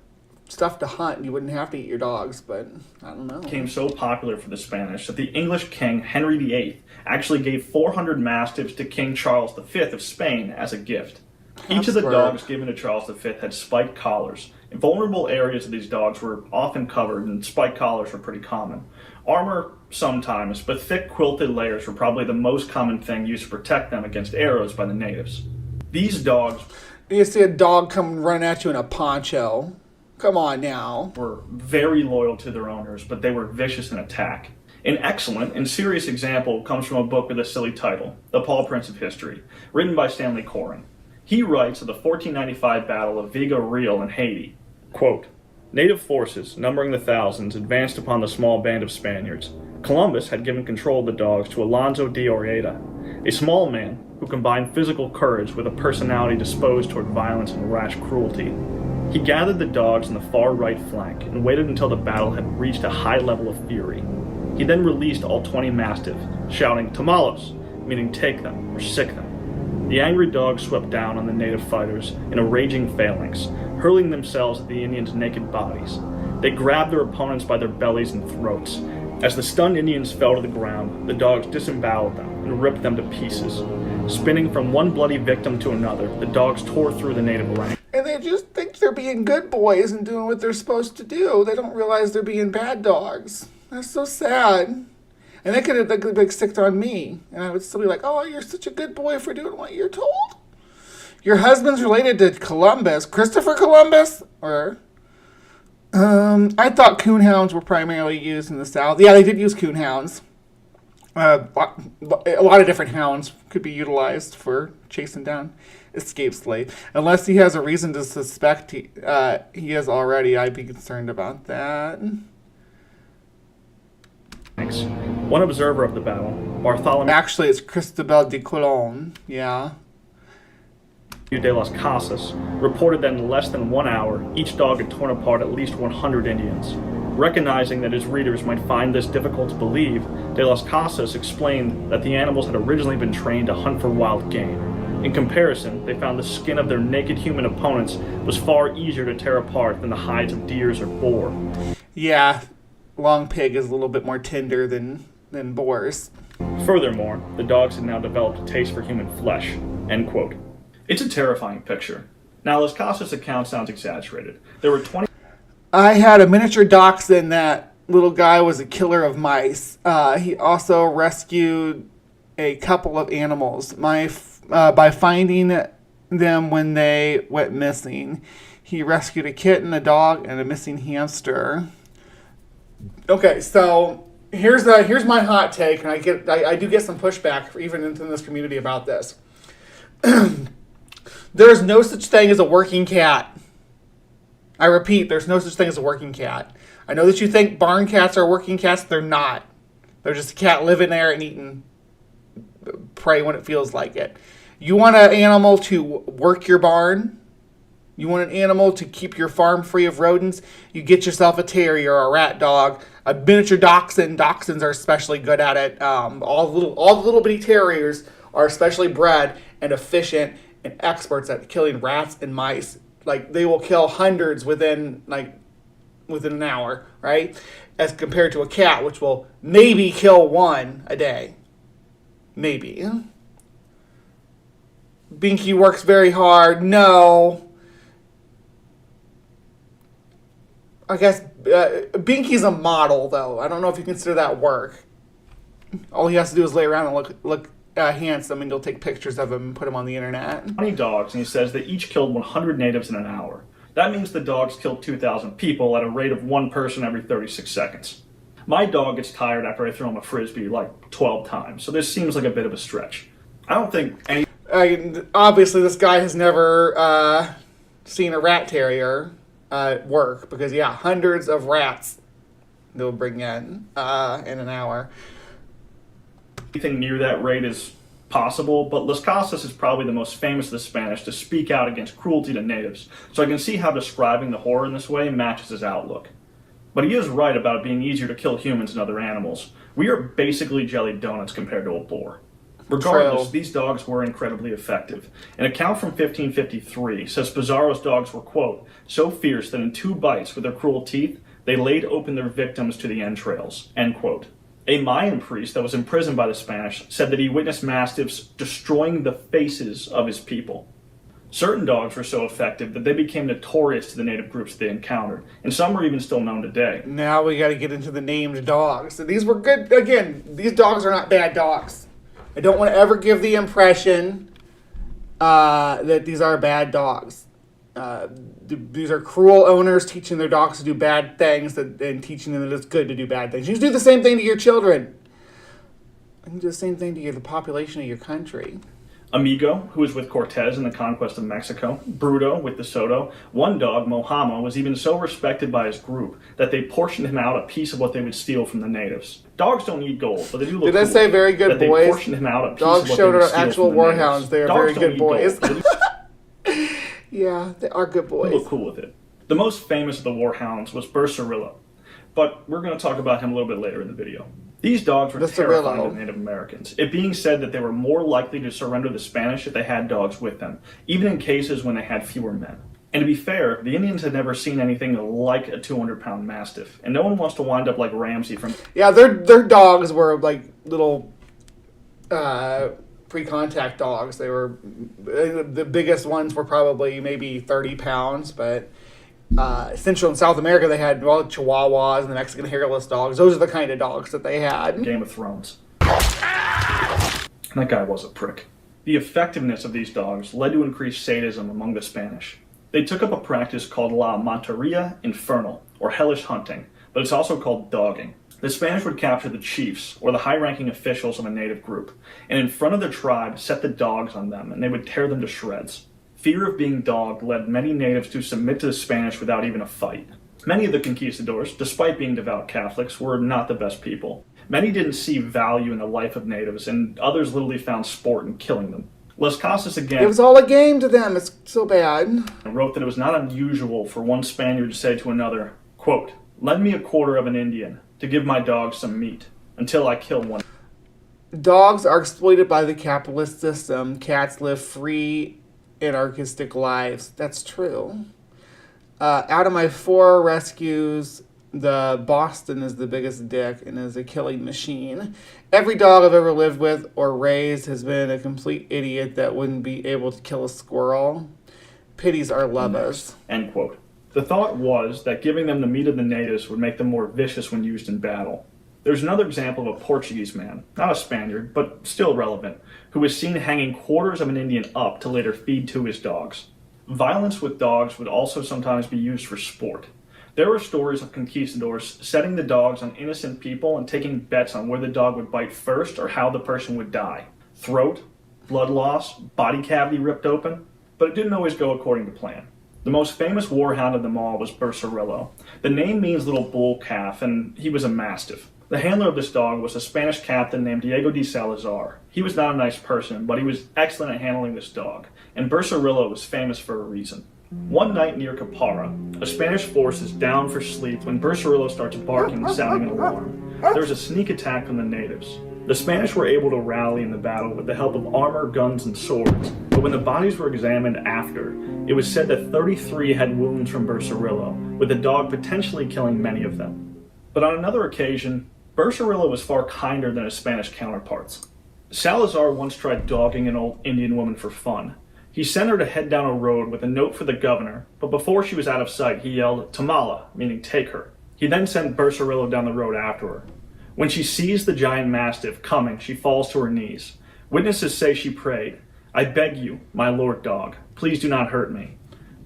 stuff to hunt. You wouldn't have to eat your dogs, but I don't know. Became so popular for the Spanish that the English king Henry VIII actually gave 400 mastiffs to King Charles V of Spain as a gift. Each of the dogs given to Charles V had spiked collars. Vulnerable areas of these dogs were often covered, and spiked collars were pretty common. Armor sometimes, but thick quilted layers were probably the most common thing used to protect them against arrows by the natives. These dogs... You see a dog come run at you in a poncho. Come on now. Were very loyal to their owners, but they were vicious in attack. An excellent and serious example comes from a book with a silly title, The Paw Prince of History, written by Stanley Coren. He writes of the 1495 Battle of Viga Real in Haiti. Quote, native forces, numbering the thousands, advanced upon the small band of Spaniards. Columbus had given control of the dogs to Alonso de Orellana, a small man who combined physical courage with a personality disposed toward violence and rash cruelty. He gathered the dogs on the far right flank and waited until the battle had reached a high level of fury. He then released all 20 mastiffs, shouting, "Tomalos," meaning take them or sick them. The angry dogs swept down on the native fighters in a raging phalanx, hurling themselves at the Indians' naked bodies. They grabbed their opponents by their bellies and throats. As the stunned Indians fell to the ground, the dogs disemboweled them and ripped them to pieces. Spinning from one bloody victim to another, the dogs tore through the native ranks. And they just think they're being good boys and doing what they're supposed to do. They don't realize they're being bad dogs. That's so sad. And they could have been sicked on me. And I would still be like, oh, you're such a good boy for doing what you're told. Your husband's related to Columbus. Christopher Columbus? Or... I thought coonhounds were primarily used in the South. Yeah, they did use coonhounds. A lot of different hounds could be utilized for chasing down escaped slave. Unless he has a reason to suspect he is already, I'd be concerned about that. Thanks. One observer of the battle, Bartholomew... Actually, it's Cristobal de Colon. Yeah. de las Casas, reported that in less than 1 hour, each dog had torn apart at least 100 Indians. Recognizing that his readers might find this difficult to believe, de las Casas explained that the animals had originally been trained to hunt for wild game. In comparison, they found the skin of their naked human opponents was far easier to tear apart than the hides of deers or boar. Yeah, long pig is a little bit more tender than boars. Furthermore, the dogs had now developed a taste for human flesh. End quote. It's a terrifying picture. Now, Las Casas' account sounds exaggerated. There were 20... I had a miniature dachshund. That little guy was a killer of mice. He also rescued a couple of animals by finding them when they went missing. He rescued a kitten, a dog, and a missing hamster. Okay, so here's my hot take, and I do get some pushback even in this community about this. There's no such thing as a working cat. I repeat, there's no such thing as a working cat. I know that you think barn cats are working cats. They're not. They're just a cat living there and eating prey when it feels like it. You want an animal to work your barn? You want an animal to keep your farm free of rodents? You get yourself a terrier or a rat dog, a miniature dachshund. Dachshunds are especially good at it. All the little bitty terriers are especially bred and efficient and experts at killing rats and mice. Like, they will kill hundreds within an hour, right? As compared to a cat, which will maybe kill one a day. Maybe. Binky works very hard. No. I guess Binky's a model, though. I don't know if you consider that work. All he has to do is lay around and look handsome, and you'll take pictures of him and put them on the internet. 20 dogs, and he says they each killed 100 natives in an hour. That means the dogs killed 2,000 people at a rate of one person every 36 seconds. My dog gets tired after I throw him a frisbee like 12 times, so this seems like a bit of a stretch. I don't think any... Obviously, this guy has never seen a rat terrier work, because, yeah, hundreds of rats they'll bring in an hour. Anything near that rate is possible, but Las Casas is probably the most famous of the Spanish to speak out against cruelty to natives, so I can see how describing the horror in this way matches his outlook. But he is right about it being easier to kill humans than other animals. We are basically jelly donuts compared to a boar. Regardless, these dogs were incredibly effective. An account from 1553 says Pizarro's dogs were, quote, so fierce that in 2 bites with their cruel teeth, they laid open their victims to the entrails, end quote. A Mayan priest that was imprisoned by the Spanish said that he witnessed mastiffs destroying the faces of his people. Certain dogs were so effective that they became notorious to the native groups they encountered, and some are even still known today. Now we got to get into the named dogs. So these were good. Again, these dogs are not bad dogs. I don't want to ever give the impression that these are bad dogs. These are cruel owners teaching their dogs to do bad things and teaching them that it's good to do bad things. You do the same thing to your children. You do the same thing to the population of your country. Amigo, who was with Cortez in the conquest of Mexico, Bruto with De Soto. One dog, Mohama, was even so respected by his group that they portioned him out a piece of what they would steal from the natives. Dogs don't eat gold, but they do look cool. Did I say very good that boys? They portioned him out a piece dogs of what showed they would our steal actual from the warhounds. They are dogs very good boys. Gold, yeah, they are good boys. They look cool with it. The most famous of the warhounds was Becerrillo, but we're going to talk about him a little bit later in the video. These dogs were terrifying to Native Americans, it being said that they were more likely to surrender the Spanish if they had dogs with them, even in cases when they had fewer men. And to be fair, the Indians had never seen anything like a 200-pound mastiff, and no one wants to wind up like Ramsey from... Yeah, their dogs were like little pre-contact dogs. They were, the biggest ones were probably maybe 30 pounds, but Central and South America, they had Chihuahuas and the Mexican hairless dogs. Those are the kind of dogs that they had. Game of Thrones. And that guy was a prick. The effectiveness of these dogs led to increased sadism among the Spanish. They took up a practice called La Monteria Infernal, or hellish hunting, but it's also called dogging. The Spanish would capture the chiefs, or the high-ranking officials of a native group, and in front of the tribe set the dogs on them, and they would tear them to shreds. Fear of being dogged led many natives to submit to the Spanish without even a fight. Many of the conquistadors, despite being devout Catholics, were not the best people. Many didn't see value in the life of natives, and others literally found sport in killing them. Las Casas again... It was all a game to them. It's so bad. ...wrote that it was not unusual for one Spaniard to say to another, quote, "Lend me a quarter of an Indian to give my dog some meat until I kill one." Dogs are exploited by the capitalist system. Cats live free, anarchistic lives. That's true. Out of my 4 rescues, the Boston is the biggest dick and is a killing machine. Every dog I've ever lived with or raised has been a complete idiot that wouldn't be able to kill a squirrel. Pities our lovers. End quote. The thought was that giving them the meat of the natives would make them more vicious when used in battle. There's another example of a Portuguese man, not a Spaniard, but still relevant, who was seen hanging quarters of an Indian up to later feed to his dogs. Violence with dogs would also sometimes be used for sport. There were stories of conquistadors setting the dogs on innocent people and taking bets on where the dog would bite first or how the person would die. Throat, blood loss, body cavity ripped open, but it didn't always go according to plan. The most famous warhound of them all was Becerrillo. The name means little bull calf, and he was a mastiff. The handler of this dog was a Spanish captain named Diego de Salazar. He was not a nice person, but he was excellent at handling this dog, and Becerrillo was famous for a reason. One night near Capara, a Spanish force is down for sleep when Becerrillo starts barking and sounding an alarm. There's a sneak attack from the natives. The Spanish were able to rally in the battle with the help of armor, guns, and swords, but when the bodies were examined after, it was said that 33 had wounds from Becerrillo, with the dog potentially killing many of them. But on another occasion, Becerrillo was far kinder than his Spanish counterparts. Salazar once tried dogging an old Indian woman for fun. He sent her to head down a road with a note for the governor, but before she was out of sight, he yelled, "Tamala," meaning take her. He then sent Becerrillo down the road after her. When she sees the giant mastiff coming, she falls to her knees. Witnesses say she prayed, "I beg you, my lord dog, please do not hurt me."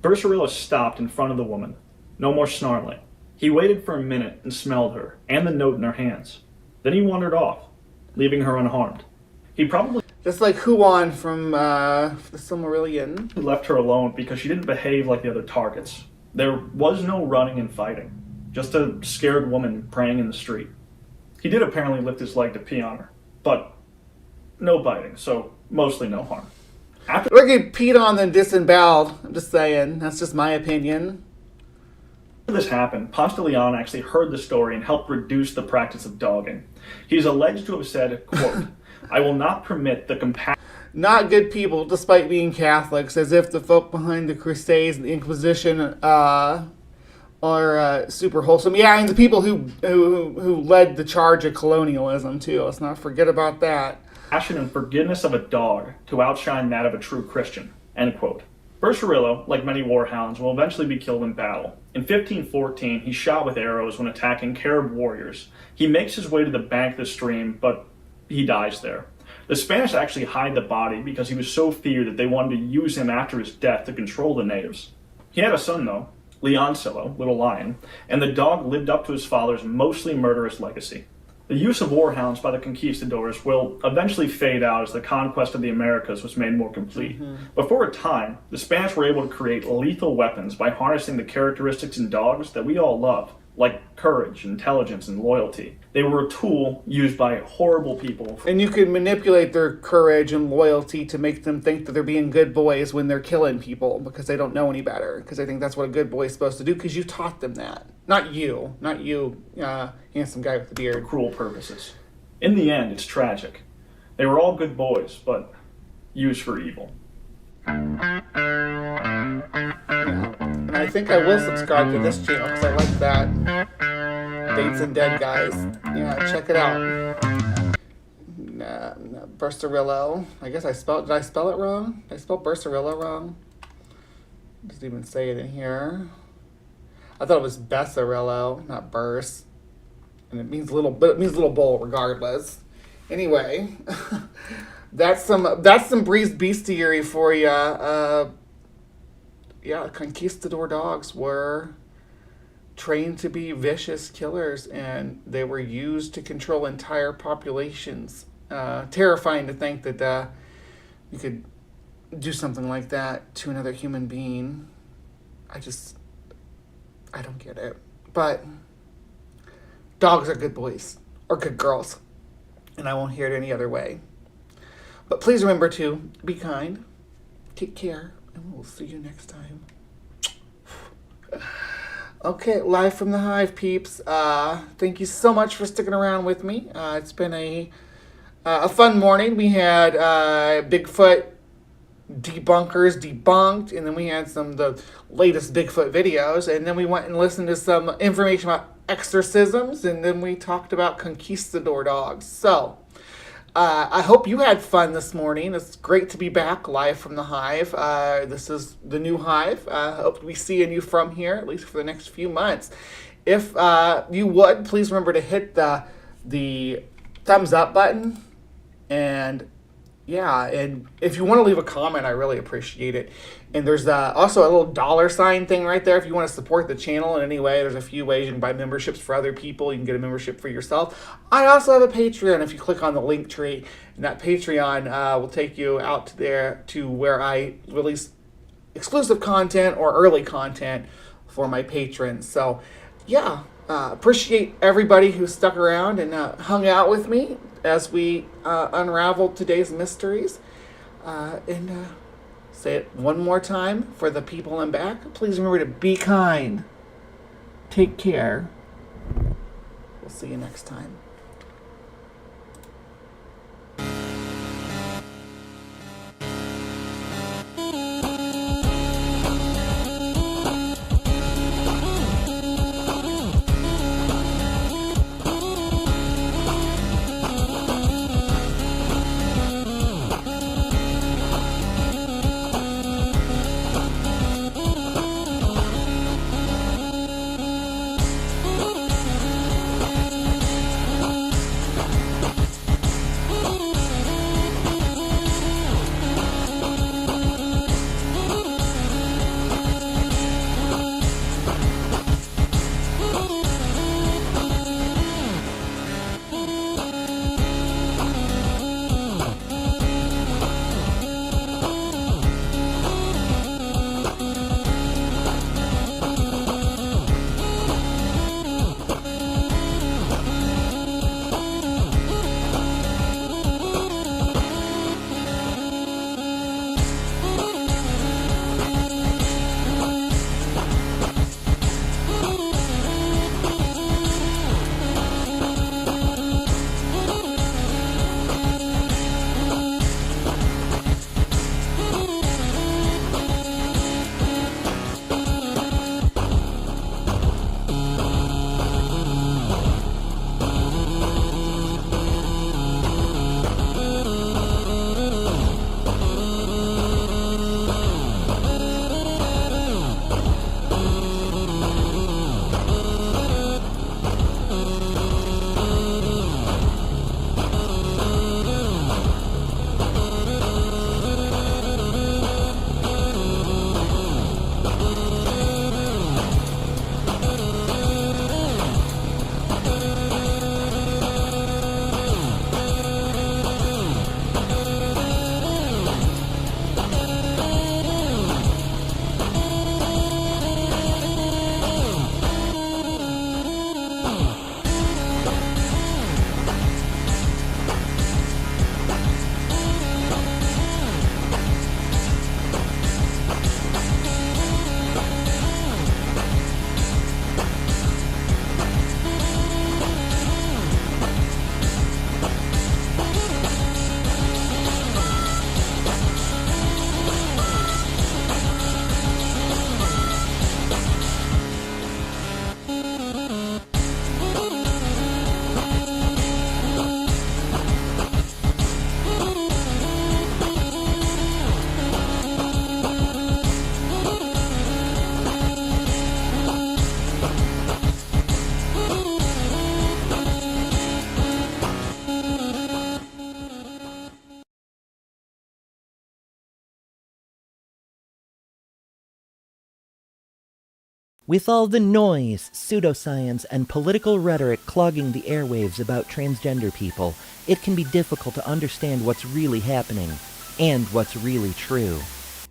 Becerrillo stopped in front of the woman. No more snarling. He waited for a minute and smelled her, and the note in her hands. Then he wandered off, leaving her unharmed. He probably... Just like Huan from the Silmarillion. Left her alone because she didn't behave like the other targets. There was no running and fighting, just a scared woman praying in the street. He did apparently lift his leg to pee on her, but no biting, so mostly no harm. After get peed on than disemboweled. I'm just saying. That's just my opinion. this happened, Ponce de Leon actually heard the story and helped reduce the practice of dogging. He is alleged to have said, quote, "I will not permit the compassion..." Not good people, despite being Catholics, as if the folk behind the Crusades and the Inquisition are super wholesome. Yeah, and the people who led the charge of colonialism, too. Let's not forget about that. Passion and forgiveness of a dog to outshine that of a true Christian, end quote. Becerrillo, like many warhounds, will eventually be killed in battle. In 1514, he's shot with arrows when attacking Carib warriors. He makes his way to the bank of the stream, but he dies there. The Spanish actually hide the body because he was so feared that they wanted to use him after his death to control the natives. He had a son, though, Leoncillo, Little Lion, and the dog lived up to his father's mostly murderous legacy. The use of warhounds by the conquistadors will eventually fade out as the conquest of the Americas was made more complete. But for a time, the Spanish were able to create lethal weapons by harnessing the characteristics in dogs that we all love, like courage, intelligence, and loyalty. They were a tool used by horrible people. And you can manipulate their courage and loyalty to make them think that they're being good boys when they're killing people because they don't know any better. Because I think that's what a good boy is supposed to do because you taught them that. Not you, handsome guy with the beard. For cruel purposes. In the end, it's tragic. They were all good boys, but used for evil. Yeah. I think I will subscribe to this channel because I like that. Dates and Dead Guys. Yeah, check it out. Becerrillo. I guess did I spell it wrong? Did I spell Becerrillo wrong? Doesn't even say it in here. I thought it was Becerrillo, not Burse. And it means little bull regardless. Anyway, that's some breezed bestiary for you. Yeah, conquistador dogs were trained to be vicious killers, and they were used to control entire populations. Terrifying to think that you could do something like that to another human being. I don't get it. But dogs are good boys, or good girls, and I won't hear it any other way. But please remember to be kind, take care, and we'll see you next time. Okay, live from the Hive, peeps. Thank you so much for sticking around with me. It's been a fun morning. We had Bigfoot Debunkers debunked, and then we had the latest Bigfoot videos, and then we went and listened to some information about exorcisms, and then we talked about conquistador dogs. So, I hope you had fun this morning. It's great to be back live from the Hive. This is the new Hive. I hope to be seeing you from here, at least for the next few months. If you would, please remember to hit the thumbs up button. And yeah, and if you want to leave a comment, I really appreciate it. And there's also a little $sign thing right there if you want to support the channel in any way. There's a few ways you can buy memberships for other people. You can get a membership for yourself. I also have a Patreon if you click on the link tree. And that Patreon will take you out there to where I release exclusive content or early content for my patrons. So yeah, appreciate everybody who stuck around and hung out with me as we unraveled today's mysteries. Say it one more time for the people in back. Please remember to be kind. Take care. We'll see you next time. With all the noise, pseudoscience, and political rhetoric clogging the airwaves about transgender people, it can be difficult to understand what's really happening and what's really true.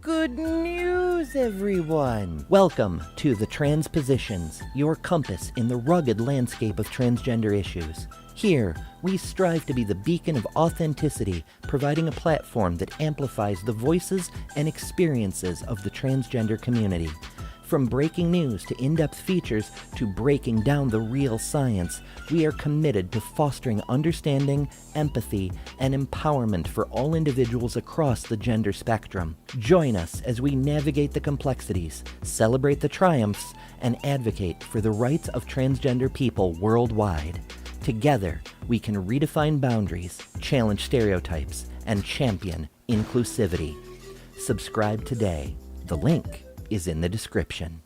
Good news, everyone! Welcome to The Transpositions, your compass in the rugged landscape of transgender issues. Here, we strive to be the beacon of authenticity, providing a platform that amplifies the voices and experiences of the transgender community. From breaking news to in-depth features to breaking down the real science, we are committed to fostering understanding, empathy, and empowerment for all individuals across the gender spectrum. Join us as we navigate the complexities, celebrate the triumphs, and advocate for the rights of transgender people worldwide. Together, we can redefine boundaries, challenge stereotypes, and champion inclusivity. Subscribe today. The link is in the description.